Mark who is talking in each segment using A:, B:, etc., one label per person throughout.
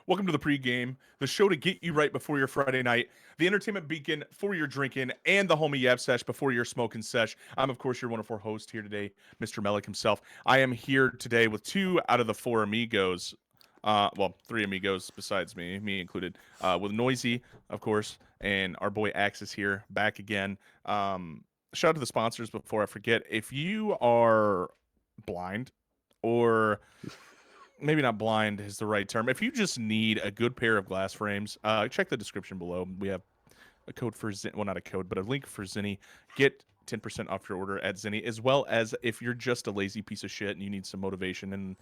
A: Welcome to the pregame, the show to get you right before your Friday night, the entertainment beacon for your drinking, and the homie Yab Sesh before your smoking sesh. I'm, of course, your wonderful host here today, Mr. Melik himself. I am here today with two out of the four amigos. Well, three amigos besides me included, with Noisy, of course, and our boy Axis here, back again. Shout out to the sponsors before I forget. If you are blind or maybe not blind is the right term. If you just need a good pair of glass frames, check the description below. We have a code for well, not a code, but a link for Zinni. Get 10% off your order at Zinni, as well as if you're just a lazy piece of shit and you need some motivation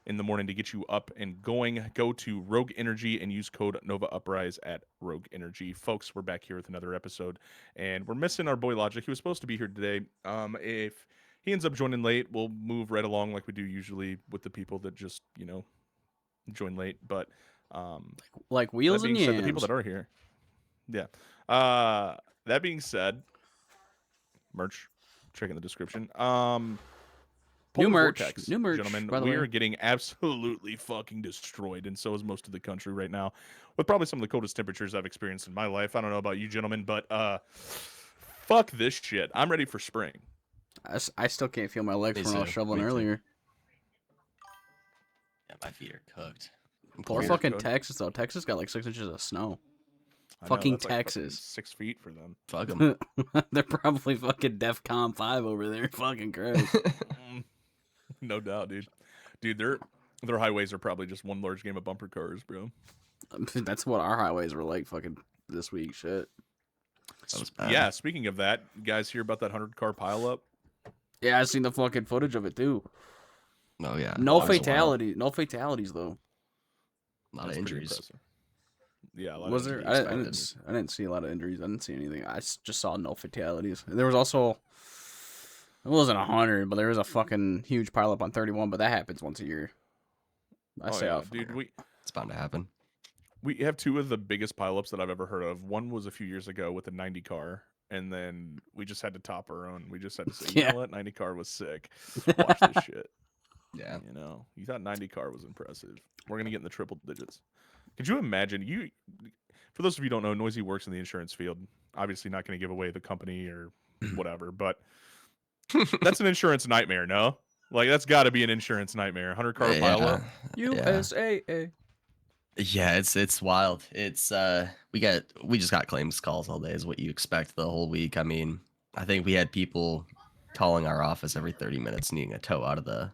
A: in the morning to get you up and going, go to Rogue Energy and use code Nova Uprise at Rogue Energy. Folks, we're back here with another episode, and we're missing our boy Logic. He was supposed to be here today. If he ends up joining late, we'll move right along like we do usually with the people that just, join late. But
B: like wheels
A: that
B: and
A: being
B: yams.
A: said, the people that are here. Yeah. That being said, merch, check in the description.
B: New
A: Polar
B: merch,
A: Vortex,
B: new merch,
A: gentlemen.
B: by the
A: We
B: way.
A: are getting absolutely fucking destroyed, and so is most of the country right now, with probably some of the coldest temperatures I've experienced in my life. I don't know about you, gentlemen, but fuck this shit. I'm ready for spring.
B: I still can't feel my legs from when I was shoveling earlier.
C: Yeah, my feet are cooked.
B: Poor
A: Weird
B: fucking
A: code.
B: Texas though. Texas got like 6 inches of snow.
A: I know,
B: Fucking
A: that's like
B: Texas.
A: 6 feet for them.
C: Fuck them.
B: They're probably fucking DEFCON 5 over there. Fucking Christ.
A: No doubt, dude. Dude, their highways are probably just one large game of bumper cars, bro.
B: That's what our highways were like fucking this week. Shit.
C: That was bad.
A: Yeah, speaking of that, you guys hear about that 100-car pileup?
B: Yeah, I seen the fucking footage of it too.
C: Oh yeah.
B: No
C: That was
B: fatality. No fatalities though.
C: A lot
A: That's
C: of
A: pretty
C: injuries.
A: impressive. Yeah, a lot
B: Was
A: of
B: there?
A: injuries.
B: I didn't see a lot of injuries. I didn't see anything. I just saw no fatalities. There was also, it wasn't 100, but there was a fucking huge pileup on 31. But that happens once a year. I stay off.
A: dude.
C: It's bound to happen.
A: We have two of the biggest pileups that I've ever heard of. One was a few years ago with a 90 car, and then we just had to top our own. We just had to say, you
B: Yeah.
A: know what, 90 car was sick. Watch this shit.
C: Yeah.
A: You thought 90 car was impressive. We're gonna get in the triple digits. Could you imagine? For those of you who don't know, Noisy works in the insurance field. Obviously, not going to give away the company or whatever, but that's an insurance nightmare. No, like that's got to be an insurance nightmare. 100-car pileup.
B: USAA.
C: Yeah, it's wild. It's we just got claims calls all day is what you expect the whole week. I mean, I think we had people calling our office every 30 minutes needing a tow out of the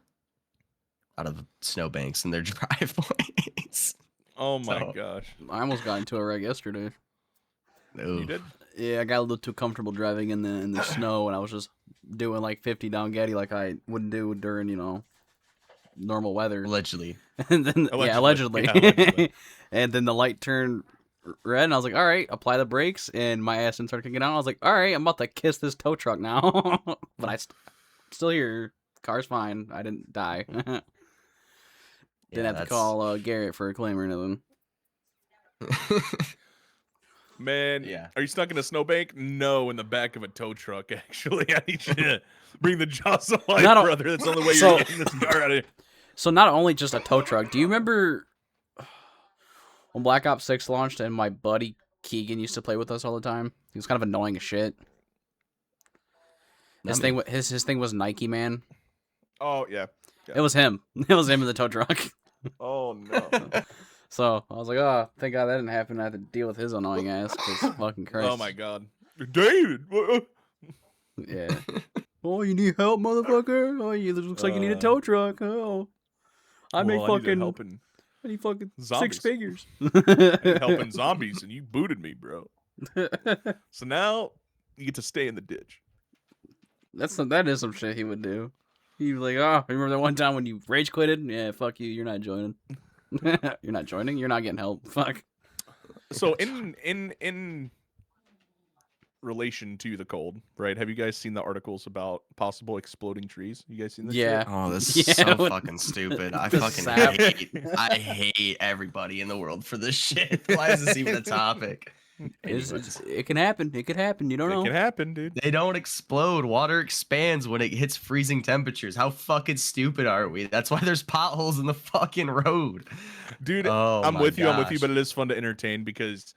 C: snowbanks in their driveways.
A: Oh my
C: So-
A: gosh,
B: I almost got into a wreck yesterday.
A: you did?
B: Yeah, I got a little too comfortable driving in the snow, and I was just doing like 50 down Getty like I wouldn't do during normal weather.
C: Allegedly.
B: And then
A: Allegedly.
B: allegedly.
A: Yeah, allegedly.
B: And then the light turned red, and I was like, all right, apply the brakes, and my ass didn't start kicking out. I was like, all right, I'm about to kiss this tow truck now. But I still here. Car's fine. I didn't die. Didn't have to call Garrett for a claim or anything.
A: Man,
C: Yeah.
A: Are you stuck in a snowbank? No, in the back of a tow truck. Actually, I need you to bring the jaws of life, brother. That's the only way
B: So-
A: you're getting this car out of here.
B: So not only just a tow truck. Do you remember when Black Ops 6 launched and my buddy Keegan used to play with us all the time? He was kind of annoying as shit. His thing was Nike Man.
A: Oh yeah.
B: It was him. It was him in the tow truck.
A: Oh no.
B: So I was like, oh, thank God that didn't happen. I had to deal with his annoying ass. 'Cause fucking Christ.
A: Oh my god. David.
B: Yeah. Oh, you need help, motherfucker? Oh, it looks like you need a tow truck. Oh, I make
A: Well, I needed
B: fucking,
A: helping
B: I need fucking
A: zombies.
B: 6 figures.
A: helping zombies, and you booted me, bro. So now you get to stay in the ditch.
B: That is some shit he would do. He'd be like, oh, remember that one time when you rage quitted? Yeah, fuck you. You're not joining. You're not joining. You're not getting help. Fuck.
A: So in relation to the cold, right? Have you guys seen the articles about possible exploding trees? You guys seen this?
B: Yeah.
A: shit?
C: Oh, this is
B: Yeah,
C: so
B: what-
C: fucking stupid. I
B: the
C: fucking
B: sap.
C: hate everybody in the world for this shit. Why is this even a topic?
B: It can happen. It could happen. You don't
A: It
B: know.
A: can happen, dude.
C: They don't explode. Water expands when it hits freezing temperatures. How fucking stupid are we? That's why there's potholes in the fucking road.
A: Dude,
C: Oh
A: I'm
C: my
A: with you,
C: gosh.
A: but it is fun to entertain because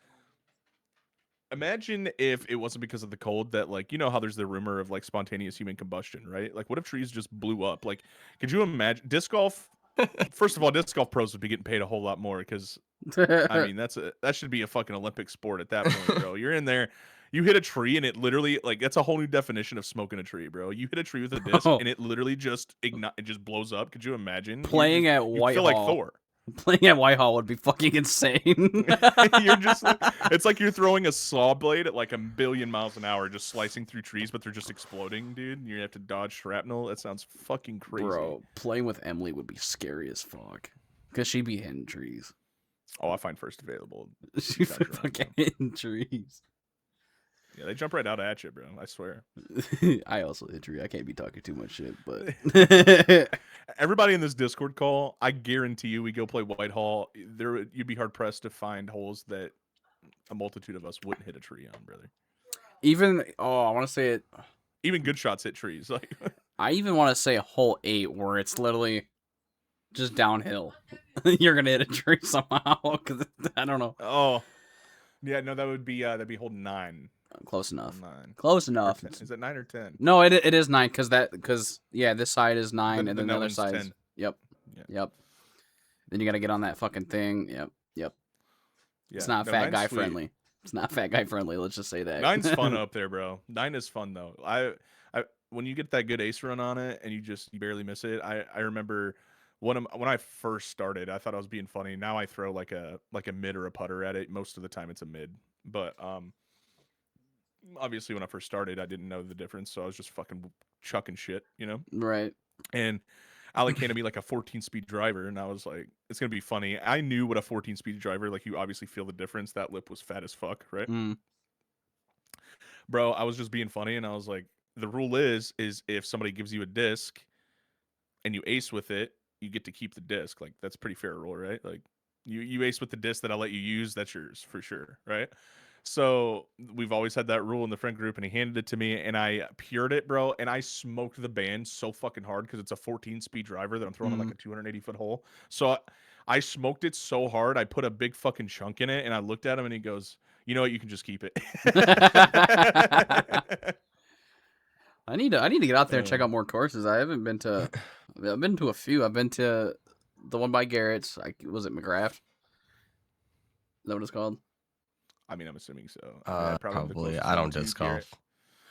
A: imagine if it wasn't because of the cold that, like, you know how there's the rumor of like spontaneous human combustion, right? Like, what if trees just blew up? Like, could you imagine disc golf? First of all, disc golf pros would be getting paid a whole lot more because I mean that should be a fucking Olympic sport at that point, bro. You're in there, you hit a tree and it literally like that's a whole new definition of smoking a tree, bro. You hit a tree with a disc
B: Bro.
A: and it literally just it just blows up. Could you imagine
B: Playing at
A: you feel like
B: Whitehall.
A: Thor?
B: Playing at Whitehall would be fucking insane.
A: You're just it's like you're throwing a saw blade at like a billion miles an hour, just slicing through trees, but they're just exploding, dude. You have to dodge shrapnel. That sounds fucking crazy.
B: Bro, playing with Emily would be scary as fuck. Because she'd be hitting trees.
A: Oh, I find first available.
B: She'd
A: Dodge
B: be
A: around,
B: fucking
A: bro.
B: hitting trees.
A: Yeah, they jump right out at you, bro. I swear.
B: I also hit tree. I can't be talking too much shit, but
A: Everybody in this Discord call, I guarantee you, we go play Whitehall. You'd be hard pressed to find holes that a multitude of us wouldn't hit a tree on, brother.
B: even I want to say it.
A: Even good shots hit trees. Like,
B: I even want to say hole 8, where it's literally just downhill. You're gonna hit a tree somehow. Cause I don't know.
A: oh, yeah, no, that'd be hole 9.
B: Close enough.
A: 9.
B: Close
A: Or
B: enough.
A: 10. Is it 9 or 10?
B: No, it is 9 because yeah, this side is 9 and then the
A: that
B: other
A: one's
B: side is
A: 10.
B: yep.
A: Yeah.
B: Yep. Then you gotta get on that fucking thing. Yep.
A: Yeah.
B: It's not
A: No,
B: fat
A: 9's
B: guy
A: sweet.
B: friendly. It's not fat guy friendly. Let's just say that.
A: 9's fun up there, bro. 9 is fun though. I when you get that good ace run on it and you barely miss it. I remember when I first started, I thought I was being funny. Now I throw like a mid or a putter at it. Most of the time it's a mid, but obviously when I first started, I didn't know the difference, so I was just fucking chucking shit, you know.
B: Right.
A: And Alec handed me like a 14-speed driver, and I was like, it's gonna be funny. I knew what a 14-speed driver, like, you obviously feel the difference. That lip was fat as fuck, right?
B: Mm.
A: Bro, I was just being funny, and I was like, the rule is if somebody gives you a disc and you ace with it, you get to keep the disc. Like, that's a pretty fair rule, right? Like, you ace with the disc that I'll let you use, that's yours for sure, right? So we've always had that rule in the friend group, and he handed it to me, and I pured it, bro, and I smoked the band so fucking hard because it's a 14-speed driver that I'm throwing in like a 280-foot hole. So I smoked it so hard, I put a big fucking chunk in it, and I looked at him, and he goes, "You know what? You can just keep it."
B: I need to get out there and check out more courses. I haven't been to. I've been to a few. I've been to the one by Garrett's. Was it McGrath? Is that what it's called?
A: I mean, I'm assuming so. Yeah,
C: Probably.
A: the closest
C: I
A: one
C: don't
A: to
C: disc
A: Garrett.
C: golf.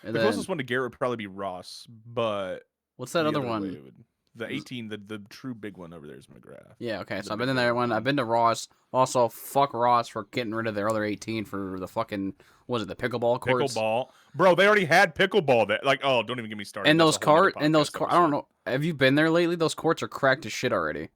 B: And
A: The
B: then
A: closest one to Garrett would probably be Ross, but
B: what's that
A: the
B: other
A: way
B: one?
A: the 18, the true big one over there is McGrath.
B: Yeah. Okay.
A: the
B: So I've
A: big
B: been in there
A: one.
B: one. I've been to Ross. Also, fuck Ross for getting rid of their other 18 for the fucking the pickleball courts.
A: Pickleball, bro. They already had pickleball. That like, oh, don't even get me started.
B: And
A: That's
B: those
A: a whole nother
B: court.
A: podcast
B: I don't
A: episode.
B: know. Have you been there lately? Those courts are cracked as shit already.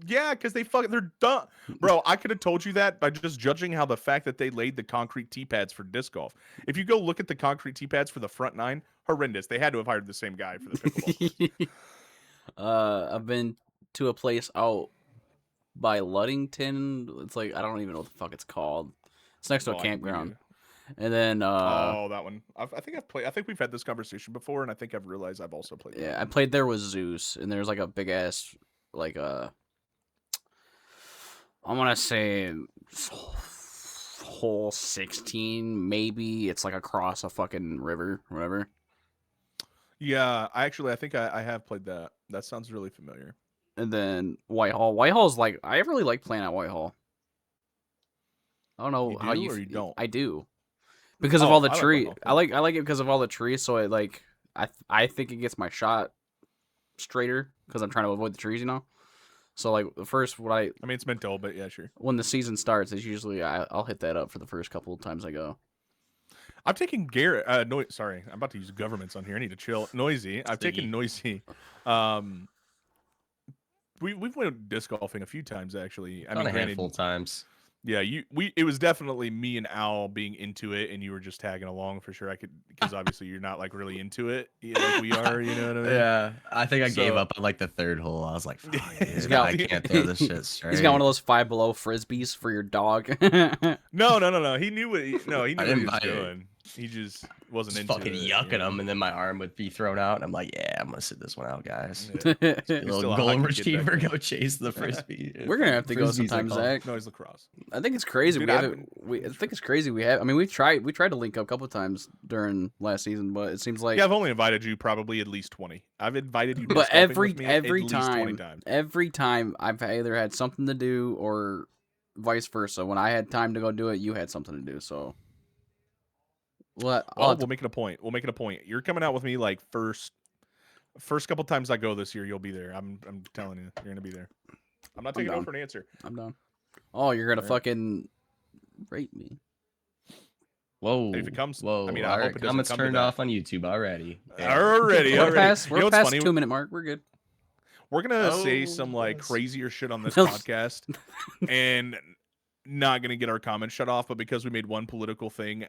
A: Yeah, because they're dumb, bro. I could have told you that by just judging how the fact that they laid the concrete tee pads for disc golf. If you go look at the concrete tee pads for the front 9, horrendous. They had to have hired the same guy for the pickleball. courts.
B: I've been to a place out by Ludington. It's like I don't even know what the fuck it's called. It's next to a
A: Well,
B: campground. And then
A: oh, that one. I think I've played. I think we've had this conversation before, and I think I've realized I've also played.
B: yeah,
A: that
B: I
A: one.
B: played there with Zeus, and there's like a big ass like I want to say hole 16 maybe. It's like across a fucking river, or whatever.
A: Yeah, I think I have played that. That sounds really familiar.
B: And then Whitehall. Whitehall's like I really like playing at Whitehall. I don't know
A: You
B: how
A: do
B: you
A: or you don't?
B: I do. Because of
A: Oh,
B: all the
A: I like
B: tree.
A: Whitehall,
B: I like it because of all the trees, so it like I think it gets my shot straighter because I'm trying to avoid the trees, you know. So like the first
A: I mean, it's mental, but yeah, sure.
B: when the season starts, it's usually I'll hit that up for the first couple of times I go.
A: I'm taking Garrett. Sorry, I'm about to use governments on here. I need to chill. Noisy. I've taken Noisy. We've went disc golfing a few times actually. I
C: Done
A: mean,
C: a
A: granted,
C: handful of times.
A: Yeah, it was definitely me and Al being into it, and you were just tagging along for sure. I could, because obviously you're not like really into it, like we are. You know what I mean?
C: Yeah, I think I gave
A: So-
C: up on like the third hole. I was like, "Fuck,
A: He's
C: dude,
B: got-
C: I can't throw this shit straight."
B: He's got one of those Five Below frisbees for your dog.
A: No. He knew what he
C: I
A: was
C: invited it.
A: doing. He just wasn't
C: Just
A: into
C: fucking
A: it.
C: yucking
A: you know?
C: them, and then my arm would be thrown out, and I'm like, "Yeah, I'm gonna sit this one out, guys."
A: Yeah.
C: A
A: still
C: little
A: a
C: golden
A: hockey kid back
C: retriever
A: then.
C: go chase the frisbee.
B: We're gonna have to go
C: Frisbees, I
B: sometime,
C: call 'em.
B: Zach.
A: No, he's lacrosse.
B: I think it's crazy.
A: Dude,
B: we
A: I've
B: haven't. I think it's crazy. We have. I mean, we tried to link up a couple times during last season, but it seems like.
A: Yeah, I've only invited you probably at least 20. I've invited you,
B: But
A: disc golfing
B: every
A: with me at least 20
B: time,
A: times.
B: every time I've either had something to do or vice versa. When I had time to go do it, you had something to do. So. What?
A: Well, we'll make it a point. We'll make it a point. You're coming out with me like first couple times I go this year. You'll be there. I'm telling you, you're gonna be there. I'm not taking no
B: down.
A: for an answer.
B: I'm done. Oh, you're gonna
A: Alright.
B: fucking rate me.
C: Whoa!
A: And if it comes-
C: whoa!
A: I mean, I
C: all
A: hope
C: right,
A: it doesn't
C: comments
A: come to
C: turned
A: that.
C: off on YouTube already.
A: Already.
B: We're past.
A: You know
B: We're
A: what's
B: past
A: funny?
B: 2 minute mark. We're good.
A: We're gonna say
C: Oh,
A: some like
C: yes.
A: crazier shit on this
B: No.
A: podcast, and not gonna get our comments shut off. But because we made one political thing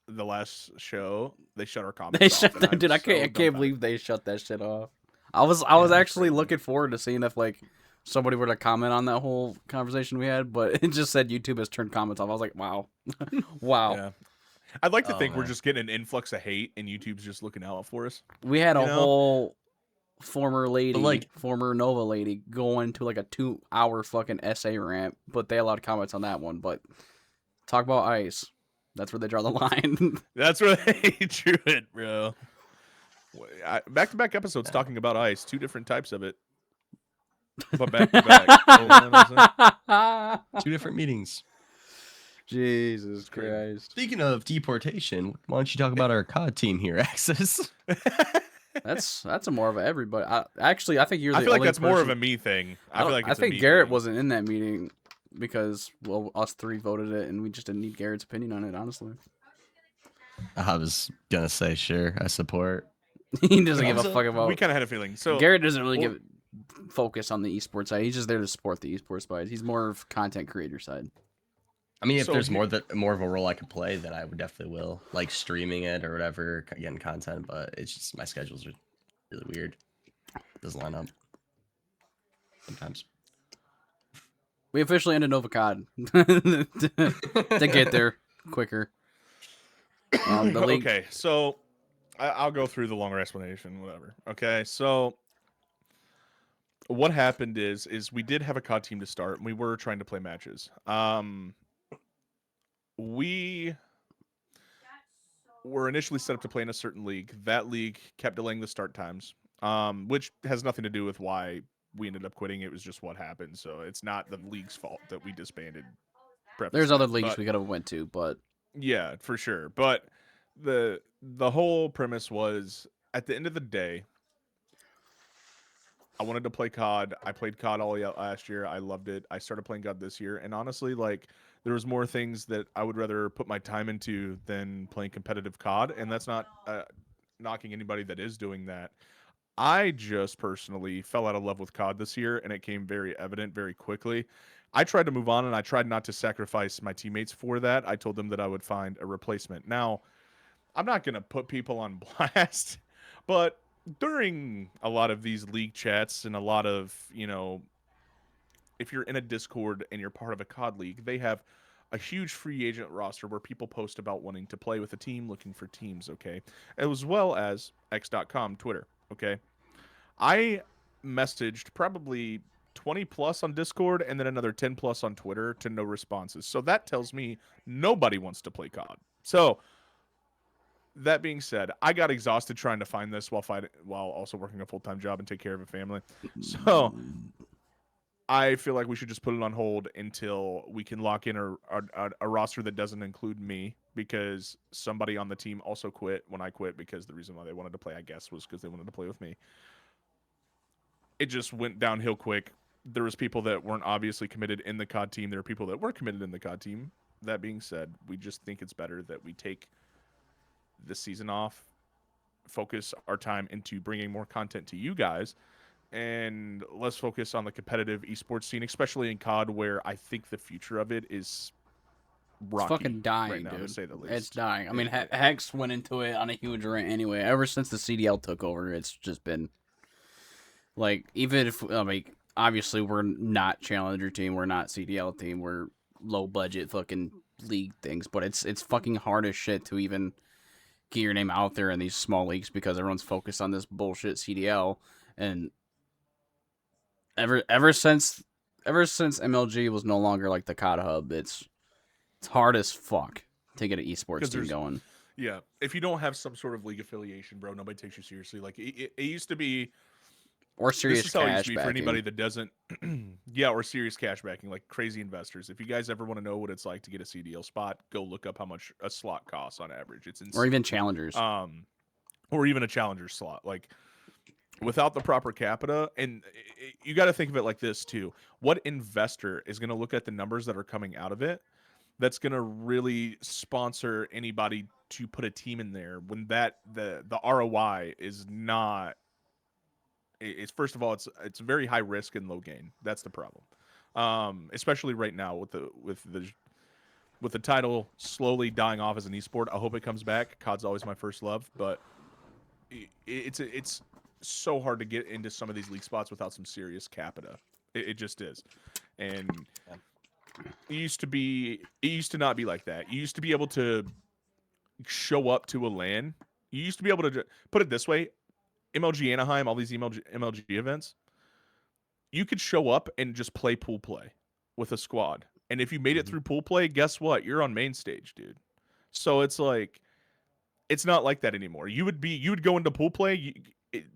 A: the last show, they shut our comments
B: They
A: off.
B: shut
A: and
B: that,
A: I'm
B: dude. I
A: so
B: can't
A: dumbfounded.
B: believe they shut that shit off. I was actually
A: crazy.
B: looking forward to seeing if like somebody were to comment on that whole conversation we had, but it just said YouTube has turned comments off. I was like, wow, wow.
A: Yeah. I'd like to
C: Oh,
A: think we're
C: man.
A: just getting an influx of hate, and YouTube's just looking out for us.
B: We had a
A: You know?
B: whole former lady,
C: like-
B: former Nova lady, go into like a 2-hour fucking essay rant, but they allowed comments on that one. But talk about ice. That's where they draw the line.
A: That's where they drew it, bro. Back-to-back episodes talking about ice, 2 different types of it, but back-to-back. You know what I'm saying?
C: 2 different meetings.
B: Jesus
A: crazy.
B: Christ.
C: Speaking of deportation, why don't you talk about our COD team here, Axis?
B: That's a more of a everybody. I think you're the
A: I feel like
B: only
A: that's more of a
B: person-
A: me thing. I
B: I
A: feel
B: don't-
A: like
B: I
A: it's a
B: think
A: me
B: Garrett
A: thing.
B: wasn't in that meeting because us 3 voted it and we just didn't need Garrett's opinion on it, honestly.
C: I was gonna say, sure, I support.
B: He doesn't give a
C: So,
B: fuck about
A: We kind of had a feeling. So
B: Garrett doesn't really
A: or-
B: give focus on the esports side. He's just there to support the esports side. He's more of content creator side.
C: I mean, if
A: So
C: there's
A: here-
C: more of a role I could play, then I would definitely will, like streaming it or whatever, getting content. But it's just my schedules are really weird. Doesn't line up sometimes.
B: We officially ended Novacod to get there quicker. The league.
A: Okay, so I'll go through the longer explanation, whatever. Okay, so what happened is we did have a COD team to start, and we were trying to play matches. We were initially set up to play in a certain league. That league kept delaying the start times, which has nothing to do with why we ended up quitting. It was just what happened. So it's not the league's fault that we disbanded. Preface
B: There's
A: that,
B: other leagues
A: but-
B: we could have went to, but
A: yeah, for sure. But the whole premise was at the end of the day, I wanted to play COD. I played COD all last year. I loved it. I started playing COD this year, and honestly, like there was more things that I would rather put my time into than playing competitive COD. And that's not knocking anybody that is doing that. I just personally fell out of love with COD this year, and it came very evident very quickly. I tried to move on, and I tried not to sacrifice my teammates for that. I told them that I would find a replacement. Now, I'm not going to put people on blast, but during a lot of these league chats and a lot of, if you're in a Discord and you're part of a COD league, they have a huge free agent roster where people post about wanting to play with a team, looking for teams, okay? As well as X.com, Twitter, okay? I messaged probably 20 plus on Discord and then another 10 plus on Twitter to no responses. So that tells me nobody wants to play COD. So that being said, I got exhausted trying to find this while also working a full-time job and take care of a family. So I feel like we should just put it on hold until we can lock in a roster that doesn't include me, because somebody on the team also quit when I quit, because the reason why they wanted to play, I guess, was because they wanted to play with me. It just went downhill quick. There was people that weren't obviously committed in the COD team. There were people that were committed in the COD team. That being said, we just think it's better that we take this season off, focus our time into bringing more content to you guys, and let's focus on the competitive esports scene, especially in COD, where I think the future of it is rocky
B: fucking dying,
A: right now,
B: dude.
A: to say the least.
B: It's dying. I mean,
A: It-
B: Hex went into it on a huge rant anyway. Ever since the CDL took over, it's just been like, even if obviously we're not challenger team, we're not CDL team, we're low budget fucking league things, but it's fucking hard as shit to even get your name out there in these small leagues because everyone's focused on this bullshit CDL. And ever since MLG was no longer like the COD hub, it's hard as fuck to get an esports
A: 'Cause
B: team
A: there's-
B: going.
A: Yeah, if you don't have some sort of league affiliation, bro, nobody takes you seriously. Like it used to be.
B: Or serious
A: This is how it used
B: cash
A: to be
B: backing.
A: for anybody that doesn't. Yeah, or serious cash backing, like crazy investors. If you guys ever want to know what it's like to get a CDL spot, go look up how much a slot costs on average. It's insane.
B: Or even challengers.
A: Or even a challenger slot. Like without the proper capita, and you got to think of it like this too. What investor is going to look at the numbers that are coming out of it? That's going to really sponsor anybody to put a team in there when the ROI is not. It's first of all, it's very high risk and low gain. That's the problem, especially right now with the title slowly dying off as an esport. I hope it comes back. COD's always my first love, but it's so hard to get into some of these league spots without some serious capita. It just is, and it used to not be like that. You used to be able to show up to a LAN. You used to be able to put it this way. MLG Anaheim, all these MLG events, you could show up and just play pool play with a squad. And if you made it through pool play, guess what? You're on main stage, dude. So it's like, it's not like that anymore. You would go into pool play,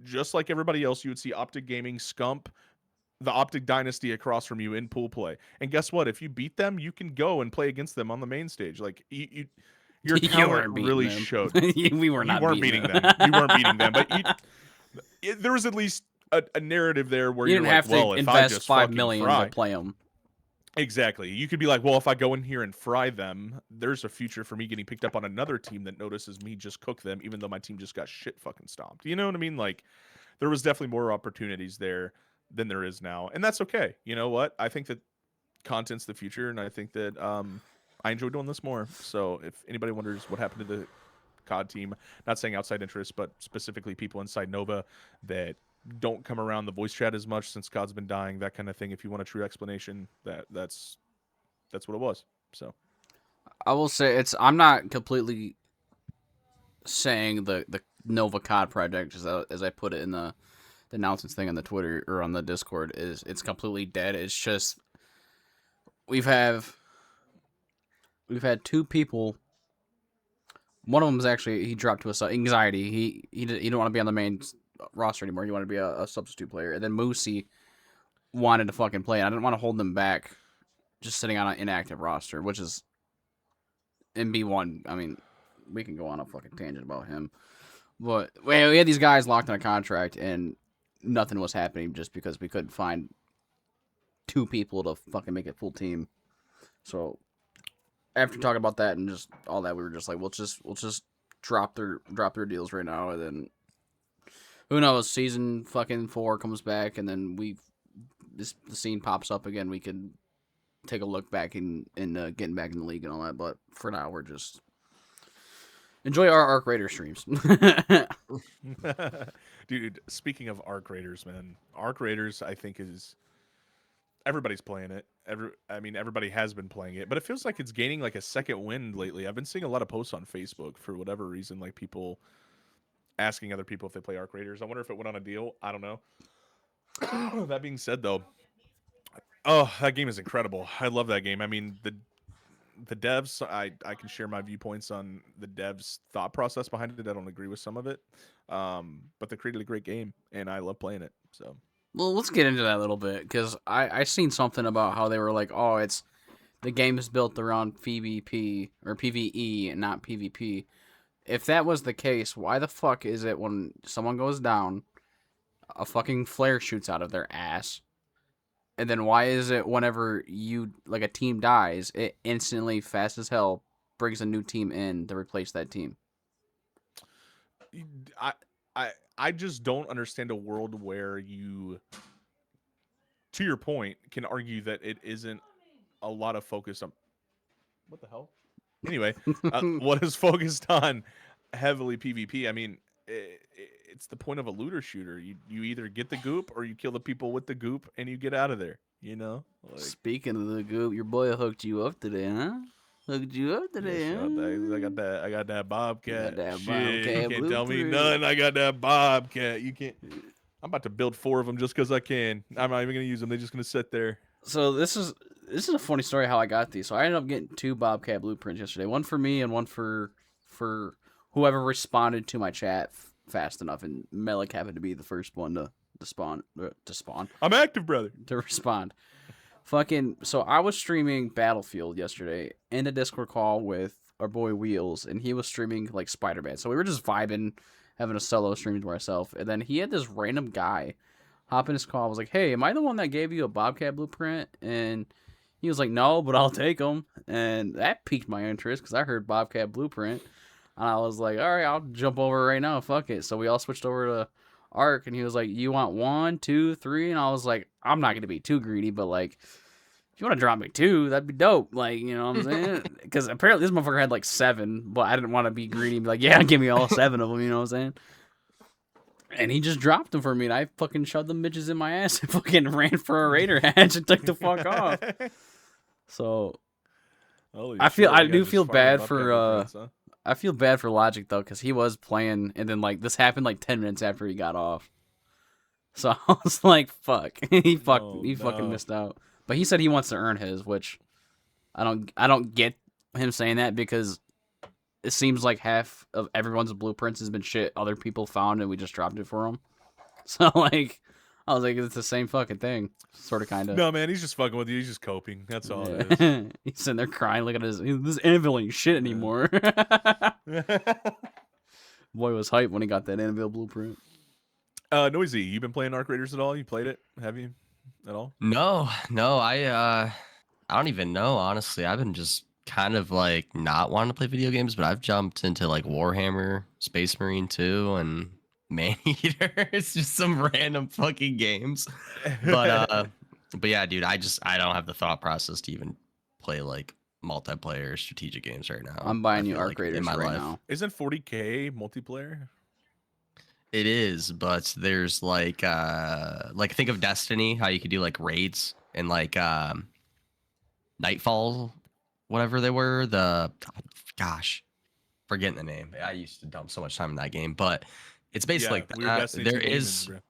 A: just like everybody else. You would see Optic Gaming, Scump, the Optic Dynasty across from you in pool play. And guess what? If you beat them, you can go and play against them on the main stage. Like your
B: You
A: talent
B: weren't beating
A: really
B: them.
A: showed.
B: We were not
A: You weren't
B: beating
A: beating them. You weren't beating them, but there was at least a narrative there where
B: You
A: you're
B: didn't
A: like,
B: have
A: well,
B: to
A: if I
B: invest
A: just
B: $5
A: fucking
B: million
A: fry,
B: to play them.
A: exactly. You could be like, well, if I go in here and fry them, there's a future for me getting picked up on another team that notices me just cook them, even though my team just got shit fucking stomped. You know what I mean? Like, there was definitely more opportunities there than there is now, and that's okay. You know what? I think that content's the future, and I think that I enjoy doing this more. So if anybody wonders what happened to the COD team, not saying outside interests, but specifically people inside Nova that don't come around the voice chat as much since COD's been dying, that kind of thing. If you want a true explanation, that's what it was. So
B: I will say I'm not completely saying the Nova COD project, as I put it in the announcements thing on the Twitter or on the Discord, it's completely dead. It's just we've had two people. One of them is actually, he dropped to a anxiety. He didn't want to be on the main roster anymore. He wanted to be a substitute player. And then Moosey wanted to fucking play. I didn't want to hold them back just sitting on an inactive roster, which is in B1. I mean, we can go on a fucking tangent about him. But we had these guys locked in a contract and nothing was happening just because we couldn't find two people to fucking make it full team. So after talking about that and just all that, we were just like, we'll just drop their deals right now, and then who knows? Season fucking 4 comes back, and then the scene pops up again. We could take a look back in getting back in the league and all that. But for now, we're just enjoy our Arc Raider streams.
A: dude, speaking of Arc Raiders, man, Arc Raiders, I think is everybody's playing it. Everybody has been playing it, but it feels like it's gaining like a second wind lately. I've been seeing a lot of posts on Facebook for whatever reason, like people asking other people if they play Arc Raiders. I wonder if it went on a deal. I don't know. That being said, though, oh, that game is incredible. I love that game. I mean, the devs, I can share my viewpoints on the devs' thought process behind it. I don't agree with some of it, but they created a great game, and I love playing it. So.
B: Well, let's get into that a little bit, because I seen something about how they were like, oh, the game is built around PvP or PvE and not PvP. If that was the case, why the fuck is it when someone goes down, a fucking flare shoots out of their ass, and then why is it whenever a team dies, it instantly, fast as hell, brings a new team in to replace that team?
A: I just don't understand a world where you, to your point, can argue that it isn't a lot of focus on. What the hell? Anyway, what is focused on heavily PvP? I mean, it's the point of a looter shooter. You either get the goop or you kill the people with the goop and you get out of there. You know. Like,
B: Speaking of the goop, your boy hooked you up today, huh? Hooked you up today,
A: yes,
B: huh?
A: I got that Bobcat.
B: that
A: Shit,
B: Bobcat
A: you can't tell me
B: blueprint.
A: nothing. I got that Bobcat. You can't. I'm about to build 4 of them just because I can. I'm not even gonna use them. They're just gonna sit there.
B: So this is a funny story how I got these. So I ended up getting 2 Bobcat blueprints yesterday. One for me and one for whoever responded to my chat fast enough. And Melik happened to be the first one to spawn.
A: I'm active, brother.
B: To respond. Fucking. So I was streaming Battlefield yesterday in a Discord call with our boy Wheels, and he was streaming like Spider-Man. So we were just vibing, having a solo stream to ourselves. And then he had this random guy hop in his call. I was like, "Hey, am I the one that gave you a Bobcat blueprint?" And he was like, "No, but I'll take them." And that piqued my interest because I heard Bobcat blueprint, and I was like, "All right, I'll jump over right now. Fuck it." So we all switched over to Arc, and he was like, "You want 1, 2, 3?" And I was like, "I'm not gonna be too greedy, but like, if you want to drop me 2, that'd be dope." Like, you know what I'm saying? Because apparently this motherfucker had like 7, but I didn't want to be greedy and be like, "Yeah, give me all 7 of them." You know what I'm saying? And he just dropped them for me, and I fucking shoved them bitches in my ass and fucking ran for a Raider hatch and took the fuck off. So
A: Holy
B: I
A: shit,
B: feel I
A: you guys
B: do
A: just
B: feel
A: fired
B: bad
A: Bobcat
B: for
A: blueprints, huh?
B: I feel bad for Logic though, because he was playing, and then like this happened like 10 minutes after he got off. So I was like, "Fuck," he fucking
A: no.
B: missed out. But he said he wants to earn his, which I don't get him saying that, because it seems like half of everyone's blueprints has been shit other people found, and we just dropped it for him. So like, I was like, it's the same fucking thing, sort of, kind of.
A: No, man, he's just fucking with you. He's just coping. That's all it is.
B: He's sitting there crying, looking at this anvil ain't shit anymore. Boy was hyped when he got that anvil blueprint.
A: Noisy, you been playing Arc Raiders at all? You played it? Have you at all?
C: No, I don't even know, honestly. I've been just kind of like not wanting to play video games, but I've jumped into like Warhammer, Space Marine 2, and Maneater. It's just some random fucking games. But yeah, dude, I don't have the thought process to even play like multiplayer strategic games right now.
B: I'm buying
C: I
B: you
C: feel
B: Arc
C: like
B: Raiders
C: in my
B: right
C: life.
B: now.
A: Isn't 40K multiplayer?
C: It is, but there's like think of Destiny, how you could do like raids and like Nightfall, whatever they were. Gosh, forgetting the name. I used to dump so much time in that game, but it's basically
A: we were
C: like that.
A: Destiny
C: There
A: 2
C: is,
A: demons,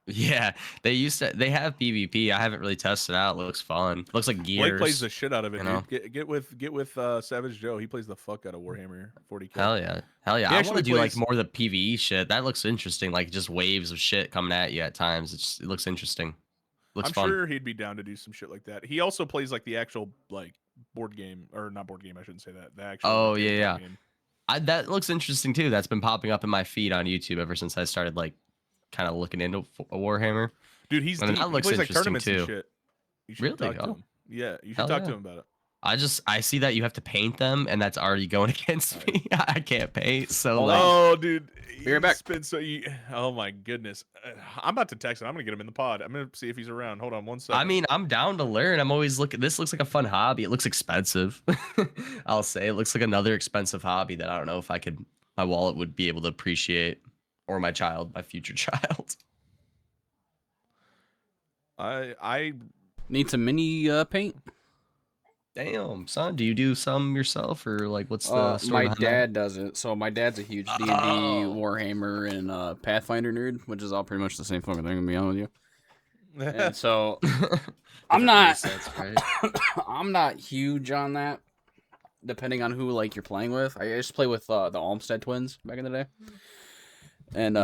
C: yeah, they have PvP. I haven't really tested it out. It looks fun. It looks like
A: bro.
C: Gears.
A: Blake plays the shit out of it,
C: you know?
A: dude. Get with Savage Joe. He plays the fuck out of Warhammer 40K.
C: Hell yeah.
A: He
C: I want to
A: actually
C: do like
A: plays-
C: more of the PvE shit. That looks interesting. Like just waves of shit coming at you at times. It looks interesting. Looks
A: I'm
C: fun.
A: sure he'd be down to do some shit like that. He also plays like the actual like board game, or not board game. I shouldn't say that. The actual.
C: Oh,
A: like,
C: yeah,
A: tabletop
C: yeah.
A: game.
C: That looks interesting too. That's been popping up in my feed on YouTube ever since I started like kind of looking into a Warhammer.
A: Dude, he's
C: I mean,
A: deep.
C: that
A: He
C: looks
A: plays like
C: interesting,
A: tournaments and
C: too.
A: shit. You should
C: Really?
A: talk to
C: Oh.
A: him. Yeah, you should
C: Hell
A: talk to
C: yeah.
A: him about it.
C: I see that you have to paint them, and that's already going against me. I can't paint, so
B: Hold
C: like,
B: on.
A: Oh, dude.
B: Be right back.
A: Oh my goodness. I'm about to text him. I'm gonna get him in the pod. I'm gonna see if he's around. Hold on one second.
C: I mean, I'm down to learn. I'm always looking. This looks like a fun hobby. It looks expensive. I'll say it looks like another expensive hobby that I don't know if my wallet would be able to appreciate, or my future child.
A: I
B: Need some mini paint?
C: Damn, son, do you do some yourself, or like what's the story
B: My
C: behind that?
B: dad does it. So my dad's a huge D&D,
C: Oh.
B: Warhammer, and Pathfinder nerd, which is all pretty much the same fucking thing, to be honest with you. And so I'm not
C: Different presets, right?
B: I'm not huge on that, depending on who like you're playing with. I used to play with the Olmsted twins back in the day. And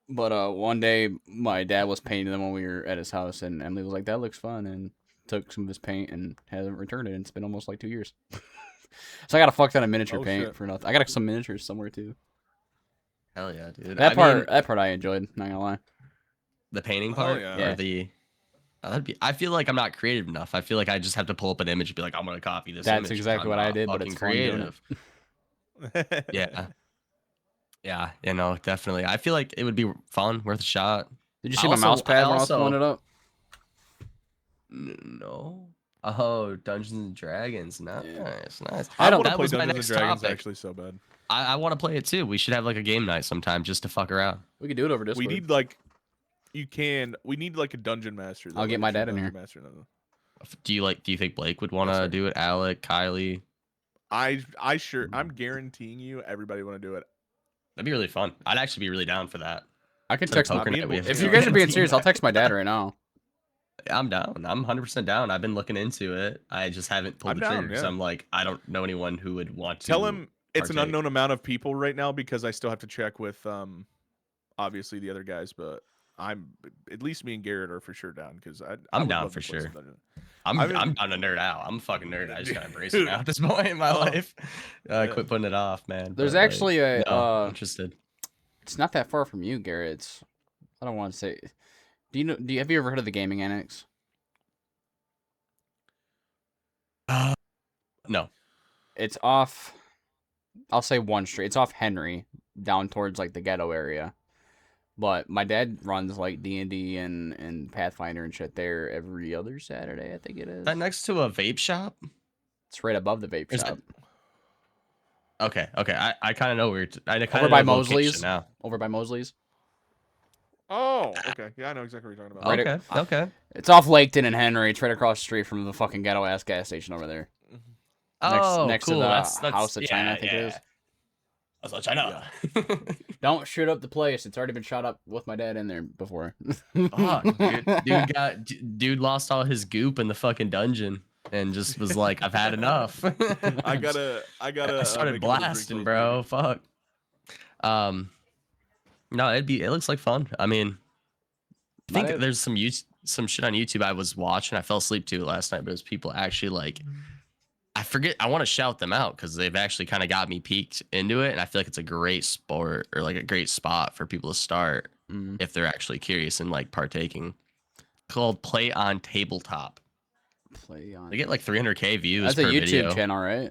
B: but one day my dad was painting them when we were at his house, and Emily was like, "That looks fun," and took some of his paint and hasn't returned it. And it's been almost like 2 years. So I got a fuck ton of miniature
A: Oh,
B: paint
A: shit.
B: for nothing. I got some miniatures somewhere too.
C: Hell yeah, dude.
B: That
C: I mean,
B: part I enjoyed. Not gonna lie.
C: the painting
A: Oh,
C: part,
A: yeah.
B: Yeah.
C: or the. I feel like I'm not creative enough. I feel like I just have to pull up an image and be like, I'm gonna copy this.
B: That's
C: image 'cause
B: exactly
C: I'm
B: what I
C: not
B: did, but
C: fucking
B: it's fun doing it.
C: Yeah. Yeah, definitely. I feel like it would be fun, worth a shot.
B: Did you see
C: I
B: my mouse
C: also-
B: pad
C: I
B: when I was
C: also-
B: pulling it up?
C: No. Oh, Dungeons and Dragons. Nice,
B: Yeah.
C: nice.
B: I don't-
A: want to
C: That
A: play
C: was my
A: Dungeons
C: next
A: and Dragons
C: topic.
A: actually so bad.
C: I want to play it too. We should have like a game night sometime just to fuck around.
B: We could do it over Discord.
A: We need like we need like a dungeon master. Though,
B: I'll get
A: like a
B: my
A: true
B: dad in
A: dungeon
B: here.
A: Master, no.
C: Do you think Blake would want
A: Yes,
C: to
A: sir.
C: do it? Alec, Kylie.
A: I'm guaranteeing you, everybody want to do it.
C: That'd be really fun. I'd actually be really down for that.
B: I can
C: So
B: text.
C: poker
A: me
C: night
A: and
C: we
A: Wolf-
C: have
B: If
C: to
B: you
C: do
B: guys are being
C: team
B: serious, I'll
C: night.
B: text my dad right now.
C: I'm down. I'm 100% down. I've been looking into it. I just haven't pulled
A: I'm
C: the
A: down,
C: trigger. 'Cause
A: yeah.
C: I'm like, I don't know anyone who would want to.
A: Tell him it's an
C: partake.
A: unknown amount of people right now because I still have to check with obviously the other guys, but I'm at least me and Garrett are for sure down because
C: I'm
A: would
C: down
A: love
C: for
A: to play some
C: sure.
A: Dungeon.
C: I'm
A: I've been-
C: I'm down to nerd out. I'm a fucking nerd. I just gotta embrace
A: Dude.
C: it now at this point in my
A: Oh.
C: life.
A: Yeah.
C: Quit putting it off, man.
B: There's
C: But, like,
B: actually a.
C: no, interested.
B: It's not that far from you, Garrett. It's, I don't want to say. Have you ever heard of the Gaming Annex?
C: No.
B: It's off. I'll say one street. It's off Henry, down towards like the ghetto area. But my dad runs like D&D and Pathfinder and shit there every other Saturday, I think it is.
C: Is that next to a vape shop?
B: It's right above the vape
C: Is
B: shop.
C: Okay. I kind of know where. I kind
B: Over
C: of
B: by
C: know the location
B: Mosley's?
C: now.
B: Over by Mosley's.
A: Oh, okay. Yeah, I know exactly what you're talking about.
B: Right
C: Okay. Okay.
B: It's off Laketon and Henry. It's right across the street from the fucking ghetto ass gas station over there.
C: Oh,
B: next to
C: cool.
B: the
C: That's
B: House of China, I think it is.
C: House of China.
B: Don't shoot up the place. It's already been shot up with my dad in there before.
C: Fuck, dude lost all his goop in the fucking dungeon and just was like, I've had enough.
A: I gotta.
C: I started
A: make a little drink
C: blasting,
A: real
C: bro. Fuck. No, it looks like fun. I mean, I think
B: Might-
C: there's some shit on YouTube I was watching. I fell asleep to it last night, but it was people actually like, I forget. I want to shout them out because they've actually kind of got me peaked into it, and I feel like it's a great sport or like a great spot for people to start
B: Mm.
C: if they're actually curious and like partaking. Called Play on Tabletop.
B: Play on.
C: They get like 300K views
B: That's a
C: per
B: YouTube
C: video.
B: channel, right?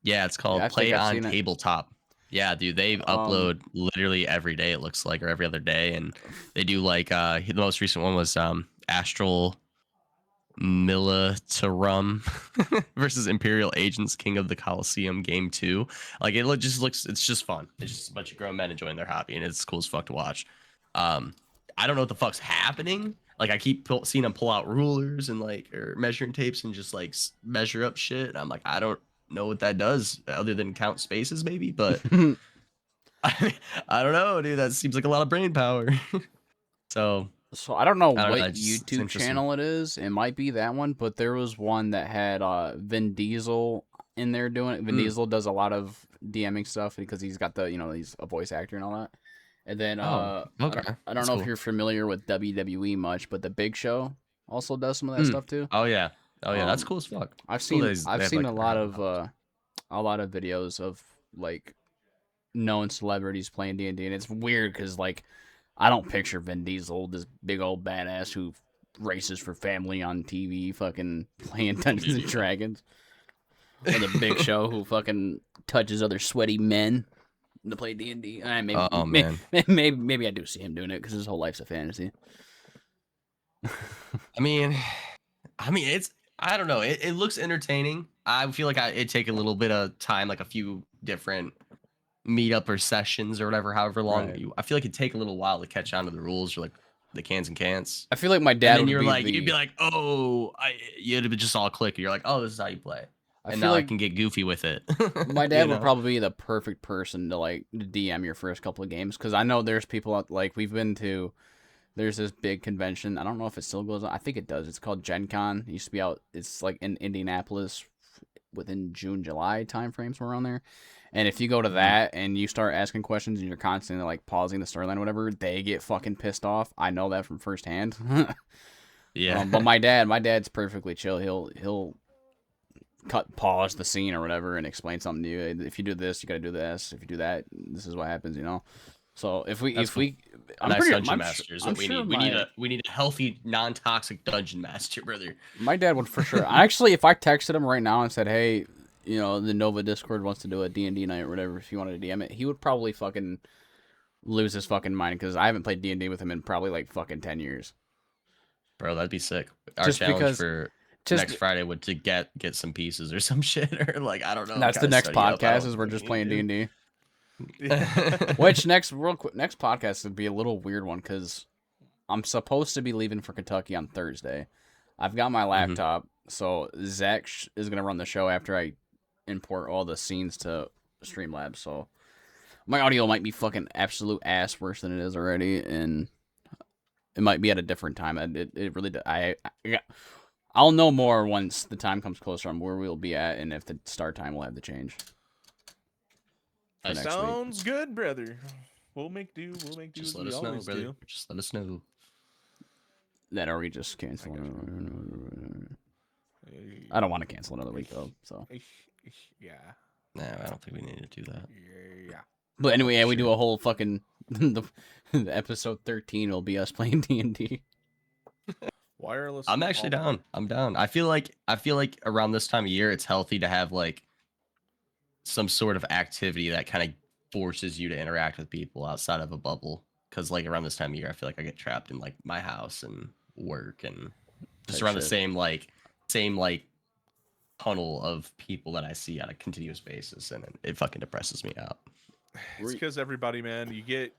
C: Yeah, it's called
B: Yeah, I think
C: Play
B: I've
C: on
B: seen it.
C: Tabletop. Yeah, dude, they upload literally every day. It looks like, or every other day, and they do like the most recent one was Astral Militarum versus Imperial Agents King of the Colosseum Game 2. Like just looks, it's just fun. It's just a bunch of grown men enjoying their hobby, and it's cool as fuck to watch. I don't know what the fuck's happening. Like I keep seeing them pull out rulers and like or measuring tapes and just like measure up shit. And I'm like, I don't know what that does other than count spaces maybe, but I don't know, dude. That seems like a lot of brain power. So
B: So I don't know
C: I don't know,
B: what
C: it's
B: YouTube
C: interesting.
B: channel it is. It might be that one, but there was one that had Vin Diesel in there doing it. Vin
C: Hmm.
B: Diesel does a lot of DMing stuff because he's got the, he's a voice actor and all that. And then
C: Oh, okay.
B: I don't
C: That's
B: know
C: cool.
B: if you're familiar with WWE much, but the Big Show also does some of that
C: Hmm.
B: stuff too.
C: oh yeah, that's
B: Um,
C: cool as fuck.
B: I've
C: Cool
B: seen
C: they have,
B: a
C: like,
B: lot
C: crowd
B: of videos of like known celebrities playing D&D, and it's weird because like I don't picture Vin Diesel, this big old badass who races for family on TV, fucking playing Dungeons and Dragons, or the Big Show who fucking touches other sweaty men to play D&D. Maybe,
C: Oh man.
B: maybe I do see him doing it because his whole life's a fantasy.
C: I mean, it's I don't know. It looks entertaining. I feel like it'd take a little bit of time, like a few different meetup or sessions or whatever, however long
B: Right.
C: I feel like it'd take a little while to catch on to the rules or like the cans and can'ts.
B: I feel like my dad
C: And then
B: would
C: you're
B: be
C: like, you'd be like, oh, you'd be just all click. You're like, oh, this is how you play.
B: I
C: And
B: feel
C: now I
B: like
C: can get goofy with it.
B: my dad
C: You
B: would
C: know?
B: probably be the perfect person to like DM your first couple of games because I know there's people out like we've been to. There's this big convention. I don't know if it still goes on. I think it does. It's called Gen Con. It used to be out. It's like in Indianapolis within June, July timeframes somewhere around there. And if you go to that and you start asking questions and you're constantly like pausing the storyline or whatever, they get fucking pissed off. I know that from firsthand.
C: Yeah.
B: But my dad's perfectly chill. He'll pause the scene or whatever and explain something to you. If you do this, you got to do this. If you do that, this is what happens. So
C: That's
B: I'm
C: nice
B: pretty,
C: dungeon
B: I'm
C: masters.
B: I'm
C: That we
B: sure
C: need. We need a healthy, non-toxic dungeon master, brother.
B: my dad would for sure. Actually, if I texted him right now and said, "Hey, the Nova Discord wants to do a D&D night or whatever," if you wanted to DM it, he would probably fucking lose his fucking mind because I haven't played D&D with him in probably like fucking 10 years.
C: Bro, that'd be sick. Our
B: Just
C: challenge
B: because-
C: for next Friday would to get some pieces or some shit, or like I don't know.
B: That's the
C: kinda
B: next
C: study up. I
B: podcast.
C: don't
B: Is we're
C: think
B: just
C: we
B: playing
C: need
B: D&D.
A: Yeah.
B: Which next podcast would be a little weird one because I'm supposed to be leaving for Kentucky on Thursday. I've got my laptop, so Zach is gonna run the show after I import all the scenes to Streamlabs. So my audio might be fucking absolute ass worse than it is already, and it might be at a different time. It really I'll know more once the time comes closer on where we'll be at and if the start time will have to change. For next week.
A: Sounds good, brother. We'll make do. We'll make do
C: Just
A: as
C: let
A: we
C: us know,
A: always
C: brother.
A: do.
C: Just let us know.
B: That are we just canceling? I don't want to cancel another week though. So,
A: Yeah.
C: No, I don't think we need to do that.
A: Yeah.
B: but anyway, yeah, we do
C: Sure.
B: a whole fucking the episode 13 will be us playing D&D.
A: Wireless.
C: I'm actually down. I'm down. I feel like around this time of year, it's healthy to have like some sort of activity that kind of forces you to interact with people outside of a bubble. Because like around this time of year, I feel like I get trapped in like my house and work and just
B: Type
C: around the
B: shit.
C: same tunnel of people that I see on a continuous basis, and it fucking depresses me out.
A: It's because everybody, man, you get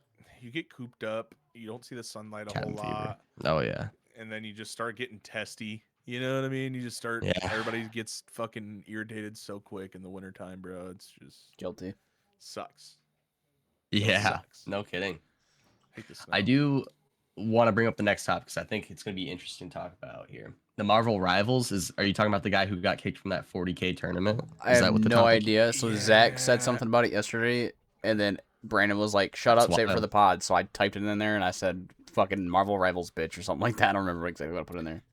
A: cooped up. You don't see the sunlight a
C: Cabin
A: whole
C: fever.
A: lot,
C: Oh yeah.
A: and then you just start getting testy. You know what I mean? You just start.
C: Yeah.
A: Everybody gets fucking irritated so quick in the wintertime, bro. It's just
B: Guilty.
A: sucks.
C: Yeah.
A: sucks.
C: No kidding.
A: Hate the snow.
C: I do want to bring up the next topic because I think it's going to be interesting to talk about here. The Marvel Rivals are you talking about the guy who got kicked from that 40K tournament?
B: I
C: Is
B: have
C: that what the
B: no
C: topic?
B: idea. So Zach said
A: Yeah.
B: something about it yesterday, and then Brandon was like, "Shut
C: That's
B: up, save it for
C: wild.
B: the pod." So I typed it in there, and I said, "Fucking Marvel Rivals, bitch," or something like that. I don't remember exactly what I put in there.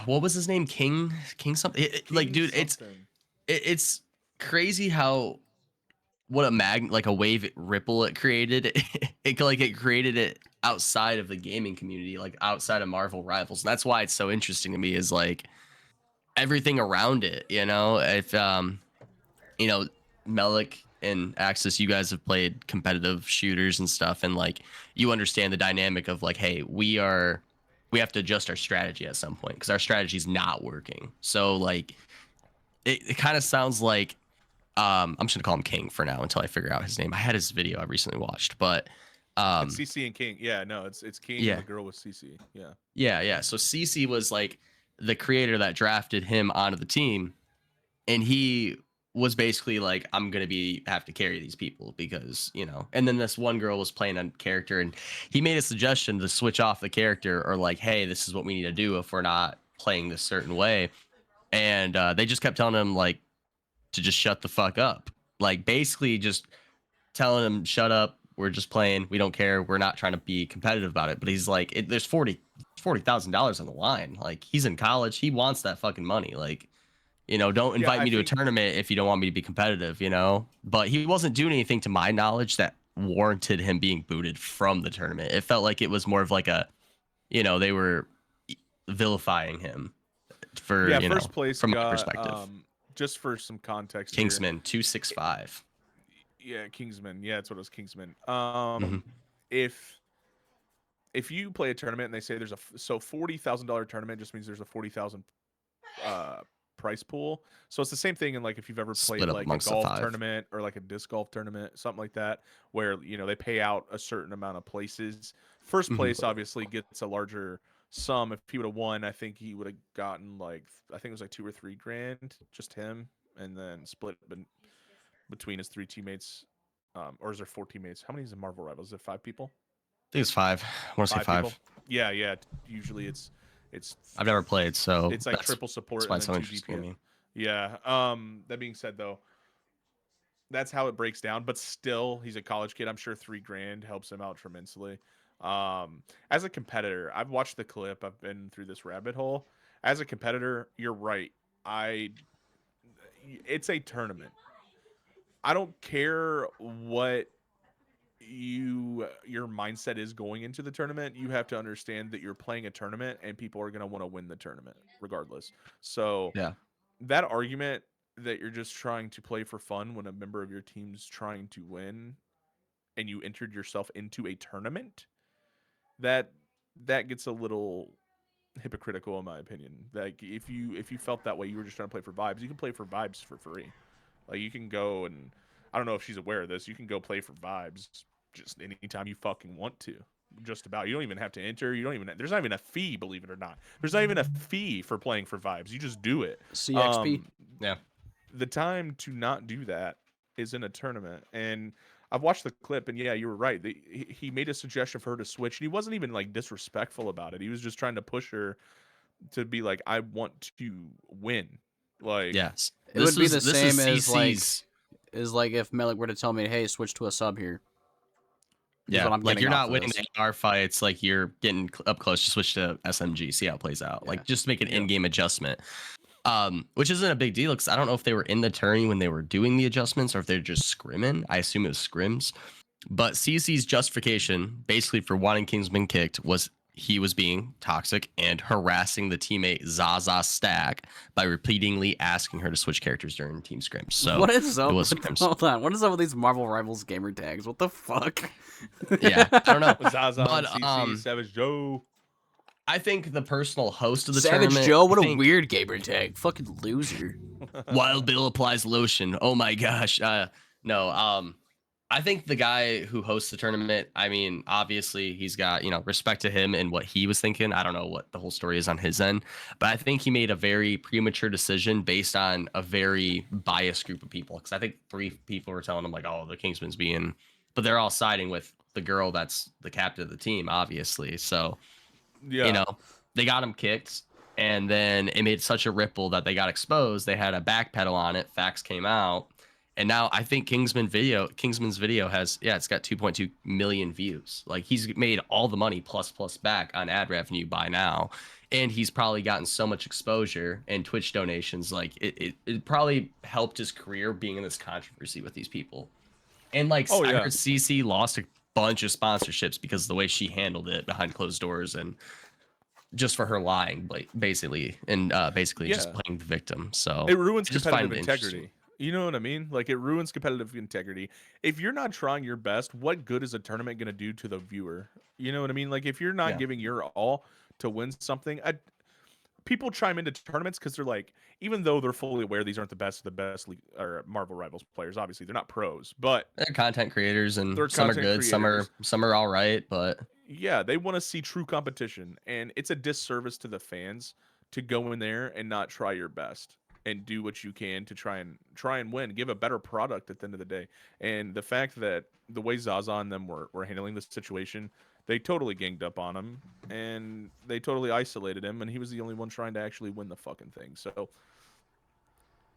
C: What was his name? King something. Like, dude,
A: Something.
C: it's crazy how what a wave ripple it created. It created it outside of the gaming community, like outside of Marvel Rivals. And that's why it's so interesting to me is like everything around it. If Melik and Axis, you guys have played competitive shooters and stuff, and like you understand the dynamic of like, hey, we have to adjust our strategy at some point because our strategy is not working. So like it kind of sounds like I'm just gonna call him King for now until I figure out his name. I had his video I recently watched, but
A: It's CC and King. Yeah, no, it's King
C: yeah.
A: and the girl with CC. Yeah.
C: Yeah. So CC was like the creator that drafted him onto the team, and he was basically like, I'm gonna have to carry these people because And then this one girl was playing a character, and he made a suggestion to switch off the character, or like, hey, this is what we need to do if we're not playing this certain way, and they just kept telling him like to just shut the fuck up, like basically just telling him shut up. We're just playing. We don't care. We're not trying to be competitive about it. But he's like, there's $40,000 on the line. Like he's in college. He wants that fucking money. Like, don't invite me to a tournament if you don't want me to be competitive, But he wasn't doing anything to my knowledge that warranted him being booted from the tournament. It felt like it was more of like they were vilifying him for,
A: first place
C: from my
A: got,
C: perspective.
A: Just for some context here.
C: Kingsman 265.
A: Yeah, Kingsman. Yeah, that's what it was, Kingsman.
C: Mhm.
A: If you play a tournament and they say there's $40,000 tournament just means there's a 40,000 price pool. So it's the same thing in like if you've ever played
C: Split up
A: like a
C: amongst the
A: golf
C: five.
A: tournament or like a disc golf tournament, something like that, where they pay out a certain amount of places. First place obviously gets a larger sum. If he would have won, I think he would have gotten like I think it was like $2 or $3 grand, just him, and then split between his 3 teammates. Or is there 4 teammates? How many is in Marvel Rivals? Is it 5 people?
C: I think it's 5. I want to say 5.
A: People? Yeah. Usually it's
C: I've never played, so
A: it's like triple support
C: that's why
A: and
C: it's so
A: then 2
C: interesting to
A: DPS.
C: me.
A: Yeah. That being said, though, that's how it breaks down. But still, he's a college kid. I'm sure $3 grand helps him out tremendously. As a competitor, I've watched the clip. I've been through this rabbit hole. As a competitor, you're right. It's a tournament. I don't care what your mindset is going into the tournament. You have to understand that you're playing a tournament and people are going to want to win the tournament regardless. So
C: Yeah.
A: that argument that you're just trying to play for fun when a member of your team's trying to win and you entered yourself into a tournament, that gets a little hypocritical in my opinion. Like if you felt that way, you were just trying to play for vibes. You can play for vibes for free. Like you can go and I don't know if she's aware of this. You can go play for vibes just anytime you fucking want to. Just about. You don't even have to enter. You don't even. There's not even a fee, believe it or not. There's not even a fee for playing for vibes. You just do it.
B: CXP.
C: Yeah.
A: The time to not do that is in a tournament, and I've watched the clip, and yeah, you were right. He made a suggestion for her to switch, and he wasn't even like disrespectful about it. He was just trying to push her to be like, I want to win. Like,
C: Yes.
B: It would be the
C: this
B: same
C: is
B: as like
C: CC's
B: if Melik were to tell me, "Hey, switch to a sub here." Is
C: Yeah,
B: what I'm
C: like
B: getting
C: you're
B: off
C: not
B: of
C: winning
B: this.
C: the AR fights, like you're getting up close to switch to SMG, see how it plays out.
B: Yeah.
C: Like just make an
A: Yeah.
C: in-game adjustment. Which isn't a big deal because I don't know if they were in the tourney when they were doing the adjustments or if they're just scrimming. I assume it was scrims. But CC's justification, basically for wanting Kingsman kicked, was he was being toxic and harassing the teammate Zaza Stack by repeatedly asking her to switch characters during team scrims. So
B: what is up?
C: it was
B: with-
C: scrims.
B: Hold on. What is up with these Marvel Rivals gamer tags? What the fuck?
C: Yeah, I don't know.
A: Zaza,
C: But,
A: CC, Savage Joe.
C: I think the personal host of the
B: Savage
C: tournament,
B: Joe, what
C: I
B: a
C: think
B: weird gamer tag. Fucking loser.
C: Wild Bill applies lotion. Oh my gosh. No, I think the guy who hosts the tournament, I mean, obviously he's got, respect to him and what he was thinking. I don't know what the whole story is on his end, but I think he made a very premature decision based on a very biased group of people. Because I think 3 people were telling him like, oh, the Kingsman's being, but they're all siding with the girl that's the captain of the team, obviously. So,
A: Yeah.
C: they got him kicked. And then it made such a ripple that they got exposed. They had a backpedal on it. Facts came out. And now I think Kingsman's video has, it's got 2.2 million views. Like he's made all the money plus back on ad revenue by now. And he's probably gotten so much exposure and Twitch donations. Like it probably helped his career being in this controversy with these people. And like
A: Oh,
C: I
A: yeah.
C: heard CC lost a bunch of sponsorships because of the way she handled it behind closed doors and just for her lying, like basically, and basically just
A: Yeah.
C: playing the victim. So
A: It ruins
C: I just find
A: competitive
C: it interesting.
A: integrity. You know what I mean? Like it ruins competitive integrity. If you're not trying your best, what good is a tournament going to do to the viewer? You know what I mean? Like if you're not
C: Yeah.
A: giving your all to win something, people chime into tournaments because they're like, even though they're fully aware these aren't the best of the best league, or Marvel Rivals players, obviously they're not pros, but
C: They're content creators, and
A: They're
C: some are
A: content
C: good, some are all right, but
A: yeah, they want to see true competition, and it's a disservice to the fans to go in there and not try your best and do what you can to try and win, give a better product at the end of the day. And the fact that the way Zaza and them were handling this situation, they totally ganged up on him and they totally isolated him, and he was the only one trying to actually win the fucking thing. So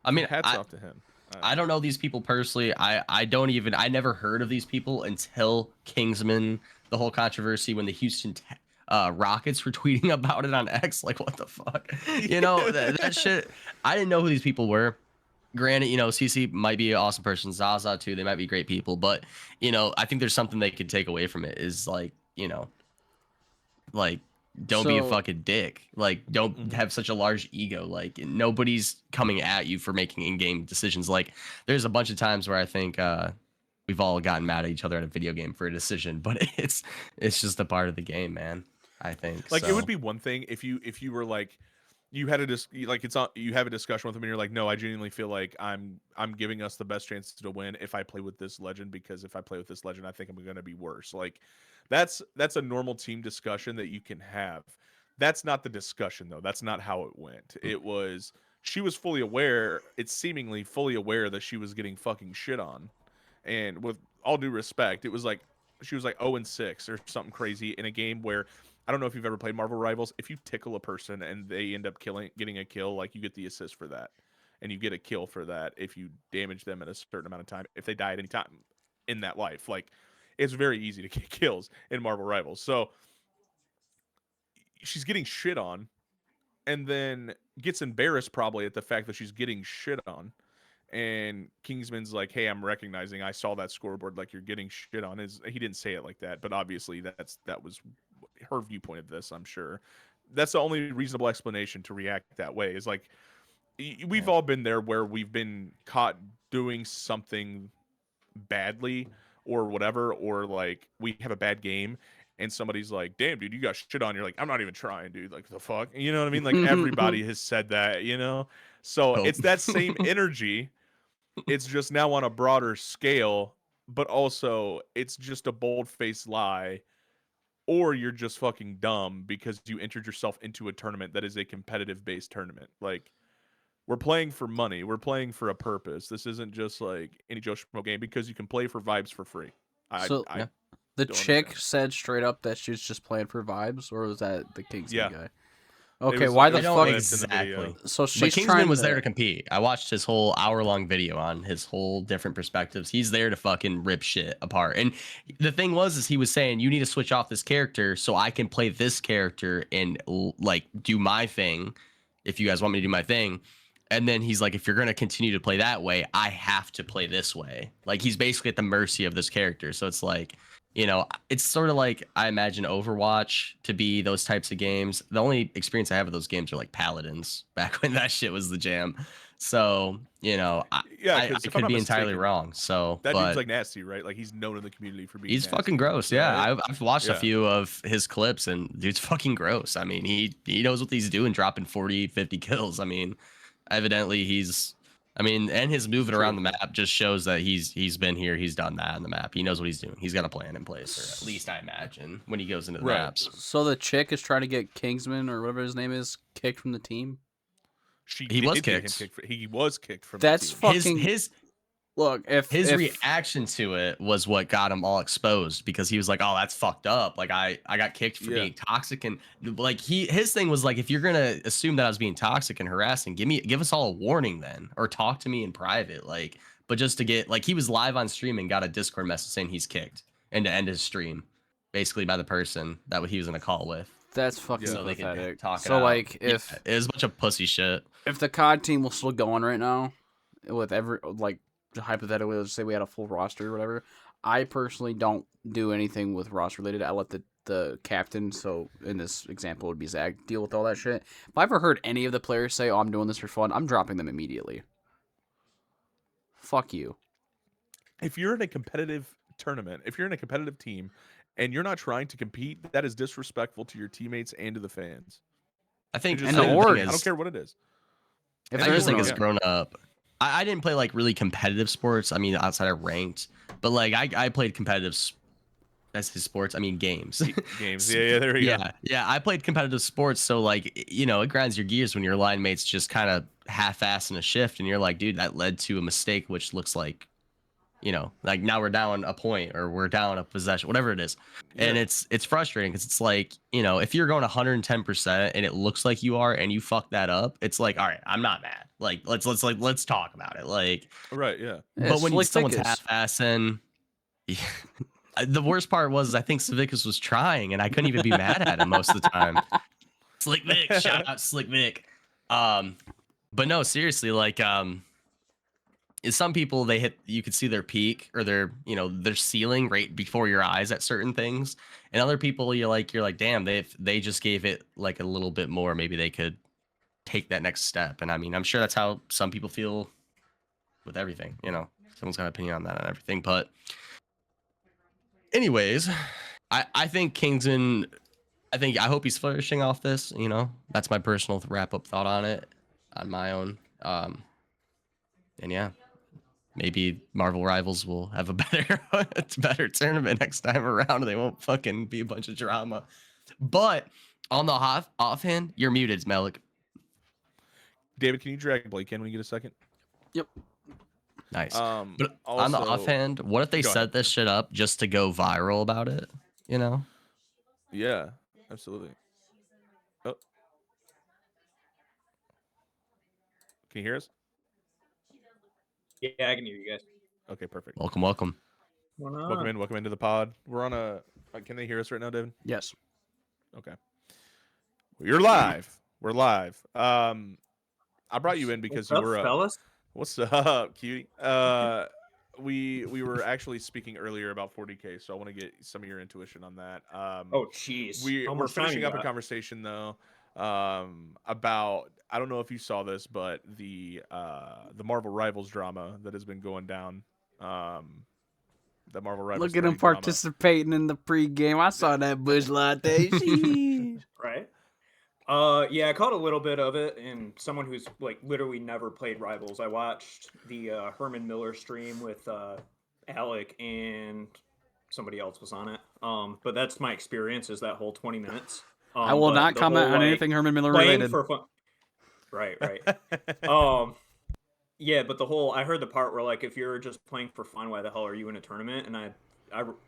C: I mean,
A: hats off to him.
C: I don't know these people personally. I never heard of these people until Kingsman, the whole controversy when the Houston Rockets were tweeting about it on X. Like, what the fuck? That shit. I didn't know who these people were. Granted, CC might be an awesome person. Zaza too. They might be great people, but I think there's something they could take away from it. Is like, don't be a
B: So-
C: fucking dick. Like, don't have such a large ego. Like, nobody's coming at you for making in-game decisions. Like, there's a bunch of times where I think we've all gotten mad at each other in a video game for a decision, but it's just a part of the game, man. I think.
A: Like it
C: So,
A: would be one thing if you were like you had you have a discussion with them and you're like, no, I genuinely feel like I'm giving us the best chance to win if I play with this legend, because if I play with this legend, I think I'm going to be worse. Like that's a normal team discussion that you can have. That's not the discussion though. That's not how it went. It was she was fully aware, it's seemingly fully aware that she was getting fucking shit on. And with all due respect, it was like she was like 0-6 or something crazy in a game where I don't know if you've ever played Marvel Rivals. If you tickle a person and they end up getting a kill, like you get the assist for that, and you get a kill for that if you damage them in a certain amount of time. If they die at any time in that life, like it's very easy to get kills in Marvel Rivals. So she's getting shit on, and then gets embarrassed probably at the fact that she's getting shit on. And Kingsman's like, "Hey, I'm recognizing I saw that scoreboard. Like you're getting shit on." He didn't say it like that, but obviously that was her viewpoint of this. I'm sure that's the only reasonable explanation to react that way. Is like we've all been there where we've been caught doing something badly or whatever, or like we have a bad game and somebody's like, "Damn, dude, you got shit on," you're like, "I'm not even trying, dude. Like, the fuck," you know what I mean? Like everybody has said that, you know. So
C: Hope.
A: it's that same energy. It's just now on a broader scale, but also it's just a bold-faced lie, or you're just fucking dumb because you entered yourself into a tournament that is a competitive-based tournament. Like, we're playing for money. We're playing for a purpose. This isn't just like any Joe Schmo game because you can play for vibes for free.
B: So
A: I
C: Yeah.
B: the
A: don't
B: chick
A: understand.
B: said straight up that she was just playing for vibes, or was that the Kingsman
A: Yeah.
B: guy?
A: It
B: Okay,
A: was-
B: why
A: it
B: the
A: was
C: I don't
B: fuck?
A: clipped in the video.
C: exactly.
B: So
C: But
B: she's
C: Kingsman
B: trying
C: was
B: to.
C: there to compete. I watched his whole hour-long video on his whole different perspectives. He's there to fucking rip shit apart. And the thing was, is he was saying, you need to switch off this character so I can play this character and like do my thing. If you guys want me to do my thing. And then he's like, if you're going to continue to play that way, I have to play this way. Like he's basically at the mercy of this character. So it's like, you know, it's sort of like I imagine Overwatch to be those types of games. The only experience I have with those games are like Paladins back when that shit was the jam. So, you know,
A: Yeah,
C: I
A: because if I'm
C: could
A: not
C: be entirely
A: mistaken,
C: wrong. So,
A: that dude's
C: but
A: like nasty, right? Like he's known in the community for being
C: he's
A: nasty,
C: fucking gross. Yeah,
A: right?
C: I've watched a
A: Yeah.
C: few of his clips and dude's fucking gross. I mean, he knows what he's doing, dropping 40, 50 kills. I mean, evidently and his moving
A: True.
C: around the map just shows that he's been here, he's done that on the map. He knows what he's doing. He's got a plan in place, or at least I imagine when he goes into the
A: Right.
C: maps.
B: So the chick is trying to get Kingsman or whatever his name is kicked from the team.
C: He was
A: did get him
C: kicked.
A: He was kicked from
B: That's
A: the team.
B: fucking.
C: His
B: Look, if
C: reaction to it was what got him all exposed because he was like, "Oh, that's fucked up. Like I got kicked for
A: Yeah.
C: being toxic." And like his thing was like, if you're gonna assume that I was being toxic and harassing, give us all a warning then, or talk to me in private. Like, but just to get like he was live on stream and got a Discord message saying he's kicked and to end his stream, basically by the person that he was in a call with.
B: that's fucking
A: Yeah.
C: So they could
B: pathetic.
C: talk it
B: So
C: out.
B: like
C: Yeah,
B: if
C: it was a bunch of pussy shit.
B: the COD team was still going right now, with every like hypothetically, let's say we had a full roster or whatever. I personally don't do anything with roster related. I let the captain, so in this example it would be Zach, deal with all that shit. If I ever heard any of the players say, "Oh, I'm doing this for fun," I'm dropping them immediately. Fuck you.
A: If you're in a competitive tournament, if you're in a competitive team, and you're not trying to compete, that is disrespectful to your teammates and to the fans.
C: I think
A: It just
B: And
C: I
B: the
C: think
A: is.
C: thing
B: org.
A: I don't
C: is-
A: care what it is.
B: If
C: I
B: there
C: just
B: is
C: think
B: no
C: as
B: org.
C: grown up, I didn't play like really competitive sports. I mean, outside of ranked, but like I played competitive as his sports. I mean, games.
A: Games. Yeah, there you go.
C: Yeah. I played competitive sports, so like you know, it grinds your gears when your line mates just kind of half-ass in a shift, and you're like, dude, that led to a mistake, which looks like, you know, like now we're down a point or we're down a possession, whatever it is. And
A: Yeah.
C: it's frustrating because it's like, you know, if you're going 110% and it looks like you are and you fuck that up, it's like, all right, I'm not mad. Like let's talk about it. Like,
A: Right. Yeah.
B: Yeah,
C: but when
B: Slick
C: someone's
B: Vickers.
C: half-assing, the worst part was I think Savickas was trying and I couldn't even be mad at him most of the time. Slick Vic, shout out Slick Vic. But no, seriously, like is some people you could see their peak or their, you know, their ceiling right before your eyes at certain things, and other people you're like damn, they just gave it like a little bit more, maybe they could take that next step. And I mean, I'm sure that's how some people feel with everything, you know, someone's got an opinion on that and everything. But anyways, I think Kingsman, I hope he's flourishing off this, you know. That's my personal wrap up thought on it, on my own. And yeah, maybe Marvel Rivals will have a better tournament next time around. They won't fucking be a bunch of drama. But on the offhand, you're muted, Melik.
A: David, can you drag Blake in when you get a second?
B: Yep.
C: Nice.
A: Also,
C: But on the offhand, what if they
A: Go
C: set
A: ahead.
C: this shit up just to go viral about it? You know?
A: Yeah, absolutely. Oh. Can you hear us?
D: Yeah, I can hear you guys.
A: Okay, perfect.
C: Welcome.
A: Welcome into the pod. We're on a. Can they hear us right now, David?
B: Yes.
A: Okay. You're live. We're live. I brought you in because
D: What's
A: you were
D: up, fellas?
A: What's up, cutie? We were actually speaking earlier about 40K, so I want to get some of your intuition on that.
D: Oh, jeez.
A: We're finishing up a conversation though, about, I don't know if you saw this, but the Marvel Rivals drama that has been going down, That Marvel Rivals.
B: Look at him
A: 3 drama.
B: participating in the pregame. I saw that Bush Latte. Sheesh.
D: Right. Yeah, I caught a little bit of it, and someone who's like literally never played Rivals. I watched the Herman Miller stream with Alec and somebody else was on it. But that's my experience is that whole 20 minutes.
B: I will
D: but
B: not
D: the
B: comment
D: whole,
B: on
D: like,
B: anything Herman Miller
D: playing
B: related.
D: for fun. Right. Yeah, but the whole I heard the part where like if you're just playing for fun, why the hell are you in a tournament? And I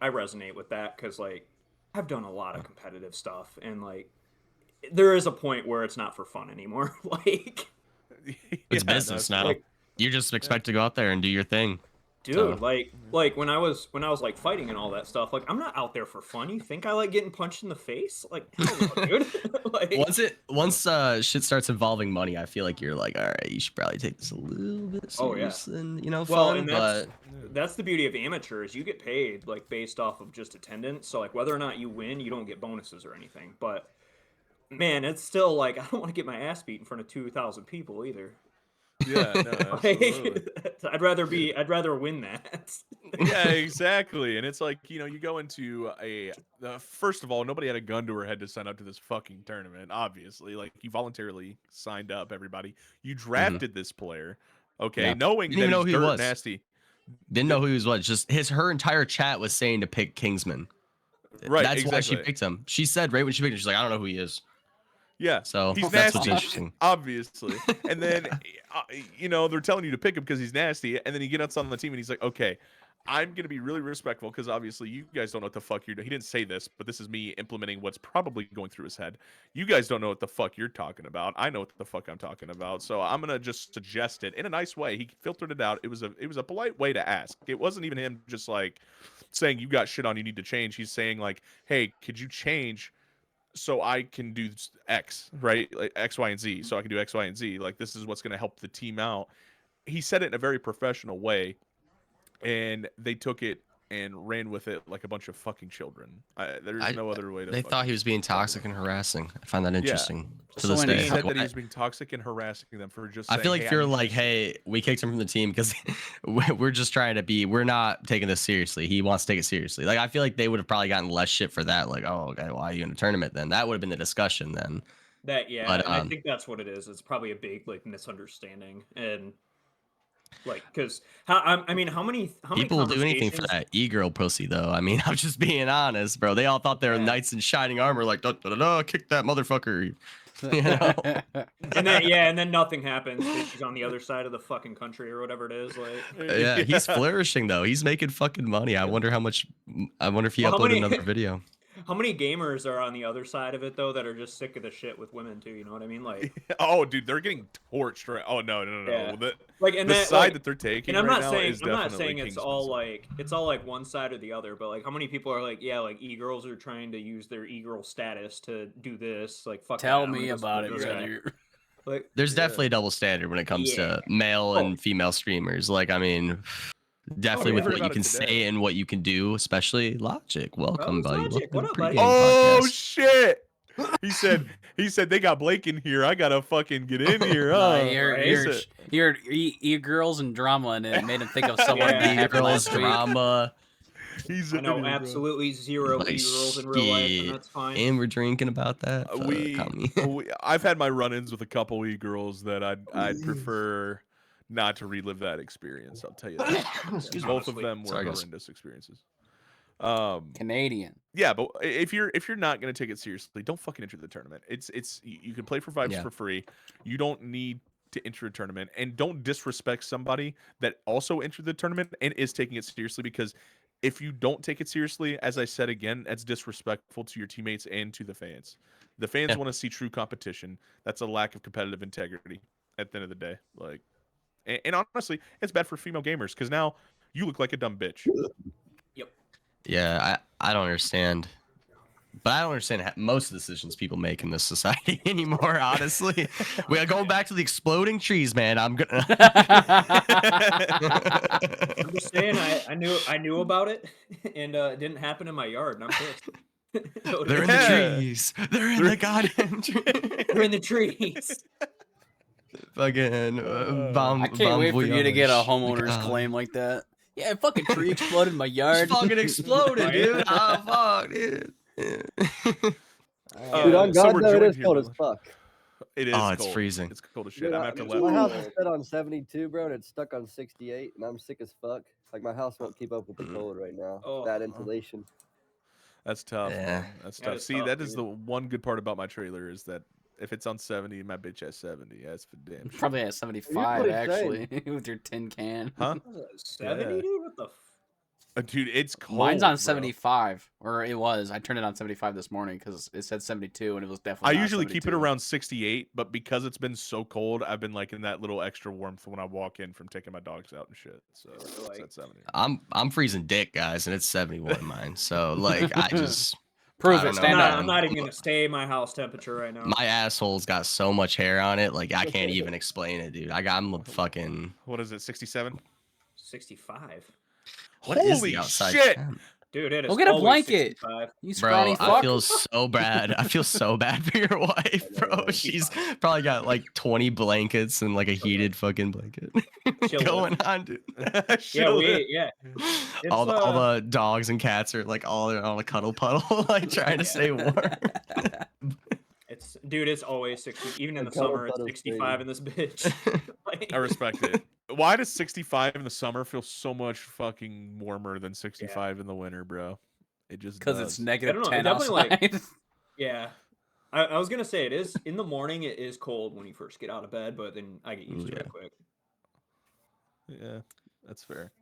D: resonate with that because like I've done a lot of competitive stuff, and like there is a point where it's not for fun anymore. Like,
C: It's
A: Yeah,
C: business
A: no,
C: now.
D: like-
C: You just expect to go out there and do your thing.
D: dude,
C: So-
D: like when I was like fighting and all that stuff, like I'm not out there for fun. You think I like getting punched in the face? Like, hell no, dude. Like,
C: Once shit starts involving money, I feel like you're like, all right, you should probably take this a little bit
D: Oh, yeah.
C: serious and
D: well,
C: fun.
D: and
C: But
D: that's the beauty of amateurs. You get paid like based off of just attendance. So like whether or not you win, you don't get bonuses or anything. But man, it's still like I don't want to get my ass beat in front of 2,000 people either.
A: Yeah, no, absolutely.
D: I'd rather win that.
A: Yeah, exactly. And it's like, you go into first of all, nobody had a gun to her head to sign up to this fucking tournament, obviously. Like, you voluntarily signed up, everybody. You drafted this player, okay,
C: Yeah.
A: knowing
C: Didn't
A: that
C: even know
A: he's
C: who he
A: dirt
C: was.
A: nasty.
C: didn't know who he was. Just her entire chat was saying to pick Kingsman.
A: Right,
C: That's why she
A: exactly.
C: picked him. She said right when she picked him, she's like, I don't know who he is.
A: Yeah,
C: So
A: he's
C: that's what's
A: nasty.
C: interesting.
A: Obviously. And then, they're telling you to pick him because he's nasty. And then he gets on the team and he's like, okay, I'm going to be really respectful because obviously you guys don't know what the fuck you're doing. He didn't say this, but this is me implementing what's probably going through his head. You guys don't know what the fuck you're talking about. I know what the fuck I'm talking about. So I'm going to just suggest it in a nice way. He filtered it out. It was a polite way to ask. It wasn't even him just like saying you got shit on, you need to change. He's saying like, hey, could you change so I can do X, right? Like X, Y, and Z. So I can do X, Y, and Z. Like, this is what's going to help the team out. He said it in a very professional way, and they took it and ran with it like a bunch of fucking children. There's no other way to.
C: They thought he was being toxic and harassing. I find that interesting to
B: So
C: this
B: anyway,
C: day.
A: He said that he
C: I-
A: was being toxic and harassing them for just.
C: I
A: saying,
C: feel like
A: hey,
C: if you're
A: need
C: like,
A: you-
C: hey, we kicked him from the team because we're just trying to be, we're not taking this seriously. He wants to take it seriously. Like, I feel like they would have probably gotten less shit for that. Like, oh, okay, why are you in a tournament then? That would have been the discussion then.
D: That yeah,
C: But,
D: and I think that's what it is. It's probably a big like misunderstanding, and like because how many
C: People will do anything for
D: conversations-
C: that e-girl pussy though. I mean, I'm just being honest, bro. They all thought they were
D: Yeah.
C: knights in shining armor, like, da, da, da, da, kick that motherfucker. You know?
D: And then nothing happens. 'Cause she's on the other side of the fucking country or whatever it is. Like,
C: Yeah, he's flourishing though. He's making fucking money. I wonder if he
D: Well, how
C: uploaded
D: many-
C: another video.
D: how many gamers are on the other side of it though that are just sick of the shit with women too? You know what I mean? Like,
A: Oh, dude, they're getting torched. Right? Oh no.
D: Yeah.
A: The,
D: like, and
A: the
D: that
A: side
D: like,
A: that they're taking
D: and I'm
A: right
D: not
A: now
D: saying
A: is
D: I'm not
A: definitely
D: saying it's
A: Kingsman's
D: all
A: side.
D: like one side or the other, but like how many people are like, yeah, like e-girls are trying to use their e-girl status to do this, like fuck.
B: Tell
D: that, I'm
B: me
D: gonna
B: about it,
D: support this guy.
B: brother.
D: Like,
C: There's
A: Yeah.
C: definitely a double standard when it comes
D: Yeah.
C: to male
D: Oh.
C: and female streamers. Like, I mean, definitely
A: we
C: with
A: heard
C: what you
A: about it
C: can
A: today.
C: say and what you can do, especially Logic. Welcome,
D: it's
C: buddy.
D: Logic.
C: Welcome
D: What
C: to
D: up,
C: the
D: buddy?
C: pregame
A: Oh
C: podcast.
A: shit! He said they got Blake in here. I gotta fucking get in here.
B: Nah,
A: Huh?
B: he heard e-girls and drama, and it made him think of someone
D: Yeah.
B: that happened
C: E-girls,
B: last week.
C: drama,
A: He's
D: I
A: in
D: know
A: here, bro.
D: absolutely zero
C: Like,
D: e-girls in real life,
C: shit.
D: and that's fine.
C: and we're drinking about that.
A: I've had my run-ins with a couple e-girls that I'd prefer not to relive that experience. I'll tell you that.
C: Excuse me.
A: Both of
D: Honestly.
A: them were
C: Sorry, guys.
A: horrendous experiences.
B: Canadian.
A: Yeah, but if you're not gonna take it seriously, don't fucking enter the tournament. You can play for vibes
C: Yeah.
A: for free. You don't need to enter a tournament, and don't disrespect somebody that also entered the tournament and is taking it seriously, because if you don't take it seriously, as I said again, that's disrespectful to your teammates and to the fans. The fans
C: Yeah.
A: want to see true competition. That's a lack of competitive integrity at the end of the day. Like, and honestly, it's bad for female gamers because now you look like a dumb bitch.
C: Yeah, I don't understand. But I don't understand most of the decisions people make in this society anymore, honestly. We are going back to the exploding trees, man. I'm gonna.
D: I'm just saying, I knew about it, and it didn't happen in my yard, and I'm pissed. So
C: They're in
A: Yeah.
C: the trees. They're in the goddamn trees.
D: they're in the trees.
C: Fucking
B: I can't wait for you to get a
C: voyage.
B: homeowner's
C: Like,
B: claim like that. Yeah, a fucking tree exploded in my
C: Just
B: yard.
C: fucking exploded,
D: Right?
C: dude. Oh fuck, dude. Yeah.
E: Dude, on
A: so
E: God,
A: we're
E: though, it
A: joined
E: is
A: here,
E: cold as
A: Dylan.
E: fuck.
A: It is
C: Oh, it's
A: cold.
C: freezing.
A: It's cold as shit.
E: Dude,
A: I'm gonna have to
D: me
A: let.
E: my
D: too.
E: house is set on 72, bro, and it's stuck on 68, and I'm sick as fuck. Like, my house won't keep up with the cold right now.
D: Oh.
E: That insulation.
A: That's tough.
C: Yeah.
A: Man. That's
D: That
A: tough.
D: is
A: See,
D: tough,
A: that is
D: dude.
A: the one good part about my trailer is that if it's on 70, my bitch has 70. That's for damn sure.
B: Probably at 75
E: You're
B: actually with your tin can.
A: Huh?
D: What was that, 70,
A: Yeah.
D: dude? What the?
A: Dude, it's cold.
B: Mine's on
A: bro.
B: 75, or it was. I turned it on 75 this morning because it said 72, and it was
A: I
B: definitely. not
A: usually keep it
B: 72.
A: around 68, but because it's been so cold, I've been like in that little extra warmth when I walk in from taking my dogs out and shit. So it's
D: Like-
A: at 70.
C: I'm freezing dick, guys, and it's 71 in mine. So like, I just
B: Prove
C: I
B: it.
C: don't know,
B: Stand
C: man.
B: up.
D: I'm not even gonna say my house temperature right now.
C: my asshole's got so much hair on it, like I can't even explain it, dude. I'm fucking.
A: What is it, 67?
D: 65.
C: What is
A: Holy
C: the outside
A: shit!
C: temp?
D: Dude, it is.
B: Go get a
D: always
B: blanket.
D: 65.
B: You scrawny
C: Bro,
B: fuck.
C: I feel so bad. I feel so bad for your wife, bro. She's probably got like 20 blankets and like a heated fucking blanket
D: Chill
C: going on, dude.
D: Yeah,
A: Should've-
D: yeah.
C: all
D: It's,
C: the dogs and cats are like all on a cuddle puddle, like trying to stay warm.
D: It's always 60. Even in
E: The
D: the summer,
E: color
D: it's
E: photos
D: 65 in this bitch. Like-
A: I respect it. Why does 65 in the summer feel so much fucking warmer than 65 in the winter, bro? It just
B: Because
A: does.
B: it's negative
D: I don't know, it
B: 10
D: definitely,
B: outside.
D: Yeah. I was gonna say it is in the morning. It is cold when you first get out of bed, but then I get used
C: Ooh,
D: to
C: yeah.
D: it quick.
A: Yeah, that's fair.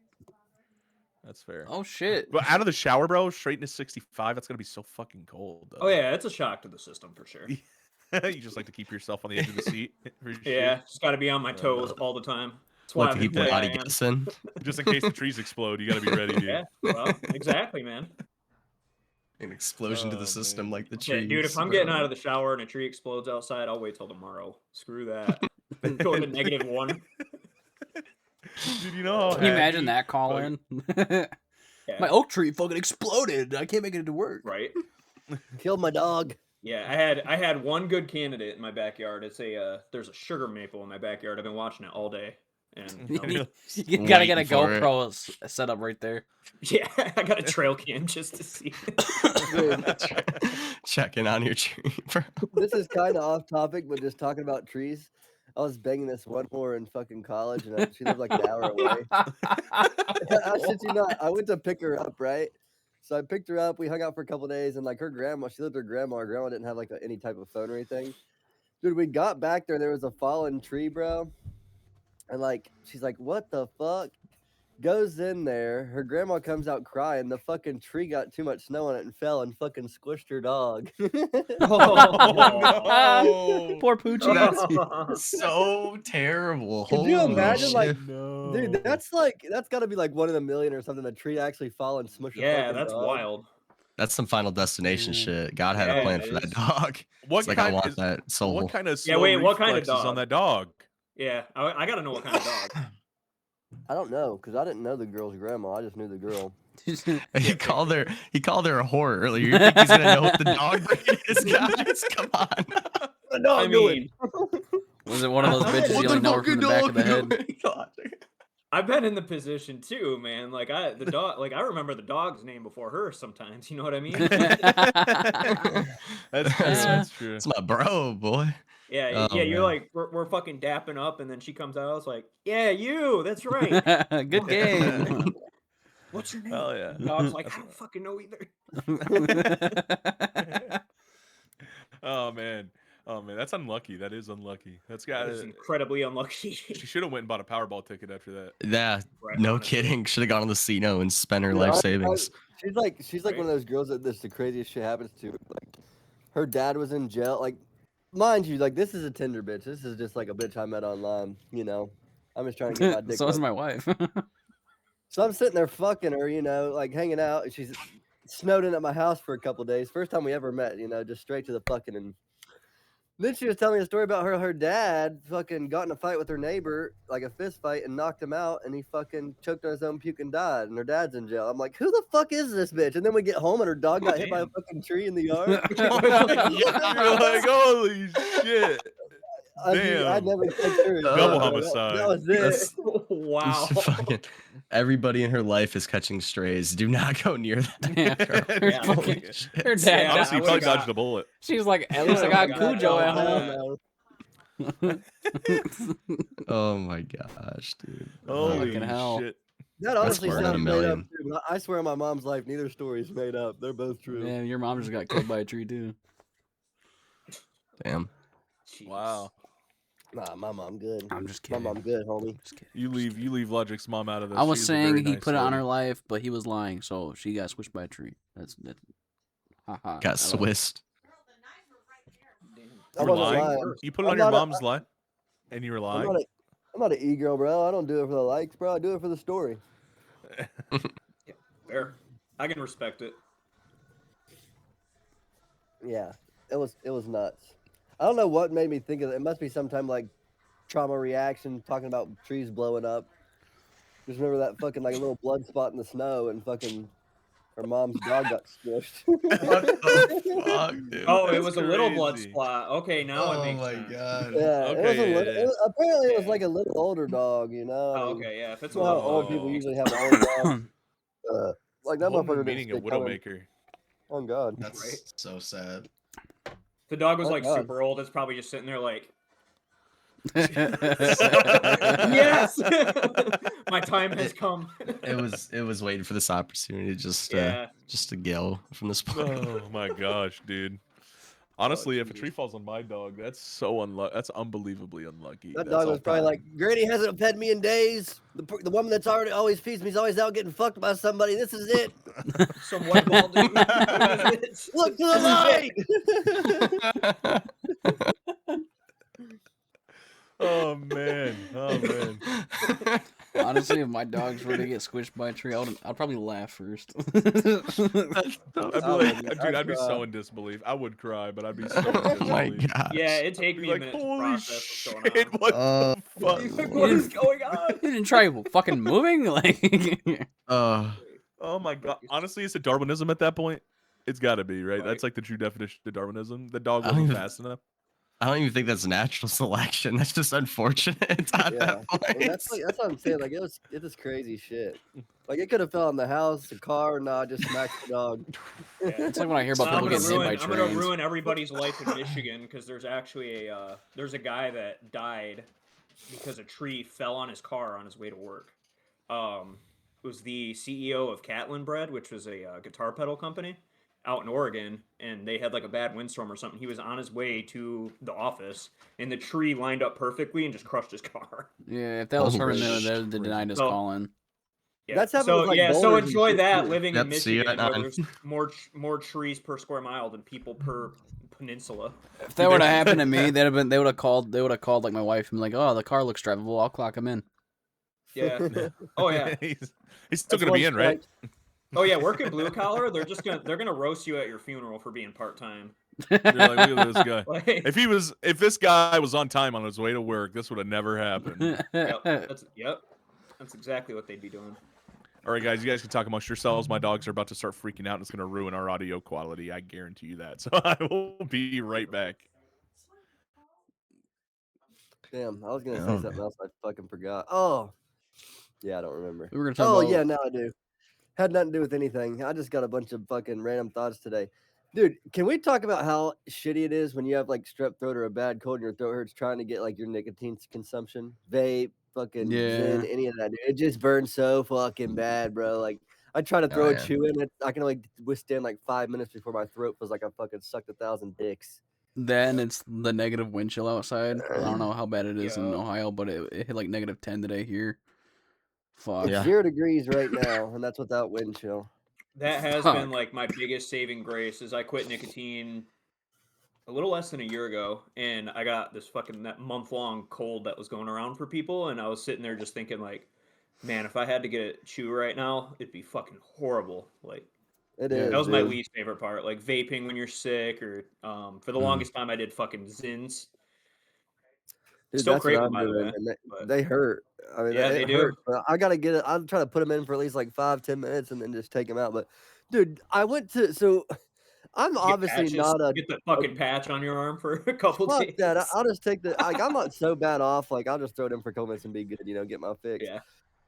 A: That's fair.
B: Oh shit.
A: But out of the shower, bro, straight into 65, that's gonna be so fucking cold. Though.
D: Oh yeah, it's a shock to the system for sure.
A: You just like to keep yourself on the edge of the seat. For your
D: Yeah,
A: shit.
D: just got to be on my toes all the time. That's why
C: Like to
D: I'm
C: keep the
D: the way
C: body
D: I am.
C: guessing.
A: Just in case the trees explode, you gotta be ready, dude.
D: Yeah, well, exactly, man.
C: An explosion to
A: Oh,
C: the system
A: man.
C: like the
D: Yeah,
C: trees.
D: dude, if I'm getting out of the shower and a tree explodes outside, I'll wait till tomorrow. Screw that. Going to -1.
A: Dude, you know how
B: Can you imagine
A: happy-
B: that call in?
D: Yeah,
B: My oak tree fucking exploded. I can't make it into work.
D: right.
E: Killed my dog.
D: Yeah, I had one good candidate in my backyard. It's there's a sugar maple in my backyard. I've been watching it all day, and
B: You gotta get a
C: Waiting for it.
B: GoPro set up right there.
D: yeah, I got a trail cam just to see.
C: Checking on your tree, bro.
E: This is kind of off topic, but just talking about trees. I was banging this one whore in fucking college, and she lived like an hour away. I shit you not. I went to pick her up, right? So I picked her up. We hung out for a couple days, and like her grandma, she lived with her grandma. Her grandma didn't have like any type of phone or anything. Dude, we got back there. There was a fallen tree, bro. And like, she's like, "What the fuck?" Goes in there. Her grandma comes out crying. The fucking tree got too much snow on it and fell and fucking squished her dog.
A: Oh.
B: Poor Poochie.
C: That's so terrible.
E: Could you
C: Holy
E: imagine,
C: shit.
E: like,
A: No.
E: Dude, that's got to be like 1 in a million or something. A tree actually fall and smush. a
D: Yeah,
E: fucking
D: that's
E: dog.
D: wild.
C: That's some Final Destination
A: Ooh.
C: shit. God had
D: Yeah,
C: a plan
D: it
C: for that
D: is.
C: dog.
A: What
C: It's like I
A: kind
C: want
A: is,
C: that soul.
A: What kind of
D: Yeah,
A: slow
D: wait, what kind of
A: reflexes on
D: dog?
A: that dog?
D: Yeah, I gotta know what kind of dog.
E: I don't know because I didn't know the girl's grandma. I just knew the girl.
C: He called her a whore earlier. You think he's gonna know what the dog breed is, guys? Come on.
D: I mean,
B: Was it one of those bitches
C: What
B: you only know her from the back of the head?
C: head?
D: I've been in the position too, man. Like I remember the dog's name before her sometimes. You know what I mean?
A: That's true. That's true.
C: It's my bro, boy.
D: Yeah,
C: Oh,
D: yeah. You're
C: man.
D: like we're fucking dapping up, and then she comes out. It's like, yeah, you. That's right.
B: Good game.
D: What's your name?
A: Hell yeah.
D: Dog's like, I don't fucking know either.
A: Oh man. Oh man, that's unlucky. That is unlucky. That's got.
D: That is incredibly unlucky.
A: She should have went and bought a Powerball ticket after that.
C: Yeah,
D: Right,
C: no
D: honestly.
C: kidding. Should have gone on the casino and spent her
E: Dude,
C: life
E: I-
C: savings.
E: She's like one of those girls that the craziest shit happens to. Like, her dad was in jail. Like, mind you, like this is a Tinder bitch. This is just like a bitch I met online. You know, I'm just trying to get my dick.
B: So is
E: wet.
B: my wife.
E: So I'm sitting there fucking her, you know, like hanging out. And she's snowed in at my house for a couple days. First time we ever met, you know, just straight to the fucking. And then she was telling me a story about her dad fucking got in a fight with her neighbor, like a fist fight, and knocked him out. And he fucking choked on his own puke and died. And her dad's in jail. I'm like, who the fuck is this bitch? And then we get home and her dog got hit by a fucking tree in the yard.
A: You're like, holy shit.
E: I mean, I
A: Damn.
E: never take her.
C: Double
E: That
A: homicide.
E: was it.
C: That's-
D: Wow.
C: Everybody in her life is catching strays. Do not go near that.
B: Yeah. Her,
D: Yeah.
B: fucking-
C: Shit.
B: her dad.
D: Yeah,
A: Honestly,
D: I
A: you probably
D: would've got-
A: dodged a bullet.
B: She's like, at least I
D: I
B: got
D: would've got
B: Cujo
D: that
B: at
D: one.
B: home.
C: Oh my gosh, dude.
A: Holy
B: Fucking hell.
A: shit.
E: That honestly
C: one in a
E: sounds made up
C: million.
E: too. But I swear on my mom's life, neither story's made up. They're both true.
B: Yeah, your mom just got killed by a tree too.
C: Damn.
D: Jeez.
A: Wow.
E: Nah, my mom good.
B: I'm just
E: My
B: kidding.
E: mom good, homie.
B: Just kidding.
A: You leave Logic's mom out of this.
B: I was
A: She's a very
B: saying he
A: nice
B: put it on
A: lady.
B: her life, but he was lying, so she got squished by a tree. That's haha.
C: Got Swissed.
D: Damn.
A: You
E: I
A: were
E: wasn't
A: lying?
E: lying.
A: You put it
E: I'm
A: on your
E: not a-
A: mom's lie, and you were
E: I'm
A: lying.
E: not an e-girl, bro. I don't do it for the likes, bro. I do it for the story.
D: Fair. I can respect it.
E: Yeah, it was nuts. I don't know what made me think of it. It must be sometime like trauma reaction, talking about trees blowing up. Just remember that fucking like a little blood spot in the snow, and fucking her mom's dog got squished.
C: What the fuck, dude?
D: Oh, it
A: That's
D: was a little blood
A: crazy.
D: spot. Okay, now it
C: Oh
D: makes
C: my
D: sense.
C: god.
E: Yeah,
A: Okay,
E: it was a
A: yeah,
E: little,
A: yeah.
E: apparently it was
D: Yeah.
E: like a little older dog, you know.
D: Oh,
E: I mean,
D: okay, yeah. If it's a
E: you know how
D: little
E: old people
A: Oh.
E: usually have old dogs. Like that
A: Whole new
E: motherfucker didn't
A: meaning of
E: stick coming.
A: Widowmaker.
E: Oh God.
C: That's
D: Right.
C: so sad.
D: The dog was
E: Oh,
D: like
E: God.
D: super old. It's probably just sitting there like,
B: yes.
D: yes, my time has come.
C: It was waiting for this opportunity just
D: Yeah.
C: to go from this point.
A: Oh my gosh, dude. Honestly, if a
D: jeez.
A: tree falls on my dog, that's so unlucky. That's unbelievably unlucky.
E: That
A: That's
E: dog
A: all
E: was probably
A: time.
E: like, Granny hasn't fed me in days. The woman that's already always feeds me is always out getting fucked by somebody. This is it.
D: Some white ball dude.
E: Look to the light.
A: Oh man, oh man.
B: Honestly, if my dogs were to get squished by a tree, I'd probably laugh first.
A: I'd be
E: Oh,
A: like,
E: man,
A: dude,
E: I'd
A: I'd be
E: cry.
A: so in disbelief. I would cry, but I'd be so in
C: Oh my
A: disbelief.
C: gosh.
D: Yeah, it'd take
A: I'd
D: me
A: be
D: a
A: like,
D: minute to
A: holy
D: process
A: shit,
D: what's going on.
A: what
C: Uh,
A: the fuck?
D: Like, what is going on?
B: You didn't try fucking moving, like.
A: Oh my god. Honestly, it's a Darwinism at that point. It's got to be, right?
D: Right.
A: That's like the true definition of Darwinism. The dog
C: I don't
A: wasn't
C: even-
A: fast enough.
C: I don't even think that's natural selection. That's just unfortunate at
E: Yeah,
C: that point.
E: I mean, that's what I'm saying. Like it was crazy shit. Like it could have fell on the house, the car. Nah, just smacked the dog.
D: Yeah.
B: It's like when I hear about
D: I'm
B: people
D: gonna
B: getting hit by
D: ruin. I'm gonna
B: trains.
D: ruin everybody's life in Michigan because there's actually there's a guy that died because a tree fell on his car on his way to work. It was the CEO of Catlin Bread, which was a guitar pedal company out in Oregon, and they had like a bad windstorm or something. He was on his way to the office, and the tree lined up perfectly and just crushed his car.
B: Yeah, if that was
C: Oh,
B: Herman
C: shit.
B: Miller, they denied his
D: So-
B: calling.
D: Yeah.
E: That's happened
D: so
E: with, like,
D: yeah. So
E: boulders and
D: enjoy
E: shit,
D: that
E: too.
D: living in
C: Yep, see you
D: Michigan,
C: at
D: where
C: 9.
D: there's more trees per square mile than people per peninsula.
B: If that would have happened to me, they would have called like my wife and be like, "Oh, the car looks drivable. I'll clock him in."
D: Yeah. Oh yeah.
A: he's still
E: That's
A: gonna be
E: one
A: in, right?
E: strike.
D: Oh yeah, working blue collar, they're gonna roast you at your funeral for being part time.
A: You're like, look at this guy.
D: Like,
A: If this guy was on time on his way to work, this would have never happened.
D: yep, that's exactly what they'd be doing.
A: All right, guys, you guys can talk amongst yourselves. My dogs are about to start freaking out, and it's going to ruin our audio quality. I guarantee you that. So I will be right back.
E: Damn, I was gonna say
C: Oh,
E: something
C: man.
E: else. I fucking forgot. Oh, yeah, I don't remember.
B: We were gonna talk
E: Oh
B: about.
E: yeah, now I do. Had nothing to do with anything. I just got a bunch of fucking random thoughts today. Dude, can we talk about how shitty it is when you have like strep throat or a bad cold and your throat hurts trying to get like your nicotine consumption? Vape, fucking Zyn,
B: Yeah.
E: any of that, dude. It just burns so fucking bad, bro. Like I try to throw a
C: yeah.
E: chew in it. I can only withstand like 5 minutes before my throat feels like I fucking sucked 1,000 dicks.
B: Then it's the negative wind chill outside. I don't know how bad it is in
D: Yeah.
B: Ohio, but it hit like -10 today here. Fuck.
E: It's
C: Yeah.
E: 0 degrees right now, and that's without wind chill.
D: That has
B: Fuck.
D: been like my biggest saving grace is I quit nicotine a little less than a year ago, and I got this fucking that month-long cold that was going around for people, and I was sitting there just thinking like, man, if I had to get a chew right now, it'd be fucking horrible. Like
E: It
B: Yeah,
E: is.
D: that was my
E: dude.
D: least favorite part, like vaping when you're sick, or for the
C: Mm.
D: longest time I did fucking Zins.
E: Dude,
D: Still
E: that's
D: crave
E: what
D: 'em,
E: I'm
D: by the
E: doing,
D: way,
E: and
D: but-
E: they hurt. I mean,
D: Yeah,
E: it
D: they do.
E: hurts, but I gotta get it. I'm trying to put them in for at least like 5-10 minutes and then just take them out. But dude, I went to I'm
D: Get
E: obviously
D: patches,
E: not a
D: get the fucking patch on your arm for a couple
E: fuck
D: days.
E: that. I'll just take the like. I'm not so bad off. Like I'll just throw it in for comments and be good. Get my fix.
D: Yeah.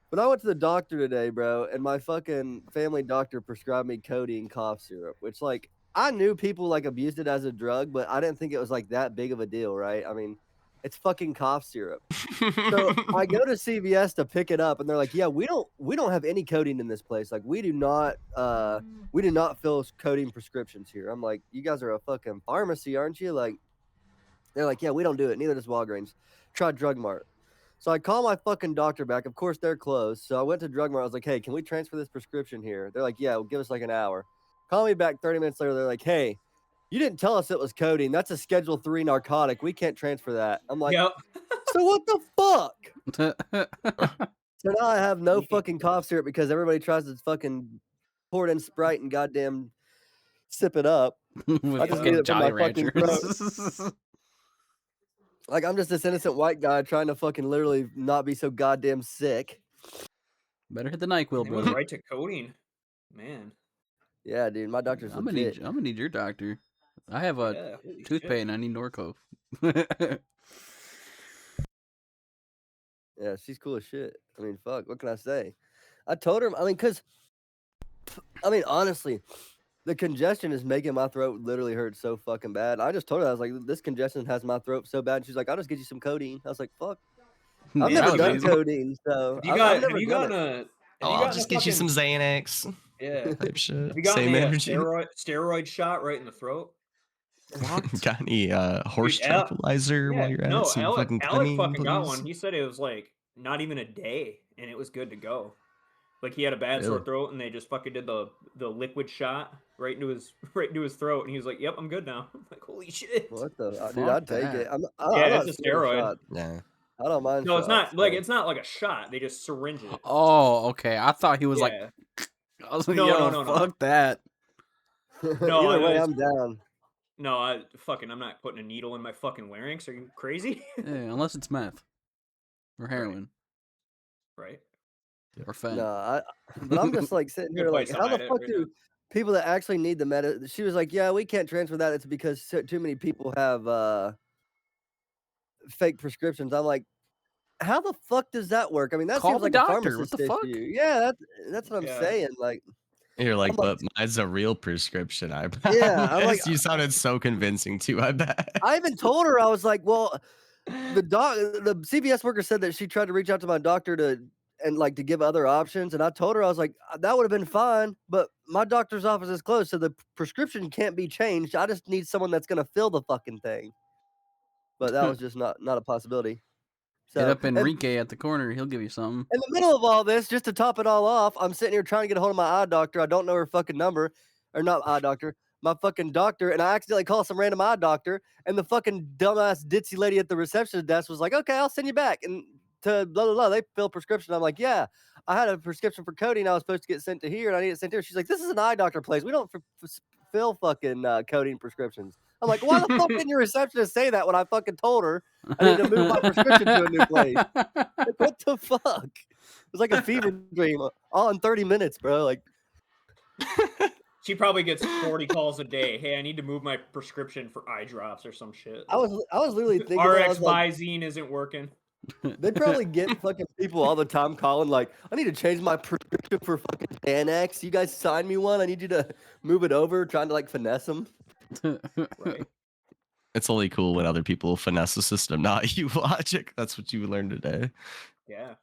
E: But I went to the doctor today, bro, and my fucking family doctor prescribed me codeine cough syrup, which like I knew people like abused it as a drug, but I didn't think it was like that big of a deal, right? I mean, it's fucking cough syrup. So I go to CVS to pick it up, and they're like, "Yeah, we don't have any codeine in this place. Like, we do not fill codeine prescriptions here." I'm like, "You guys are a fucking pharmacy, aren't you?" Like, they're like, "Yeah, we don't do it. Neither does Walgreens. Try Drug Mart." So I call my fucking doctor back. Of course, they're closed. So I went to Drug Mart. I was like, "Hey, can we transfer this prescription here?" They're like, "Yeah, well, give us like an hour." Call me back 30 minutes later. They're like, "Hey, you didn't tell us it was codeine. That's a Schedule 3 narcotic. We can't transfer that." I'm like,
D: Yep.
E: "So what the fuck?" So now I have no fucking cough syrup because everybody tries to fucking pour it in Sprite and goddamn sip it up.
B: With
E: I just
B: fucking
E: need it for
B: Jolly
E: my fucking
B: Ranchers.
E: Like I'm just this innocent white guy trying to fucking literally not be so goddamn sick.
B: Better hit the NyQuil,
D: They went
B: brother.
D: right to codeine. Man.
E: Yeah, dude, my doctor's
B: I'm
E: legit.
B: gonna need your doctor. I have a
D: Yeah, holy
B: tooth
D: shit.
B: pain. I need Norco.
E: Yeah, she's cool as shit. I mean, fuck, what can I say? I told her, I mean, honestly, the congestion is making my throat literally hurt so fucking bad. I just told her, I was like, this congestion has my throat so bad. And she's like, I'll just get you some codeine. I was like, fuck. I've
B: Yeah,
E: never
B: that
E: done
B: was
E: codeine, so
D: Have you
E: I've
D: got
E: never
D: have you
E: done
D: gotten
E: it.
D: a have
C: Oh,
D: you
C: I'll
D: gotten
C: just
D: a
C: get you some
D: fucking
C: Xanax
D: yeah.
C: type shit.
D: Have you gotten
C: Same
D: a
C: energy.
D: steroid shot right in the throat?
C: Got any horse
D: Dude, Al-
C: tranquilizer while
D: Yeah,
C: you're at
D: no,
C: it? Some fucking
D: Alec
C: clemine,
D: fucking got
C: please?
D: one. He said it was like not even a day and it was good to go. Like he had a bad sore
B: Really?
D: throat and they just fucking did the liquid shot right into his throat and he was like, "Yep, I'm good now." I'm like, "Holy shit."
E: What the? Dude,
B: Fuck
E: I'd take
B: that.
E: it. I'm
D: Yeah,
E: not
D: it's a
E: scared of
D: steroid.
E: shots.
C: Yeah.
E: I don't mind
D: No, it's
E: shots,
D: not like
E: so.
D: it's not like a shot. They just syringe it.
B: Oh, okay. I thought he was like,
D: Yeah.
B: I was like,
D: No,
B: yo,
D: no.
B: fuck that.
D: No,
E: Either way,
D: it's-
E: I'm down.
D: No, I'm not putting a needle in my fucking larynx. Are you crazy?
B: Yeah, unless it's meth or heroin
D: Right.
B: or fent.
E: No, but I'm just like sitting
D: Good
E: here like,
D: place to
E: how the
D: hide it
E: fuck
D: right
E: do
D: now.
E: people that actually need the medicine? She was like, yeah, we can't transfer that. It's because too many people have fake prescriptions. I'm like, how the fuck does that work? I mean, that
B: Call
E: seems
B: the
E: like
B: doctor.
E: a
B: What
E: pharmacist
B: the fuck?
E: issue. Yeah, that's what I'm
D: Yeah.
E: saying. Like,
C: You're like,
E: I'm like-
C: but mine's a real prescription. I
E: Yeah, I'm like-
C: you sounded so convincing too. I bet.
E: I even told her, I was like, well, the CVS worker said that she tried to reach out to my doctor to give other options, and I told her, I was like, that would have been fine, but my doctor's office is closed, so the prescription can't be changed. I just need someone that's gonna fill the fucking thing. But that was just not a possibility.
B: Hit
E: So
B: up Enrique at the corner. He'll give you something.
E: in the middle of all this, just to top it all off, I'm sitting here trying to get a hold of my eye doctor. I don't know her fucking number, or not eye doctor, my fucking doctor, and I accidentally called some random eye doctor, and the fucking dumbass ditzy lady at the reception desk was like, "Okay, I'll send you back." And to blah blah blah, they fill prescription. I'm like, "Yeah, I had a prescription for codeine. I was supposed to get sent to here, and I need it sent here." She's like, "This is an eye doctor place. We don't fill fucking codeine prescriptions." I'm like, "Why the fuck didn't your receptionist say that when I fucking told her I need to move my prescription to a new place?" Like, what the fuck? It was like a fever dream all in 30 minutes, bro. Like,
D: She probably gets 40 calls a day. Hey, I need to move my prescription for eye drops or some shit.
E: I was literally thinking that, I
D: RX
E: was like,
D: Visine isn't working.
E: they probably get fucking people all the time calling like, I need to change my prescription for fucking Xanax. You guys sign me one. I need you to move it over, trying to like finesse them.
D: Right.
C: It's only cool when other people finesse the system, not you, Logic. That's what you learned today.
D: Yeah.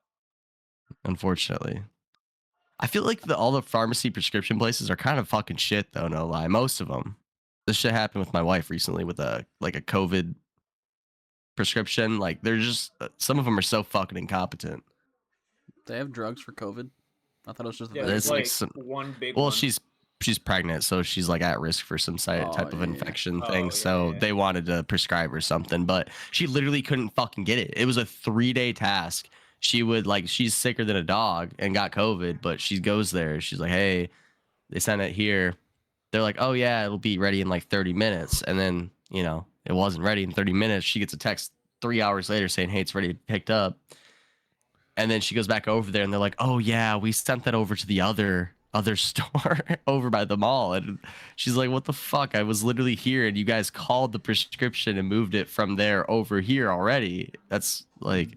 C: Unfortunately, I feel like all the pharmacy prescription places are kind of fucking shit, though. No lie, most of them. This shit happened with my wife recently with a COVID prescription. Like, they're just some of them are so fucking incompetent.
B: They have drugs for COVID. I thought it was just.
D: Yeah,
C: There's,
D: there's
C: like,
D: like
C: some-
D: one big
C: Well,
D: one.
C: she's pregnant, so she's like at risk for some type of
B: yeah.
C: infection
D: Oh,
C: thing.
D: yeah,
C: So
D: yeah.
C: they wanted to prescribe her something, but she literally couldn't fucking get it. It was a 3-day task. She would she's sicker than a dog and got COVID, but she goes there. She's like, hey, they sent it here. They're like, oh yeah, it'll be ready in like 30 minutes. And then, it wasn't ready in 30 minutes. She gets a text 3 hours later saying, hey, it's ready, picked up. And then she goes back over there and they're like, oh yeah, we sent that over to the other other store over by the mall. And she's like, what the fuck? I was literally here and you guys called the prescription and moved it from there over here already. That's like,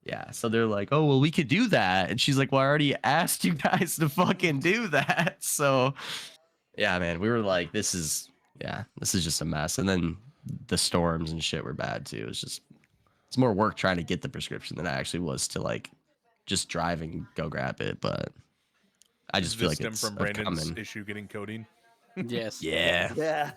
C: yeah. So they're like, oh, well, we could do that. And she's like, well, I already asked you guys to fucking do that. So yeah, man, we were like, this is just a mess. And then the storms and shit were bad too. It's more work trying to get the prescription than it actually was to like just drive and go grab it. But I just feel like
A: stem
C: it's
A: from
C: a
A: Brandon's
C: common.
A: issue getting codeine.
B: Yes.
C: Yeah,
E: Yeah.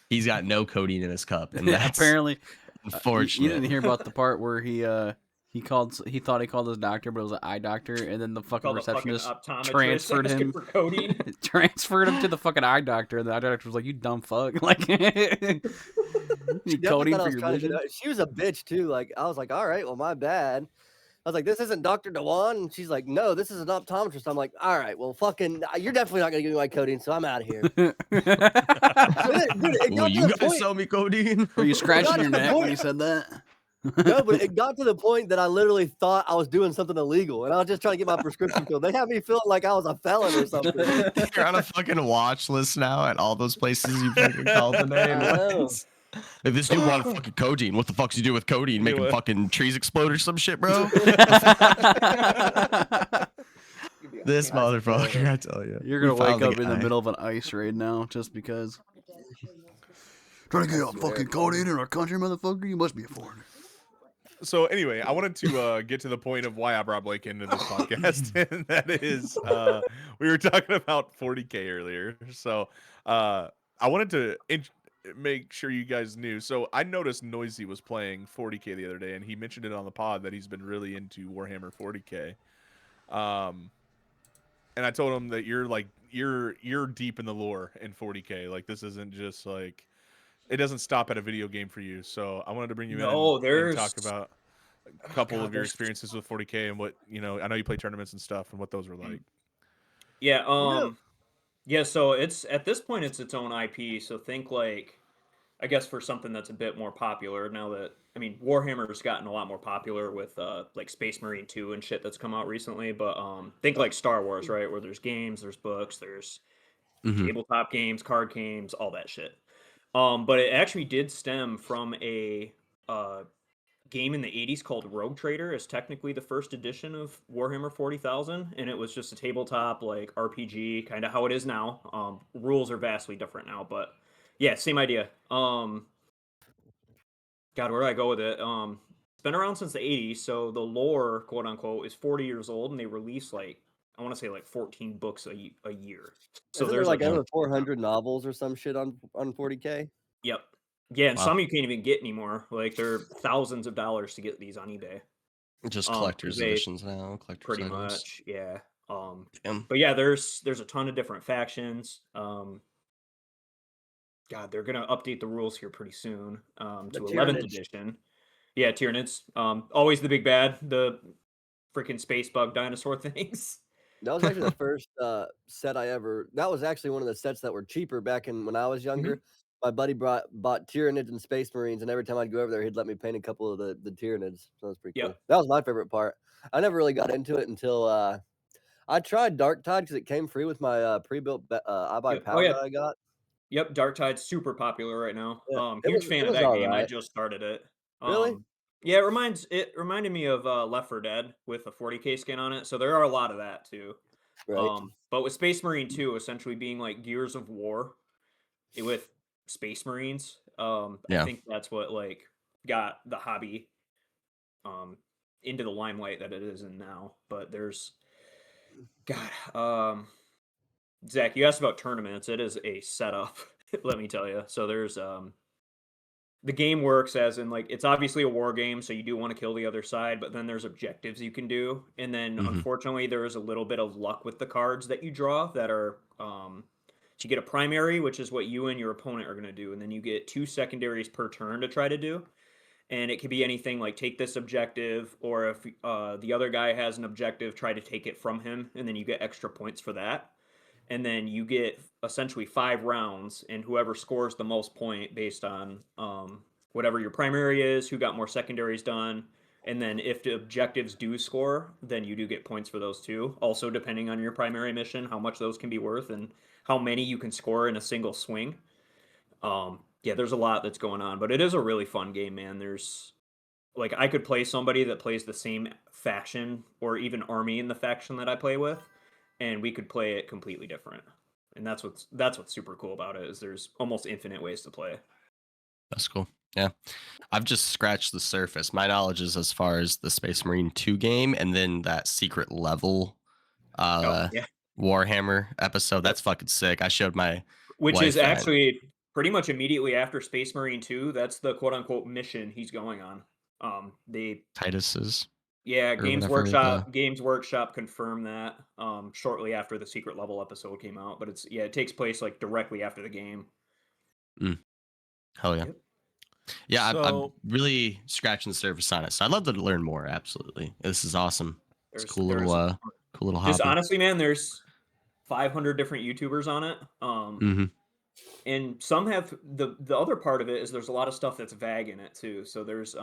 C: he's got no codeine in his cup, and that's
B: Apparently, you
C: unfortunate.
B: didn't hear about the part where he thought he called his doctor, but it was an eye doctor, and then the fucking
D: Called a fucking
B: receptionist
D: optometrist
B: transferred
D: asking
B: him
D: for codeine.
B: transferred him to the fucking eye doctor, and the eye doctor was like, "You dumb fuck!" Like,
E: She
B: you
E: definitely
B: codeine
E: thought I
B: for
E: was
B: your
E: trying to get
B: vision.
E: out. She was a bitch too. Like I was like, all right, well, my bad. I was like, this isn't Dr. Dewan. And she's like, no, this is an optometrist. I'm like, all right, well, fucking, you're definitely not gonna give me my codeine, so I'm out of here. Dude, it
C: Will
E: got to
C: you
E: the
C: guys
E: point.
C: sell me codeine?
B: Were you scratching
E: Got
B: your
E: to the
B: neck when
E: point.
B: you said that?
E: No, but it got to the point that I literally thought I was doing something illegal, and I was just trying to get my prescription filled. They had me feeling like I was a felon or something.
C: You're on a fucking watch list now at all those places you fucking called today.
E: I know.
C: If this dude wanted fucking codeine, what the fuck's he do with codeine? Making
A: what?
C: fucking trees explode or some shit, bro? This motherfucker, I tell you.
B: You're gonna
C: We
B: wake
C: found
B: up in the
C: guy.
B: middle of an ice raid now, just because. Trying to get a fucking codeine in our country, motherfucker. You must be a foreigner.
A: So anyway, I wanted to get to the point of why I brought Blake into this podcast, and that is we were talking about 40K earlier. So I wanted to make sure you guys knew. So I noticed Noisy was playing 40K the other day, and he mentioned it on the pod that he's been really into Warhammer 40K. And I told him that you're deep in the lore in 40K. Like this isn't just like it doesn't stop at a video game for you. So I wanted to bring you
D: No,
A: in and talk about a couple
D: God,
A: of your
D: there's-
A: experiences with 40K and what I know you play tournaments and stuff and what those were like.
D: Yeah, yeah, so it's at this point it's its own IP, so think like I guess for something that's a bit more popular now that Warhammer's gotten a lot more popular with like Space Marine 2 and shit that's come out recently, but think like Star Wars, right? Where there's games, there's books, there's
C: Mhm.
D: tabletop games, card games, all that shit. But it actually did stem from a game in the 80s called Rogue Trader. Is technically the first edition of Warhammer 40,000, and it was just a tabletop like RPG, kind of how it is now. Rules are vastly different now, but yeah, same idea. God, where do I go with it? It's been around since the 80s, so the lore, quote unquote, is 40 years old, and they release like I want to say like 14 books a year. So
E: Isn't there
D: there's
E: like
D: like
E: over 400 novels or some shit on 40K?
D: Yep. Yeah, and
C: Wow.
D: some you can't even get anymore. Like they're thousands of dollars to get these on eBay.
C: Just
D: 'cause
C: collector's
D: they-
C: editions now. Collector's
D: Pretty
C: items.
D: much, yeah.
C: Damn.
D: But yeah, there's a ton of different factions. God, they're gonna update the rules here pretty soon. To
E: The
D: 11th
E: Tyranids.
D: edition. Yeah, Tyranids. Always the big bad, the freaking space bug dinosaur things.
E: That was actually the first set I ever. That was actually one of the sets that were cheaper back in when I was younger. My buddy bought Tyranids and Space Marines, and every time I'd go over there, he'd let me paint a couple of the Tyranids. So that was pretty cool.
D: Yep.
E: That was my favorite part. I never really got into it until I tried Dark Tide because it came free with my pre-built I buy
D: Yep. Oh,
E: power
D: yeah.
E: that I got.
D: Yep, Dark Tide's super popular right now.
E: Yeah, it
D: Huge
E: was-
D: fan
E: it
D: of
E: was
D: that game. I
E: alright.
D: just started it.
E: Really?
D: Yeah, it reminded me of Left 4 Dead with a 40K skin on it. So there are a lot of that too.
E: Right.
D: But with Space Marine 2 essentially being like Gears of War with Space Marines, I
C: Yeah.
D: think that's what like got the hobby into the limelight that it is in now. But there's Zach, you asked about tournaments. It is a setup, let me tell you. So there's the game works as in like it's obviously a war game, so you do want to kill the other side, but then there's objectives you can do, and then
C: Mhm.
D: unfortunately there is a little bit of luck with the cards that you draw that are so you get a primary, which is what you and your opponent are going to do, and then you get 2 secondaries per turn to try to do. And it could be anything like take this objective, or if the other guy has an objective, try to take it from him, and then you get extra points for that. And then you get essentially 5 rounds, and whoever scores the most point based on whatever your primary is, who got more secondaries done, And then if the objectives do score, then you do get points for those too. Also, depending on your primary mission, how much those can be worth and how many you can score in a single swing. Yeah, there's a lot that's going on, but it is a really fun game, man. There's like I could play somebody that plays the same faction or even army in the faction that I play with, and we could play it completely different. And that's what's super cool about it is there's almost infinite ways to play.
C: That's cool. Yeah. I've just scratched the surface. My knowledge is as far as the Space Marine 2 game and then that secret level
D: Yeah.
C: Warhammer episode. That's fucking sick. I showed my
D: Which is
C: wife that.
D: actually pretty much immediately after Space Marine 2. That's the quote unquote mission he's going on. They
C: Titus's.
D: Yeah,
C: or
D: Games
C: whatever
D: Workshop Games Workshop confirmed that shortly after the secret level episode came out. But it takes place like directly after the game.
C: Hell yeah.
D: Yep.
C: Yeah, I'm
A: So-
C: really scratching the surface on it. So I'd love to learn more. Absolutely. This is awesome. It's a cool little
D: Just
C: hobby.
D: honestly, man, there's 500 different YouTubers on it.
C: Mhm.
D: And some have the other part of it is there's a lot of stuff that's vague in it too. So there's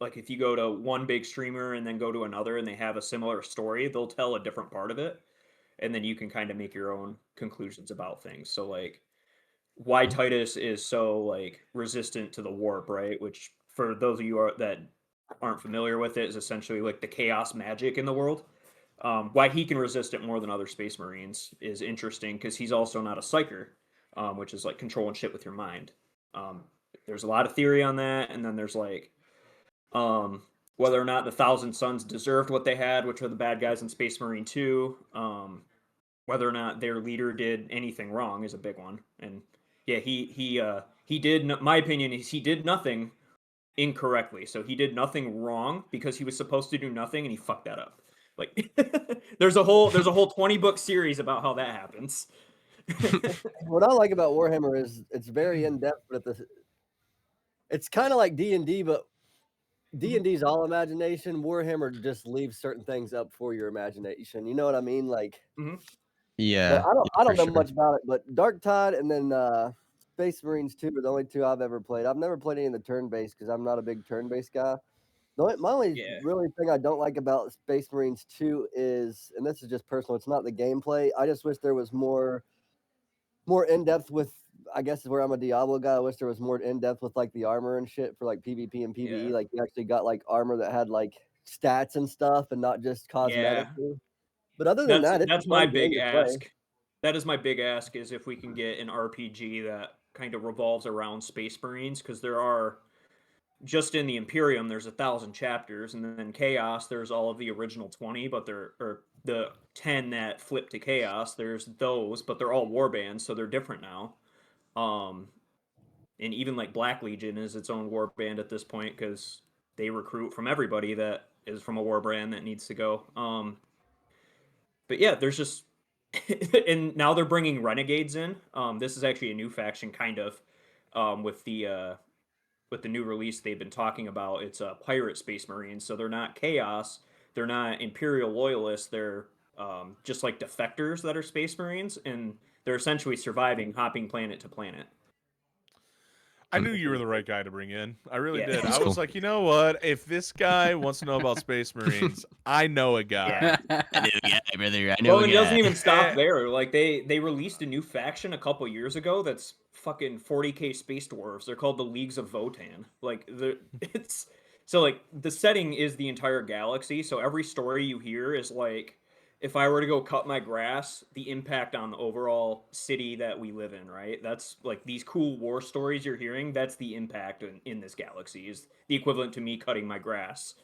D: like if you go to one big streamer and then go to another and they have a similar story, they'll tell a different part of it, and then you can kind of make your own conclusions about things. So like why Titus is so like resistant to the warp, right? Which for those of you that aren't familiar with it is essentially like the chaos magic in the world. Why he can resist it more than other Space Marines is interesting because he's also not a psyker, which is like controlling shit with your mind. There's a lot of theory on that, and then there's like whether or not the Thousand Sons deserved what they had, which are the bad guys in Space Marine 2. Whether or not their leader did anything wrong is a big one, and yeah, he did. My opinion is he did nothing incorrectly. So he did nothing wrong because he was supposed to do nothing, and he fucked that up. Like there's a whole 20-book series about how that happens.
E: What I like about Warhammer is it's very in depth, but it's kind of like D&D, but D&D is all imagination. Warhammer just leaves certain things up for your imagination. You know what I mean? Like,
C: Yeah.
E: but I don't
C: for
E: know
C: sure.
E: much about it. But Dark Tide and then Space Marines 2 are the only two I've ever played. I've never played any of the turn-based because I'm not a big turn-based guy. My only
D: Yeah.
E: really thing I don't like about Space Marines 2 is, and this is just personal, it's not the gameplay. I just wish there was more in depth with. I guess where I'm a Diablo guy, I wish there was more in depth with like the armor and shit for like PvP and PvE.
D: Yeah.
E: Like you actually got like armor that had like stats and stuff, and not just cosmetic. But other than that, it's
D: That's
E: a
D: my
E: fun game
D: big
E: to play.
D: ask. That is my big ask is if we can get an RPG that kind of revolves around Space Marines, because there are just in the Imperium there's 1,000 chapters, and then Chaos there's all of the original 20, but there are the 10 that flip to Chaos. There's those, but they're all warbands, so they're different now. And even like Black Legion is its own warband at this point because they recruit from everybody that is from a warband that needs to go. But yeah, there's just and now they're bringing renegades in. This is actually a new faction, kind of, with the new release they've been talking about. It's a pirate Space Marines, so they're not chaos, they're not Imperial loyalists. They're just like defectors that are Space Marines, and they're essentially surviving, hopping planet to planet.
A: I knew you were the right guy to bring in. I really
D: Yeah.
A: did.
C: That's
A: I was
C: cool.
A: like, you know what? If this guy wants to know about Space Marines, I know a guy.
C: I know a guy, brother. I know
D: Well,
C: a
D: it doesn't
C: guy.
D: even stop there. Like they released a new faction a couple years ago that's fucking 40k space dwarves. They're called the Leagues of Votan. Like it's so like the setting is the entire galaxy. So every story you hear is like if I were to go cut my grass, the impact on the overall city that we live in, right? That's like these cool war stories you're hearing. That's the impact in this galaxy is the equivalent to me cutting my grass.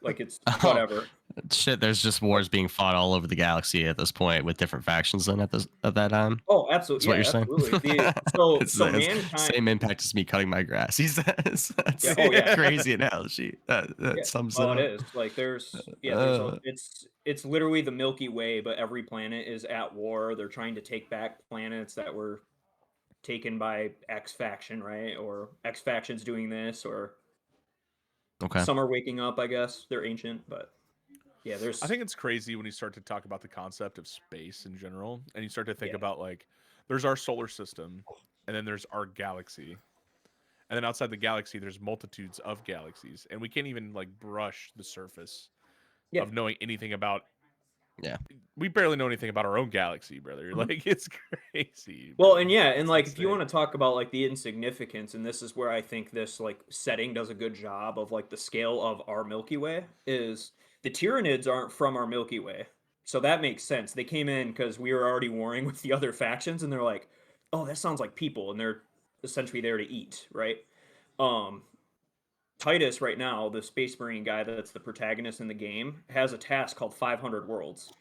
D: Like it's whatever.
C: Shit, there's just wars being fought all over the galaxy at this point with different factions then at that time.
D: Oh, absolutely.
C: That's what
D: Yeah,
C: you're saying.
D: absolutely.
C: It's
D: Mankind.
C: same impact as me cutting my grass. He says that's
D: Yeah, oh, yeah.
C: a crazy analogy. That
D: Yeah,
C: sums
D: well,
C: it
D: it
C: up.
D: is. Like there's
C: Uh.
D: it's literally the Milky Way, but every planet is at war. They're trying to take back planets that were taken by X faction, right? Or X faction's doing this, or
C: Okay.
D: some are waking up. I guess they're ancient, but yeah, there's.
A: I think it's crazy when you start to talk about the concept of space in general, and you start to think
D: Yeah.
A: about like, there's our solar system, and then there's our galaxy, And then outside the galaxy, there's multitudes of galaxies, and we can't even like brush the surface
D: Yeah.
A: of knowing anything about.
C: Yeah.
A: We barely know anything about our own galaxy, brother.
D: Mhm.
A: Like it's crazy.
D: Well,
A: bro.
D: and yeah, and
A: It's
D: like if you
A: insane.
D: want to talk about like the insignificance, and this is where I think this like setting does a good job of like the scale of our Milky Way is the Tyranids aren't from our Milky Way. So that makes sense. They came in because we were already warring with the other factions, and they're like, "Oh, that sounds like people," and they're essentially there to eat, right? Um, Titus right now, the Space Marine guy that's the protagonist in the game, has a task called 500 Worlds.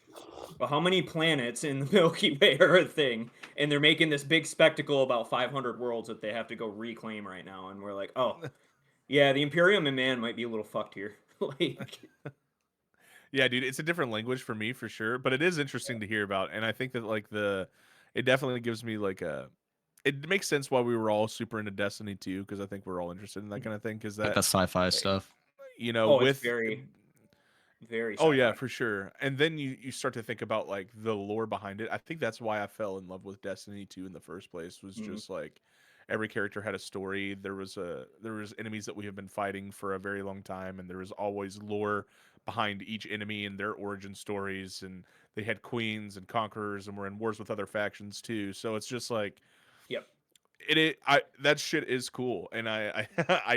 D: But how many planets in the Milky Way are a thing? And they're making this big spectacle about 500 worlds that they have to go reclaim right now. And we're like, oh, yeah, the Imperium and man might be a little fucked here. Like,
A: Yeah, dude, it's a different language for me for sure, but it is interesting to hear about, and I think that like it definitely gives me like it makes sense why we were all super into Destiny 2 because I think we're all interested in that kind of thing because
C: Like
A: that
C: the sci-fi stuff.
D: oh,
A: with
D: it's very, very.
A: oh yeah
D: sci-fi.
A: for sure, and then you start to think about like the lore behind it. I think that's why I fell in love with Destiny 2 in the first place was
D: Mhm.
A: just like every character had a story. There was enemies that we have been fighting for a very long time, and there was always lore behind each enemy and their origin stories, and they had queens and conquerors and were in wars with other factions too. So it's just like
D: Yep.
A: that shit is cool, and I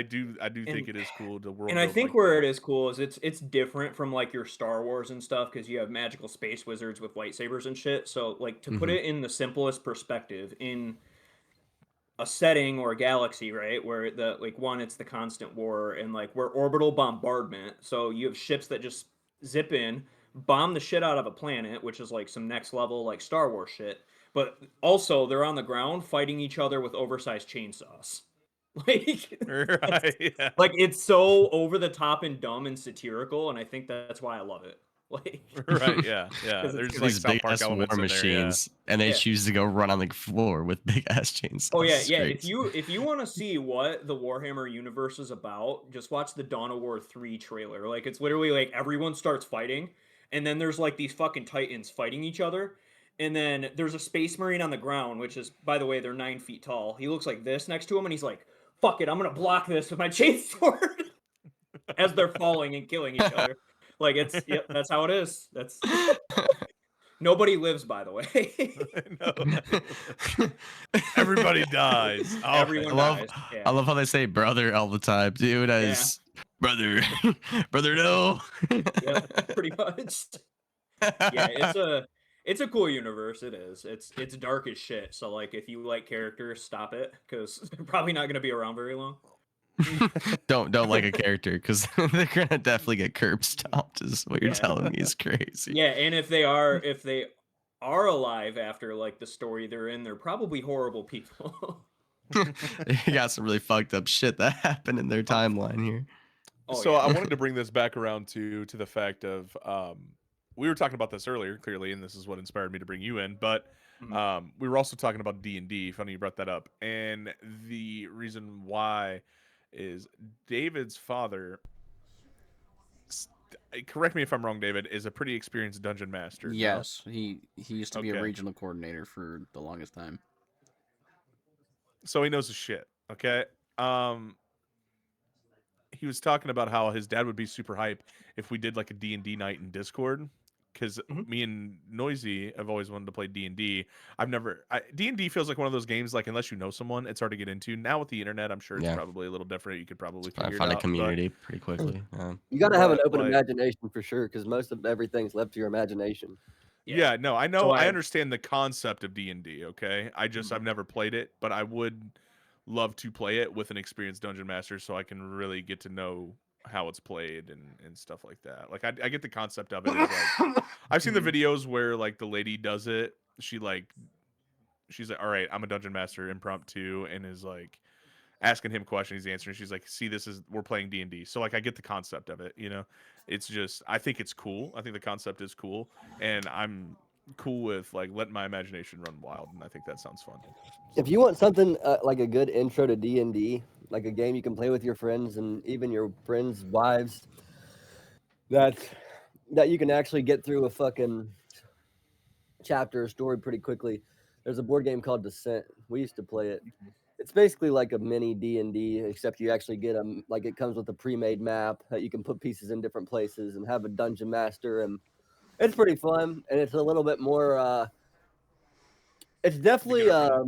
A: do think
D: And
A: it is cool to world
D: and I
A: build
D: think
A: like
D: where
A: that.
D: it is cool is it's different from like your Star Wars and stuff because you have magical space wizards with lightsabers and shit. So like to put
C: Mhm.
D: it in the simplest perspective, in a setting or a galaxy, right? Where the like one, it's the constant war and like we're orbital bombardment. So you have ships that just zip in, bomb the shit out of a planet, which is like some next level like Star Wars shit. But also they're on the ground fighting each other with oversized chainsaws. Like
A: Right? Yeah.
D: like it's so over the top and dumb and satirical, and I think that's why I love it. Like
A: Right. Yeah. Yeah.
D: 'cause it's
A: There's
D: good.
A: like
C: These
A: South
C: big
A: Park
C: ass war
A: elements in there. Yeah.
C: machines, and they
D: Yeah.
C: choose to go run on the floor with big ass chainsaws.
D: Oh yeah,
C: It's
D: yeah.
C: great.
D: If you want to see what the Warhammer universe is about, just watch the Dawn of War 3 trailer. Like it's literally like everyone starts fighting, and then there's like these fucking titans fighting each other, and then there's a space marine on the ground, which is, by the way, they're 9 feet tall. He looks like this next to him, and he's like, "Fuck it, I'm gonna block this with my chainsword," as they're falling and killing each other. Like it's yep, that's how it is. That's nobody lives, by the way.
A: No. Everybody dies. Oh,
D: Everyone dies. Yeah.
C: I love how they say brother all the time, dude. As brother, brother, no.
D: Yep, pretty much. Yeah, it's a cool universe. It is. It's dark as shit. So like, if you like characters, stop it because they're probably not gonna be around very long.
C: don't like a character because they're gonna definitely get curb stomped. Is what you're
D: Yeah.
C: telling me is crazy.
D: Yeah, and if they are alive after like the story they're in, they're probably horrible people.
C: You got some really fucked up shit that happened in their timeline here.
D: Oh,
A: So
D: yeah.
A: I wanted to bring this back around to the fact of we were talking about this earlier, clearly, and this is what inspired me to bring you in. But
D: Mhm.
A: we were also talking about D&D. Funny you brought that up, and the reason why is David's father. Correct me if I'm wrong, David. Is a pretty experienced dungeon master. no?
B: Yes, he used to be
A: Okay.
B: a regional coordinator for the longest time.
A: So he knows his shit. Okay. He was talking about how his dad would be super hype if we did like a D&D night in Discord because
D: Mhm.
A: me and Noisy have always wanted to play D&D. D&D feels like one of those games like unless you know someone, it's hard to get into. Now with the internet, I'm sure it's
C: Yeah.
A: probably a little different. You could probably
C: I
A: figure it
C: find a
A: out.
C: community pretty quickly.
E: You got to have an
A: But,
E: open
A: like-
E: imagination for sure, because most of everything's left to your imagination.
A: Yeah, no, I know.
D: So
A: I
D: I-
A: understand the concept of D&D, okay? I've
D: Mhm.
A: never played it, but I would love to play it with an experienced dungeon master so I can really get to know how it's played and stuff like that. Like I get the concept of it. As, like, I've seen the
D: Mhm.
A: videos where like the lady does it. She's like, all right, I'm a dungeon master impromptu, and is like asking him questions, he's answering. She's like, see, we're playing D&D. So like I get the concept of it, you know. It's just I think it's cool. I think the concept is cool, and I'm cool with like letting my imagination run wild, and I think that sounds fun.
E: If you want something like a good intro to D&D, like a game you can play with your friends and even your friends' wives, that you can actually get through a fucking chapter or story pretty quickly. There's a board game called Descent. We used to play it. It's basically like a mini D&D, except you actually get them like it comes with a pre-made map that you can put pieces in different places and have a dungeon master, and it's pretty fun. And it's a little bit more. It's definitely a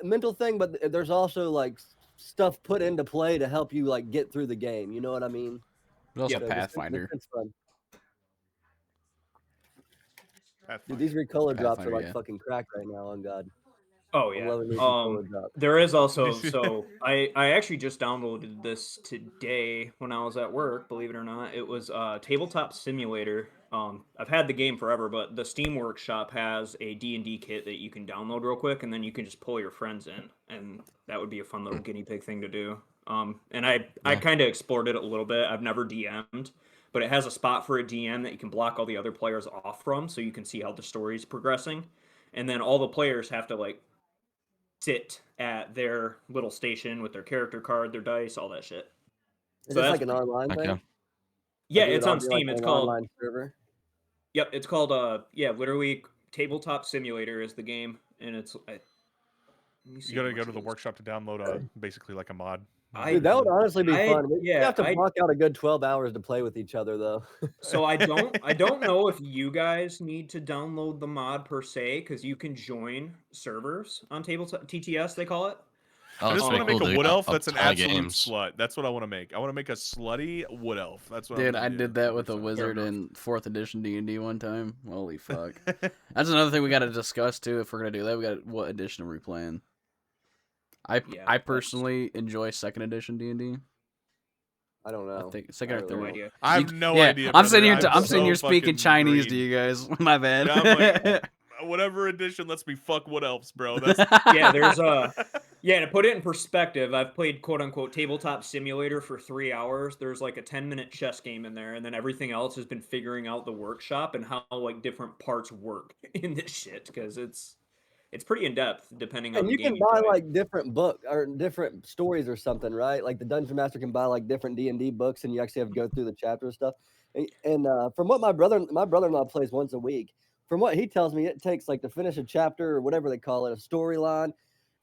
E: mental thing, but there's also like stuff put into play to help you like get through the game. You know what I mean?
B: There's also
D: Yeah,
E: So
B: Pathfinder.
E: it's fun. Dude,
A: Pathfinder.
E: these recolor drops are
B: Pathfinder,
E: like
B: yeah.
E: fucking crack right now. On God,
D: Oh
E: I'm
D: yeah.
E: loving these recolor drops.
D: There is also so I actually just downloaded this today when I was at work. Believe it or not, it was Tabletop Simulator. I've had the game forever, but the Steam Workshop has a D&D kit that you can download real quick, and then you can just pull your friends in, and that would be a fun little guinea pig thing to do. And I kind of explored it a little bit. I've never DM'd, but it has a spot for a DM that you can block all the other players off from, so you can see how the story's progressing, and then all the players have to like sit at their little station with their character card, their dice, all that shit.
E: Is
D: So
E: this
D: that's
E: like an online
C: Okay.
E: thing?
D: Yeah,
E: Like, it
D: it's
E: would all
D: on
E: be, like,
D: Steam. It's
E: an
D: called
E: online server.
D: Yep, it's called literally Tabletop Simulator is the game, and it's let me see
A: You gotta
D: how
A: go
D: much
A: to the
D: it is.
A: workshop to download basically like a mod.
E: Dude, that would honestly be
D: I-
E: fun. We
D: yeah,
E: have to
D: I-
E: block out a good 12 hours to play with each other, though.
D: So I don't know if you guys need to download the mod per se, because you can join servers on Tabletop TTS, they call it.
C: Oh,
A: I
C: it's
A: just
C: pretty
A: want to make
C: cool.
A: a
C: They
A: wood
C: got
A: elf that's an
C: ton of
A: absolute
C: games.
A: slut. That's what I want to make. I want to make a slutty wood elf. That's what
B: Dude,
A: I'm
B: I
A: gonna
B: did
A: do.
B: that with a
A: 100%.
B: wizard in 4th edition D&D one time. Holy fuck. That's another thing we got to discuss too. If we're gonna do that, we got what edition are we playing? I
D: Yeah,
B: I
D: that's-
B: personally enjoy 2nd edition D&D.
E: I don't know.
B: I think second or
E: I really
B: third.
D: No
E: don't.
D: idea.
A: I have
B: You-
A: no
B: yeah,
A: idea.
B: I'm sitting
A: brother.
B: here. I'm sitting
A: so
B: here speaking
A: fucking
B: Chinese to
A: green.
B: you guys. My bad.
A: Yeah, I'm like, whatever edition lets me fuck wood elves, bro. That's
D: Yeah, there's yeah, to put it in perspective, I've played quote unquote Tabletop Simulator for 3 hours. There's like a 10-minute chess game in there, and then everything else has been figuring out the workshop and how like different parts work in this shit, because it's pretty in depth depending on
E: And
D: the
E: you
D: game
E: can buy
D: play.
E: like different book or different stories or something, right? Like the dungeon master can buy like different D&D books, and you actually have to go through the chapter and stuff. And from what my brother-in-law plays once a week. From what he tells me, it takes like to finish a chapter or whatever they call it, a storyline.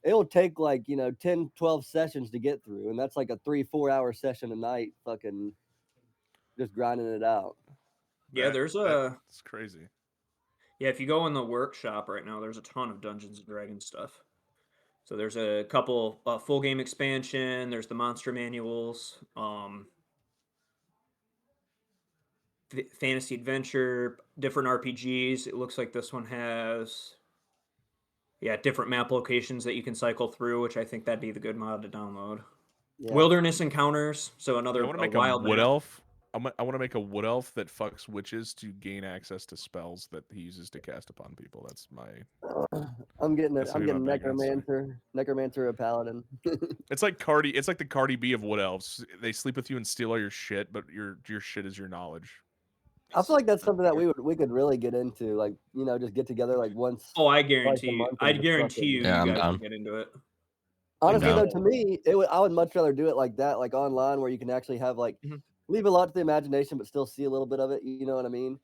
E: It'll take like 10, 12 sessions to get through, and that's like a 3-4 hour session a night, fucking just grinding it out.
D: Yeah, there's a
A: It's crazy.
D: yeah, if you go in the workshop right now, there's a ton of Dungeons and Dragons stuff. So there's a couple full game expansion. There's the monster manuals, fantasy adventure, different RPGs. It looks like this one has, different map locations that you can cycle through, which I think that'd be the good mod to download.
E: Yeah.
D: Wilderness encounters, so
A: I
D: another
A: want to make
D: wild
A: a wood
D: map.
A: elf. I want to make a wood elf that fucks witches to gain access to spells that he uses to cast upon people. That's my.
E: I'm getting
A: That's gonna be my big answer.
E: necromancer, a paladin.
A: It's like Cardi. It's like the Cardi B of wood elves. They sleep with you and steal all your shit, but your shit is your knowledge.
E: I feel like that's something that we could really get into, like just get together like once.
D: Oh, I guarantee you.
E: month and
D: I
E: just
D: guarantee
E: fucking-
D: you,
C: Yeah, I'm
D: you guys
C: down.
D: can get into it.
E: Honestly,
C: down.
E: though, to me, I would much rather do it like that, like online, where you can actually have like
D: Mhm.
E: leave a lot to the imagination, but still see a little bit of it. You know what I mean?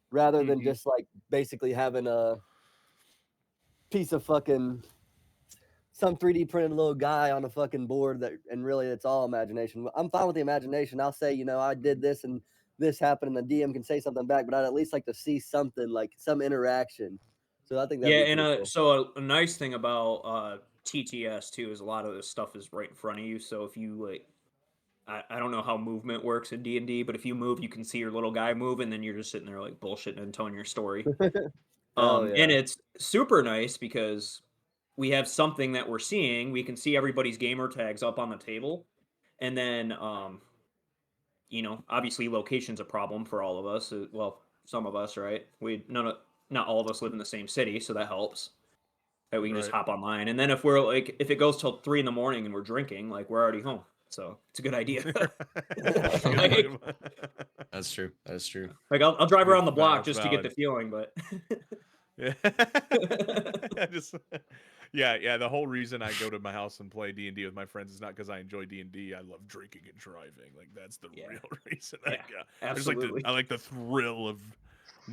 E: Rather than
D: Mhm.
E: just like basically having a piece of fucking some 3D printed little guy on a fucking board that, and really it's all imagination. I'm fine with the imagination. I'll say, I did this and this happened, and the DM can say something back, but I'd at least like to see something, like some interaction. So I think that
D: Yeah, and so a nice thing about TTS too is a lot of this stuff is right in front of you. So if you like, I don't know how movement works in D&D, but if you move, you can see your little guy move, and then you're just sitting there like bullshitting and telling your story.
E: Hell yeah.
D: And it's super nice because we have something that we're seeing. We can see everybody's gamer tags up on the table, and then obviously location's a problem for all of us. Well, some of us, right? Not all of us live in the same city, so that helps. That we can just
A: Right.
D: hop online, and then if it goes till 3 a.m. and we're drinking, like we're already home. So it's a good idea.
C: That's true. That's true.
D: Like I'll drive
A: Good,
D: around the block
A: valid,
D: just to get the
A: valid.
D: feeling, but
A: Yeah. Yeah. The whole reason I go to my house and play D&D with my friends is not because I enjoy D&D. I love drinking and driving. Like that's the
D: Yeah.
A: real reason.
D: Yeah,
A: I just
D: absolutely.
A: I like the thrill of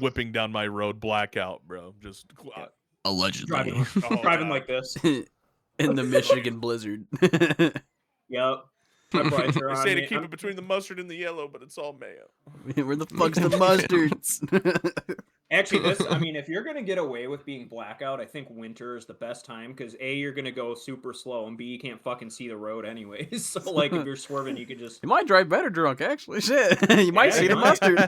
A: whipping down my road blackout, bro. Just
D: Yeah.
C: Allegedly.
D: driving
A: Oh,
D: driving
A: God.
D: like this.
B: In the Michigan blizzard.
D: Yep. My brights are
A: They
D: on
A: say to
D: me.
A: keep it between the mustard and the yellow, but it's all mayo.
B: Where the fuck's the mustards?
D: Actually, if you're gonna get away with being blackout, I think winter is the best time because A, you're gonna go super slow, and B, you can't fucking see the road anyways. So like, if you're swerving, you could just.
B: You might drive better drunk, actually. Shit, you might
D: Yeah,
B: see
D: you
B: the
D: might.
B: mustard.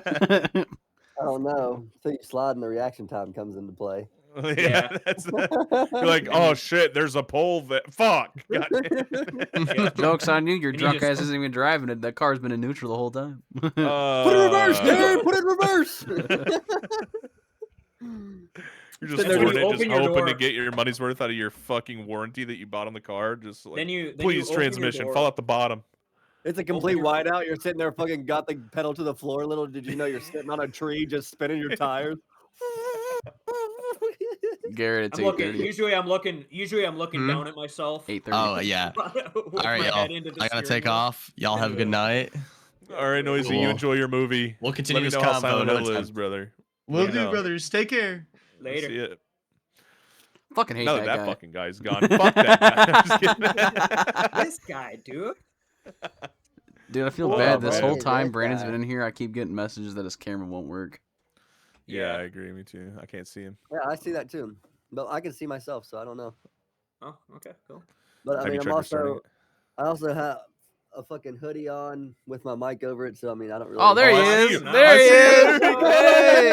E: I don't know. Until you slide and the reaction time comes into play.
A: Yeah, that's you're like, oh shit, there's a pole that fuck. God damn it.
D: Yeah.
B: Joke's on you. Your
D: And you
B: drunk
D: just-
B: ass isn't even driving it. That car's been in neutral the whole time.
E: Put it in reverse, dude! Put it in reverse!
A: You're just
D: Then when you
A: flooring it, just
D: open your
A: hoping to
D: door-
A: get your money's worth out of your fucking warranty that you bought on the car. Just like,
D: Then you
A: please,
D: open your
A: transmission,
D: door.
A: fall out the bottom.
E: It's a complete
D: your-
E: whiteout. You're sitting there fucking got the pedal to the floor. Little did you know you're sitting on a tree just spinning your tires.
B: Garrett, it's
D: I'm looking.
B: 8:30.
D: Usually, I'm looking
C: Hmm?
D: down at myself.
B: 8:30.
C: Oh yeah.
D: All
C: All right, y'all. I gotta take off. Y'all have a good night.
A: All right, Noisy, you
C: Cool.
A: enjoy your movie.
C: We'll continue
A: Let me
C: this
A: know how
C: convo
A: Silent
C: another
A: Hill
C: time.
A: is, brother.
C: Will
A: Let me
C: do,
A: know.
C: brothers. Take care.
D: Later.
A: See it.
B: Fucking hate
A: Now
B: that
A: that
B: guy.
A: fucking guy's gone. Fuck that guy. I'm just kidding.
D: This guy, dude.
B: Dude, I feel
A: Oh,
B: bad. This
A: man.
B: whole
E: That
B: time Brandon's
E: guy.
B: been in here, I keep getting messages that his camera won't work.
A: Yeah, I agree. Me too. I can't see him.
E: Yeah, I see that too. But I can see myself, so I don't know.
D: Oh, okay, cool.
E: But I
A: Have you
E: mean,
A: tried restarting it?
E: I also have a fucking hoodie on with my mic over it, so I mean, I don't really.
B: Oh, there
A: Oh,
B: he
A: I see
B: is.
A: you.
B: There
A: I
B: he
A: see
B: is.
A: you.
B: Hey.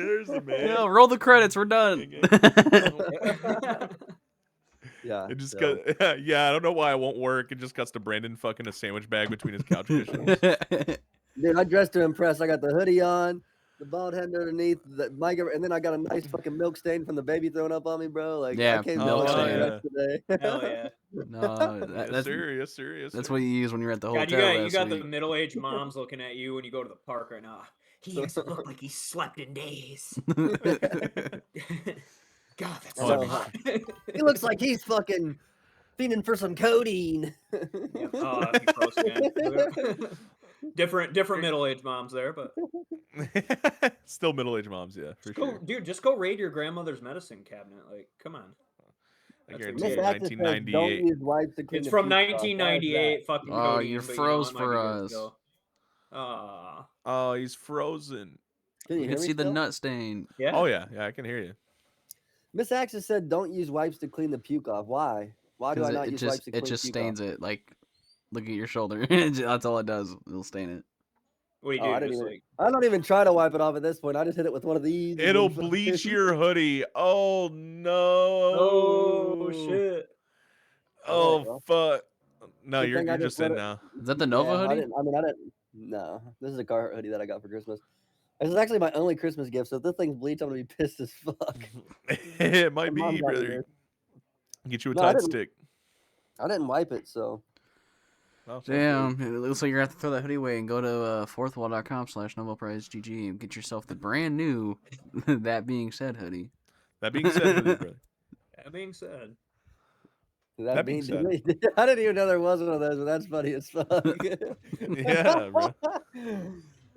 A: There's the man.
B: Yeah, roll the credits. We're done.
E: Yeah.
A: It just
E: so-
A: got, yeah, I don't know why it won't work. It just cuts to Brandon fucking a sandwich bag between his couch cushions.
E: Dude, I dressed to impress. I got the hoodie on, the bald head underneath, the mic, and then I got a nice fucking milk stain from the baby throwing up on me, bro. Like,
B: Yeah,
E: I came
A: milk
E: to
A: stain.
E: dressed today.
D: Hell yeah.
B: No,
A: Yeah,
B: that's
A: serious, serious.
B: that's what you use when you're at the
D: God,
B: hotel.
D: you
B: last
D: got the
B: week.
D: middle-aged moms looking at you when you go to the park right now. He doesn't look like he slept in days. God, that's
E: Oh,
D: so
E: no.
D: hot.
E: He looks like he's fucking fiending for some codeine.
D: Oh, that'd be gross, man. Different middle-aged moms there, but
A: Still middle-aged moms, yeah, for
D: go,
A: sure.
D: dude, just go raid your grandmother's medicine cabinet. Like, come on.
A: I
D: That's
A: guarantee
E: Miss
A: you,
D: Yeah.
E: Axis says, don't
A: 1998.
E: use wipes to clean
D: It's
E: the
D: from
E: puke off. Why is that?
D: 1998. Fucking
B: Oh,
D: codeine,
B: you
D: but,
B: froze
D: it might
B: for
D: be good to
B: us.
D: go. Aw.
A: Oh, he's frozen.
E: Can you
B: You
E: hear
B: can
E: me
B: see the
E: still?
B: nut stain.
D: Yeah.
A: Oh yeah, yeah, I can hear you.
E: Miss Axis said, don't use wipes to clean the puke off. Why? Why do I
B: Because
E: not
B: it
E: use wipes
B: just
E: to clean
B: it just
E: puke
B: stains
E: off?
B: it. Like, look at your shoulder. That's all it does. It'll stain it.
D: What do you
E: Oh,
D: do?
E: I didn't
D: Just
E: even.
D: like,
E: I don't even try to wipe it off at this point. I just hit it with one of these. and
A: It'll
E: then fucking-
A: bleach your hoodie. Oh no.
D: oh shit.
A: Oh
E: well.
A: fuck. No,
E: Good
A: you're
E: thing I
A: you're
E: just
A: just
E: let
A: in
E: it-
A: now.
B: Is that the Nova
E: Yeah,
B: hoodie?
E: I didn't. No, this is a Carhartt hoodie that I got for Christmas. This is actually my only Christmas gift. So if this thing's bleached, I'm gonna be pissed as fuck.
A: It might
E: My mom
A: be,
E: got me
A: brother.
E: this.
A: Get you a
E: No, I
A: Tide
E: didn't-
A: stick.
E: I didn't wipe it, so
A: Oh, sounds
B: Damn, it looks like you're gonna have to throw that hoodie away and go to fourthwall.com/NobelPrizeGG and get yourself the brand new That Being Said hoodie.
A: good. That being said, brother.
D: That being said,
E: that
A: being
E: means I didn't even know there was one of those, but that's funny as fuck.
A: Yeah, bro.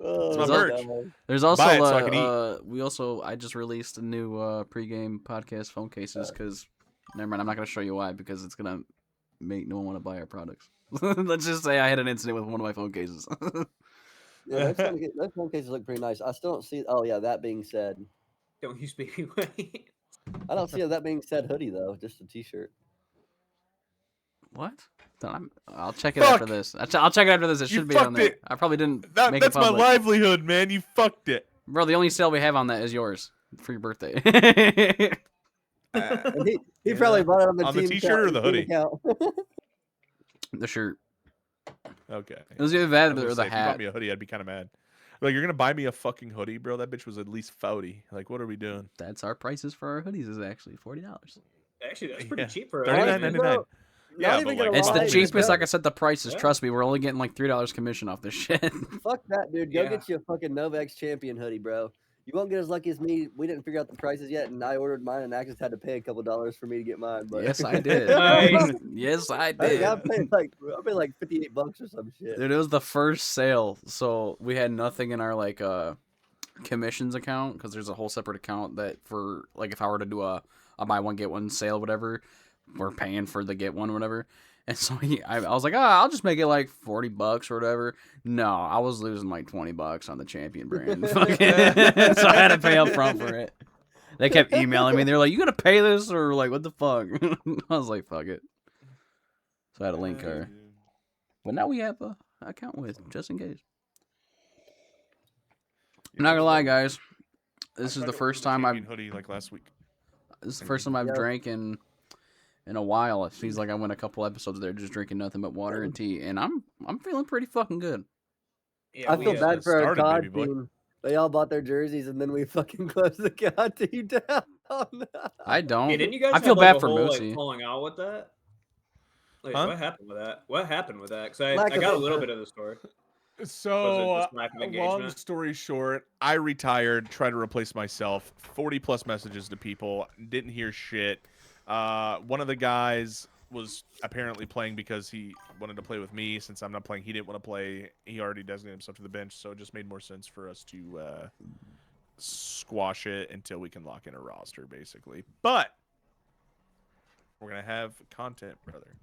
E: Oh,
A: my
B: There's
A: merch.
E: God.
B: There's also
A: Buy it so I can eat.
B: I just released a new pregame podcast phone cases because never mind, I'm not gonna show you why because it's gonna make no one want to buy our products. Let's just say I had an incident with one of my phone cases.
E: Yeah, those phone cases look pretty nice. I still don't see. Oh yeah, that being said,
D: don't use baby white.
E: I don't see a that being said hoodie though. Just a t-shirt.
B: What? I'll check it after
A: Fuck!
B: this. I'll check it after this. It
A: You
B: should be on
A: fucked
B: there.
A: it.
B: I probably didn't
A: That,
B: make
A: that's
B: it
A: my
B: public.
A: livelihood, man. You fucked it.
B: Bro, the only sale we have on that is yours for your birthday.
E: And he
A: Yeah.
E: probably bought it on the
A: On the
E: team
A: t-shirt
E: account-
A: or the
E: team
A: hoodie?
E: account.
B: The shirt.
A: Okay.
B: It was either
A: I
B: that
A: was
B: or
A: gonna
B: the
A: say, if you bought
B: hat.
A: me a hoodie, I'd be kind of mad. Like, you're gonna buy me a fucking hoodie, bro? That bitch was at least $40. Like, what are we doing?
B: That's our prices for our hoodies is actually $40.
D: Actually, that's pretty
A: Yeah.
D: cheap for a
A: $39.99.
D: hoodie, man.
E: Bro,
A: Yeah,
E: not
A: but,
E: even
A: like,
E: gonna
B: It's
E: lie,
B: the
A: Oh,
E: just
B: cheapest.
E: go-
B: Like I said, the prices.
D: Yeah.
B: Trust me, we're only getting like $3 commission off this shit.
E: Fuck that, dude. Go
D: Yeah.
E: get you a fucking Novex champion hoodie, bro. You won't get as lucky as me. We didn't figure out the prices yet, and I ordered mine, and Axis had to pay a couple dollars for me to get mine. But
B: Yes, I did.
D: Nice.
B: Yes, I
E: I
B: did.
E: paid like $58 or some shit.
B: Dude, it was the first sale, so we had nothing in our like commissions account because there's a whole separate account that for like if I were to do a buy one get one sale, whatever. we're paying for the get one or whatever. And so I was like, I'll just make it like $40 or whatever. No, I was losing like $20 on the Champion brand. So I had to pay up front for it. They kept emailing me. They're like, "You gonna pay this or like what the fuck?" I was like, "Fuck it." So I had to link her. But now we have a account with just in case. I'm not gonna lie, guys. This is the first time I've
A: hoodie like last week.
B: This is the first time I've drank in a while. It seems like I went a couple episodes there just drinking nothing but water and tea, and I'm feeling pretty fucking good.
D: Yeah,
E: I feel bad for our
A: started,
E: COD
A: baby boy.
E: team. They all bought their jerseys and then we fucking closed the COD team down.
B: I don't.
D: Yeah, didn't you guys
B: I feel
D: have, like,
B: bad
D: a
B: for
D: whole, like,
B: Moosey.
D: falling out with that? Like,
A: Huh?
D: what happened with that? What happened with that? Because I
E: Lack of
D: got a
E: it,
D: little
E: man.
D: bit of the story.
A: So,
D: just lack of
A: long
D: engagement?
A: story short, I retired, tried to replace myself. 40 plus messages to people, didn't hear shit. One of the guys was apparently playing because he wanted to play with me. Since I'm not playing, he didn't want to play. He already designated himself to the bench, so it just made more sense for us to squash it until we can lock in a roster, basically. But we're gonna have content, brother.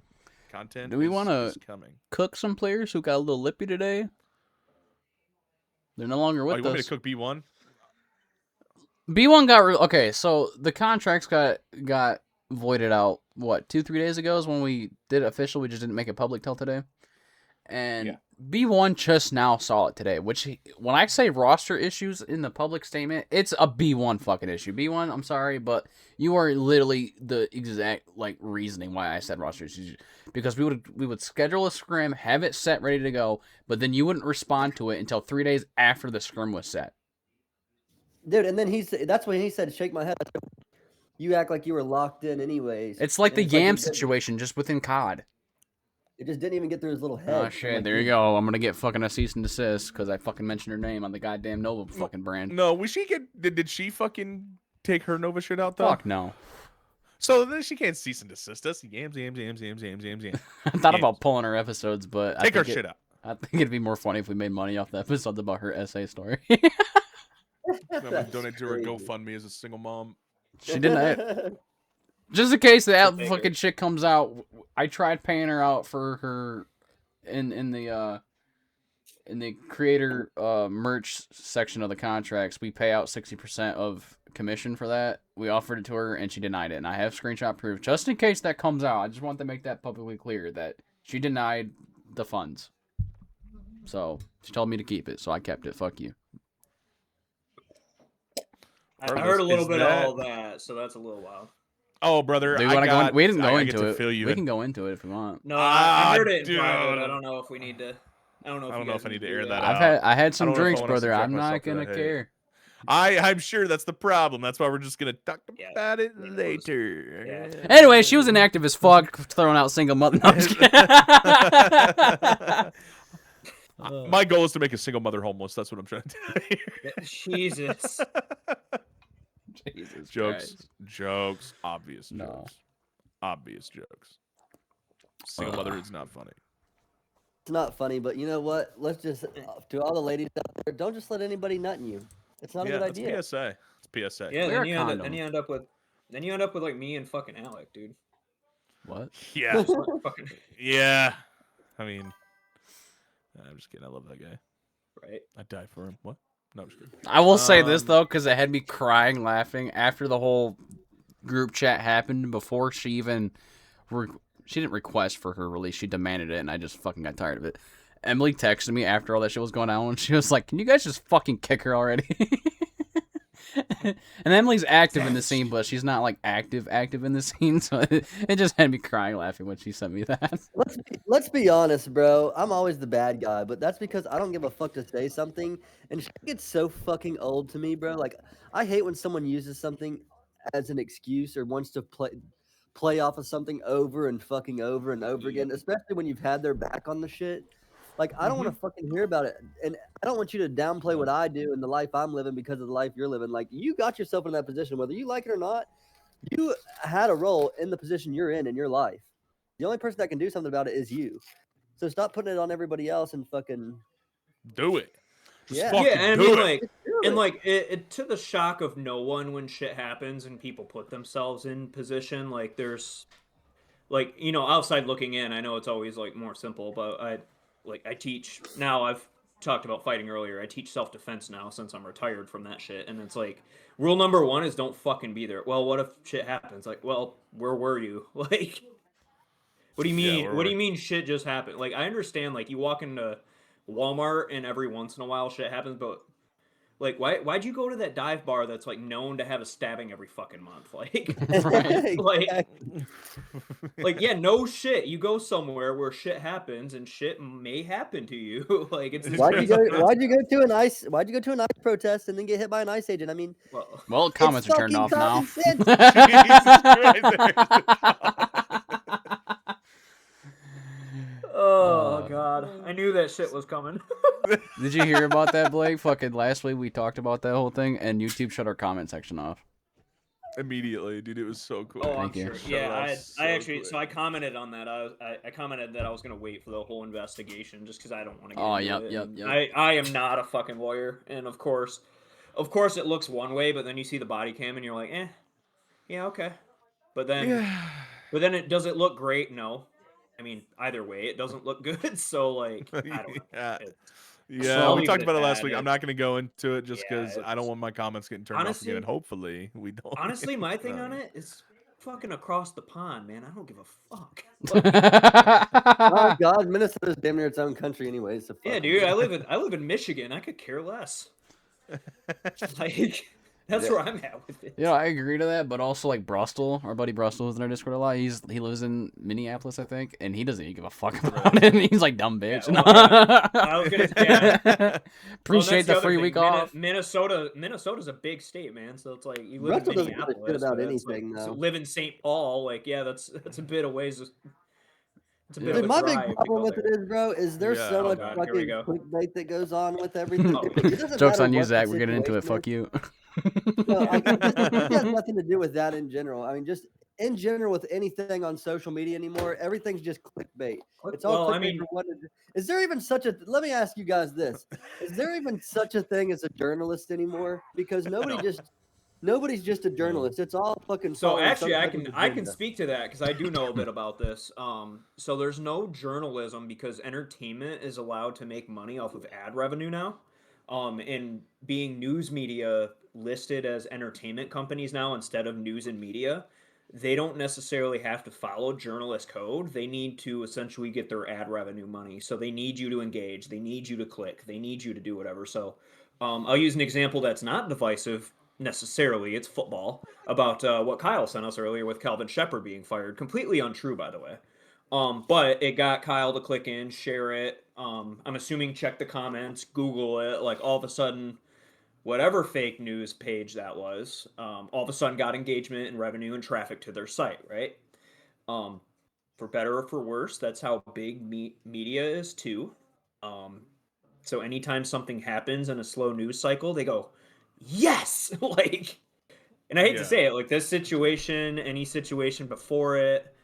A: Content.
B: Do we
A: is
B: wanna
A: coming?
B: Cook some players who got a little lippy today. They're no longer
A: Oh,
B: with
A: you want me
B: us.
A: to cook B1?
B: B1 got okay. So the contracts got voided out. What 2-3 days ago is when we did it official. We just didn't make it public till today. And
A: Yeah.
B: B1 just now saw it today. Which when I say roster issues in the public statement, it's a B1 fucking issue. B1, I'm sorry, but you are literally the exact like reasoning why I said roster issues. Because we would schedule a scrim, have it set ready to go, but then you wouldn't respond to it until 3 days after the scrim was set.
E: Dude, and then that's when he said, "Shake my head." You act like you were locked in anyways.
B: It's like
E: And
B: the
E: it's like
B: Yam
E: it didn't-
B: situation just within COD.
E: It just didn't even get through his little head.
B: Oh
E: I'm
B: shit,
E: like,
B: there you
E: dude,
B: go. I'm gonna get fucking a cease and desist because I fucking mentioned her name on the goddamn Nova fucking brand.
A: No, we she get did she fucking take her Nova shit out though?
B: Fuck no.
A: So then she can't cease and desist us. Yams.
B: I thought
A: Yes.
B: about pulling her episodes, but
A: Take her
B: I think
A: shit out.
B: I think it'd be more funny if we made money off the episodes about her essay story.
A: I'm gonna
E: That's
A: donate to her
E: crazy.
A: GoFundMe as a single mom.
B: She didn't. Just in case that
D: Take
B: fucking
D: it.
B: shit comes out, I tried paying her out for her in the creator merch section of the contracts. We pay out 60% of commission for that. We offered it to her and she denied it, and I have screenshot proof just in case that comes out. I just want to make that publicly clear that she denied the funds. So she told me to keep it, so I kept it. Fuck you.
D: I
A: Regardless,
D: heard a little
A: is
D: bit
A: that-
D: of all that, so that's a little wild.
A: Oh, brother,
B: Do we
A: I
B: want to go?
A: got-
B: We didn't go
A: I get
B: into
A: to
B: it.
A: fill you
B: We
A: in.
B: can go into it if we want.
D: No,
A: Ah,
D: I heard it in
A: dude.
D: private. I don't know if we need to. I don't know if
A: I don't
D: you
A: know
D: guys
A: if I need to
D: do
A: air that
B: I've
A: out.
B: had
A: I
B: some
A: don't know if I
B: drinks,
A: wanna
B: brother.
A: subject
B: I'm not
A: myself to
B: gonna
A: that hate.
B: care.
A: I'm sure that's the problem. That's why we're just gonna talk
D: Yeah,
A: about it
D: who knows?
A: later.
D: Yeah.
B: Anyway, she was inactive as fuck, throwing out single mother. No, I'm just kidding.
A: My goal is to make a single mother homeless. That's what I'm trying to do.
D: Jesus.
B: Jesus
A: Jokes,
B: Christ.
A: jokes, obvious
B: No.
A: jokes, obvious jokes. Single mother is not funny.
E: It's not funny, but you know what? Let's just to all the ladies out there, don't just let anybody nut in you. It's not a
A: Yeah,
E: good
A: that's
E: idea.
A: PSA. It's PSA.
D: Yeah,
B: Wear
D: then
B: a
D: you, end up,
B: condom.
D: then you end up with like me and fucking Alec, dude.
B: What?
A: Yeah.
D: Fucking
A: Yeah. I mean, I'm just kidding. I love that guy.
D: right.
A: I'd die for him. What? No, I'm just kidding.
B: I will say this
A: Um,
B: though, because it had me crying, laughing after the whole group chat happened. Before she even, she didn't request for her release. She demanded it, and I just fucking got tired of it. Emily texted me after all that shit was going on, and she was like, "Can you guys just fucking kick her already?" And Emily's active in the scene, but she's not like active in the scene, so it just had me crying, laughing when she sent me that.
E: Let's be honest, bro. I'm always the bad guy, but that's because I don't give a fuck to say something, and shit gets so fucking old to me, bro. Like, I hate when someone uses something as an excuse or wants to play off of something over and fucking over and over again, especially when you've had their back on the shit. Like, I don't want to fucking hear about it, and I don't want you to downplay what I do and the life I'm living because of the life you're living. Like, you got yourself in that position, whether you like it or not. You had a role in the position you're in your life. The only person that can do something about it is you. So stop putting it on everybody else and fucking
A: Do it. Just
E: Yeah.
A: fucking
D: Yeah, and I
A: do
D: mean,
A: it.
D: like,
E: do
D: and
E: it.
D: like, it to the shock of no one when shit happens and people put themselves in position. Like, there's like, you know, outside looking in, I know it's always like more simple, but I teach now. I've talked about fighting earlier. I teach self-defense now since I'm retired from that shit, and it's like rule number one is don't fucking be there. Well, what if shit happens? Like, well, where were you? Like, what do you
A: Yeah,
D: mean?
A: where
D: What do
A: were-
D: you mean shit just happened? Like, I understand, like, you walk into Walmart and every once in a while shit happens, but like, why'd you go to that dive bar that's like known to have a stabbing every fucking month? Like,
B: Right.
D: like,
E: Exactly.
D: like, yeah, no shit. You go somewhere where shit happens and shit may happen to you. Like, it's
E: Why'd you go?
D: well,
E: Why'd you go to an ice? Why'd you go to an ice protest and then get hit by an ice agent? I mean,
B: Well, comments
E: it's
B: are turned
E: fucking
B: off now.
E: common sense.
A: Jesus Christ,
D: oh god, I knew that shit was coming.
B: Did you hear about that, Blake? Fucking last week we talked about that whole thing, and YouTube shut our comment section off.
A: Immediately, dude. It was so cool.
D: Oh, I'm
B: Thank you.
D: sure.
A: Shut
D: Yeah,
A: it off
D: I
A: so
D: actually,
A: quick.
D: so I commented on that. I commented that I was gonna wait for the whole investigation just because I don't want to get
B: Oh,
D: into
B: yep,
D: it.
B: yep,
D: And
B: yep.
D: I am not a fucking lawyer, and of course, it looks one way, but then you see the body cam and you're like, yeah, okay. But then, does it look great? No. I mean, either way, it doesn't look good. So like, I don't know.
A: Yeah.
D: It-
A: Yeah,
D: I'll
A: we
D: leave
A: talked
D: it
A: about
D: at
A: it last
D: that.
A: week. I'm not going to go into it just
D: Yeah,
A: because I don't
D: it's-
A: want my comments getting turned off again. And hopefully, we don't.
D: honestly, my thing on it is fucking across the pond, man. I don't give a fuck.
E: Oh God, Minnesota's damn near its own country, anyways. So
D: Yeah,
E: fuck
D: dude,
E: it.
D: I live in Michigan. I could care less. Like, that's where I'm at with it.
B: Yeah, I agree to that, but also like Brustle, our buddy Brustle is in our Discord a lot. He lives in Minneapolis, I think, and he doesn't even give a fuck about it. He's like dumb bitch.
D: Yeah, well, I was gonna say, yeah.
B: Appreciate
D: Well,
B: the free week off.
D: Minnesota's a big state, man. So it's like you live
E: Russell
D: in
E: doesn't give a shit
D: Minneapolis,
E: about
D: but that's
E: anything,
D: like, so
E: though.
D: live in St. Paul, like yeah, that's a bit of ways. It's a bit
B: Yeah.
D: of
E: Dude,
D: a
E: my
D: drive
E: big
D: to
E: problem
D: go
E: with it
D: there.
E: is, bro, is there's
A: Yeah.
E: so
A: Oh,
E: much
D: God, here we
E: fucking
D: go.
E: clickbait that goes on with everything.
A: Oh.
E: It doesn't
B: Joke's
E: matter
B: on you,
E: what the
B: Zach. We're getting into it.
E: situation
B: Fuck
E: is.
B: you.
E: No, like, it has nothing to do with that in general. I mean, just in general with anything on social media anymore, everything's just clickbait. It's all
D: Well,
E: clickbait
D: I mean,
E: for what is there even such a let me ask you guys this. Is there even such a thing as a journalist anymore? Because nobody's just a journalist. It's all fucking
D: so
E: following
D: actually,
E: some
D: I
E: type of
D: can
E: agenda.
D: speak to that because I do know a bit about this. So there's no journalism because entertainment is allowed to make money off of ad revenue now. And being news media listed as entertainment companies now instead of news and media, they don't necessarily have to follow journalist code. They need to essentially get their ad revenue money. So they need you to engage. They need you to click. They need you to do whatever. So I'll use an example that's not divisive necessarily. It's football about what Kyle sent us earlier with Calvin Shepard being fired. Completely untrue, by the way. But it got Kyle to click in, share it. I'm assuming check the comments, Google it. Like all of a sudden, whatever fake news page that was, all of a sudden got engagement and revenue and traffic to their site, right? For better or for worse, that's how big media is too. So anytime something happens in a slow news cycle, they go, yes, like, and I hate to
A: Yeah.
D: say it, like this situation, any situation before it,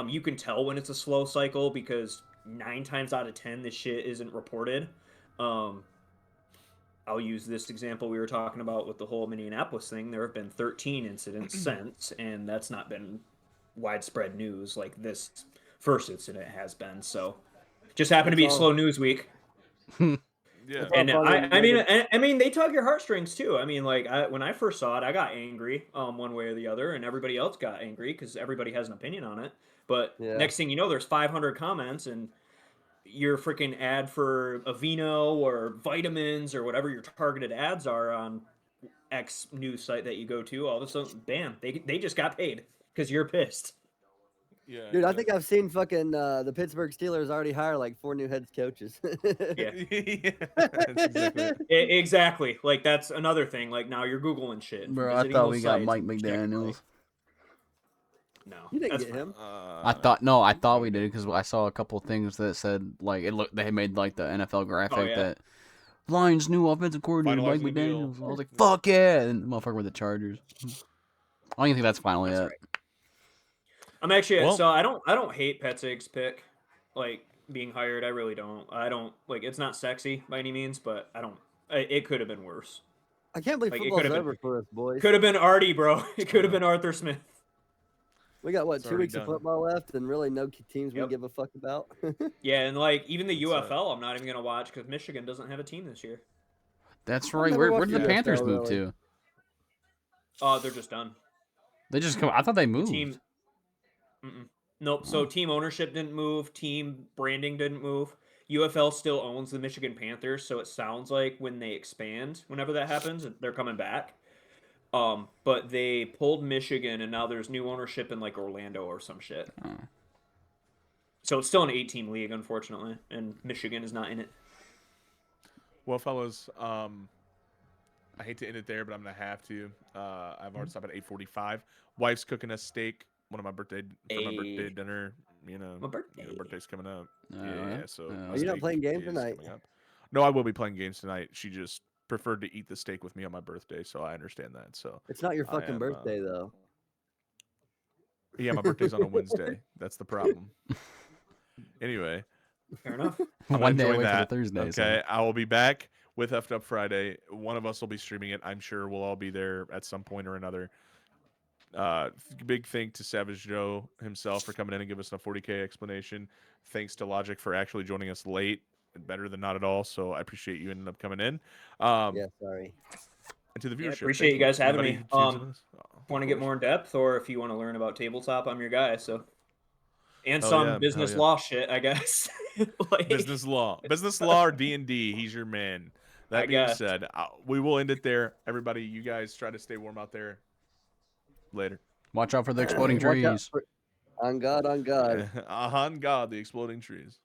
D: you can tell when it's a slow cycle because 9 times out of 10 this shit isn't reported. I'll use this example we were talking about with the whole Minneapolis thing. There have been 13 incidents since, and that's not been widespread news like this first incident has been. So, just happened to be a
E: That's
D: slow news week.
A: Yeah.
D: And
E: all funny and
D: I mean, they tug your heartstrings too. I mean, like when I first saw it, I got angry, one way or the other, and everybody else got angry because everybody has an opinion on it. But
E: Yeah.
D: next thing you know, there's 500 comments, and your freaking ad for Aveeno or vitamins or whatever your targeted ads are on X news site that you go to, all of a sudden, bam, they just got paid because you're pissed.
A: Yeah.
E: Dude, I think I've seen fucking the Pittsburgh Steelers already hire like 4 new head coaches.
D: Yeah.
A: Yeah, that's exactly it.
D: Exactly. Like that's another thing. Like now you're googling shit,
B: Bro, I
D: visiting
B: thought
D: those
B: we got
D: sites
B: Mike
D: and checking,
B: McDaniels.
D: like- No,
E: You didn't
D: that's
E: get
D: fine.
E: him.
B: I thought we did because I saw a couple things that said like they had made like the NFL graphic
D: yeah.
B: that Lions' new offensive coordinator Mike
A: Finalizing the deal.
B: McDaniels. I was like, fuck yeah, and the motherfucker with the Chargers. I don't even think that's final
D: That's
B: yet.
D: right. I'm actually
A: Well-
D: so I don't hate Petzig's pick, like being hired. I really don't. I don't like it's not sexy by any means, but I don't. It could have been worse.
E: I can't believe
D: Like, it
E: football's
D: could've been-
E: over for us, boys.
D: Could have been Artie, bro. It could have been Arthur Smith.
E: We got what
A: It's
E: 2
A: already
E: weeks of
A: done.
E: football left, and really no teams we
D: Yep.
E: give a fuck about.
D: Yeah, and like even the
A: It's,
D: UFL, I'm not even gonna watch because Michigan doesn't have a team this year.
B: That's
E: I've
B: right.
E: never
B: Where
E: watched
B: did the
A: the
B: Panthers
E: UFL,
B: move
E: really.
B: to?
D: Oh, they're just done.
B: They just come. I thought they
D: The
B: moved.
D: team. Nope. So team ownership didn't move. Team branding didn't move. UFL still owns the Michigan Panthers, so it sounds like when they expand, whenever that happens, they're coming back. But they pulled Michigan, and now there's new ownership in like Orlando or some shit.
B: Oh.
D: So it's still an 8-team league, unfortunately, and Michigan is not in it.
A: Well, fellas, I hate to end it there, but I'm gonna have to. I've already stopped at 8:45. Wife's cooking us steak. One of my birthday
D: Hey.
A: dinner. You know,
D: My birthday.
A: birthday's coming up.
B: Oh,
A: Yeah,
B: yeah?
A: so
B: Oh.
A: my
E: Are you not
A: steak
E: playing games
A: is
E: tonight?
A: coming up. No, I will be playing games tonight. She just preferred to eat the steak with me on my birthday, so I understand that. So
E: It's not your
A: I
E: fucking
A: am,
E: birthday though.
A: yeah, my birthday's on a Wednesday. That's the problem. Anyway,
D: Fair enough.
A: I'm
B: One day
A: enjoying
B: away for the
A: that.
B: Thursday. so-
A: Okay, I will be back with Effed Up Friday. One of us will be streaming it. I'm sure we'll all be there at some point or another. Big thank to Savage Joe himself for coming in and give us a 40K explanation. Thanks to Logic for actually joining us late. Better than not at all. So I appreciate you ending up coming in.
E: Yeah, sorry.
A: And to the
D: Yeah,
A: viewership,
D: appreciate
A: thank
D: you guys having
A: Anybody
D: me.
A: who tunes in this?
D: Want to
A: Of
D: get
A: course.
D: more in depth, or if you want to learn about tabletop, I'm your guy. So, and
A: Hell
D: some
A: yeah,
D: business
A: hell yeah.
D: law shit, I guess. Like,
A: Business law or D&D. He's your man. That
D: I
A: being
D: guess.
A: said, we will end it there. Everybody, you guys try to stay warm out there. Later.
B: Watch out for the exploding
E: Watch out
B: trees.
E: for- on God, on God.
A: On God, the exploding trees.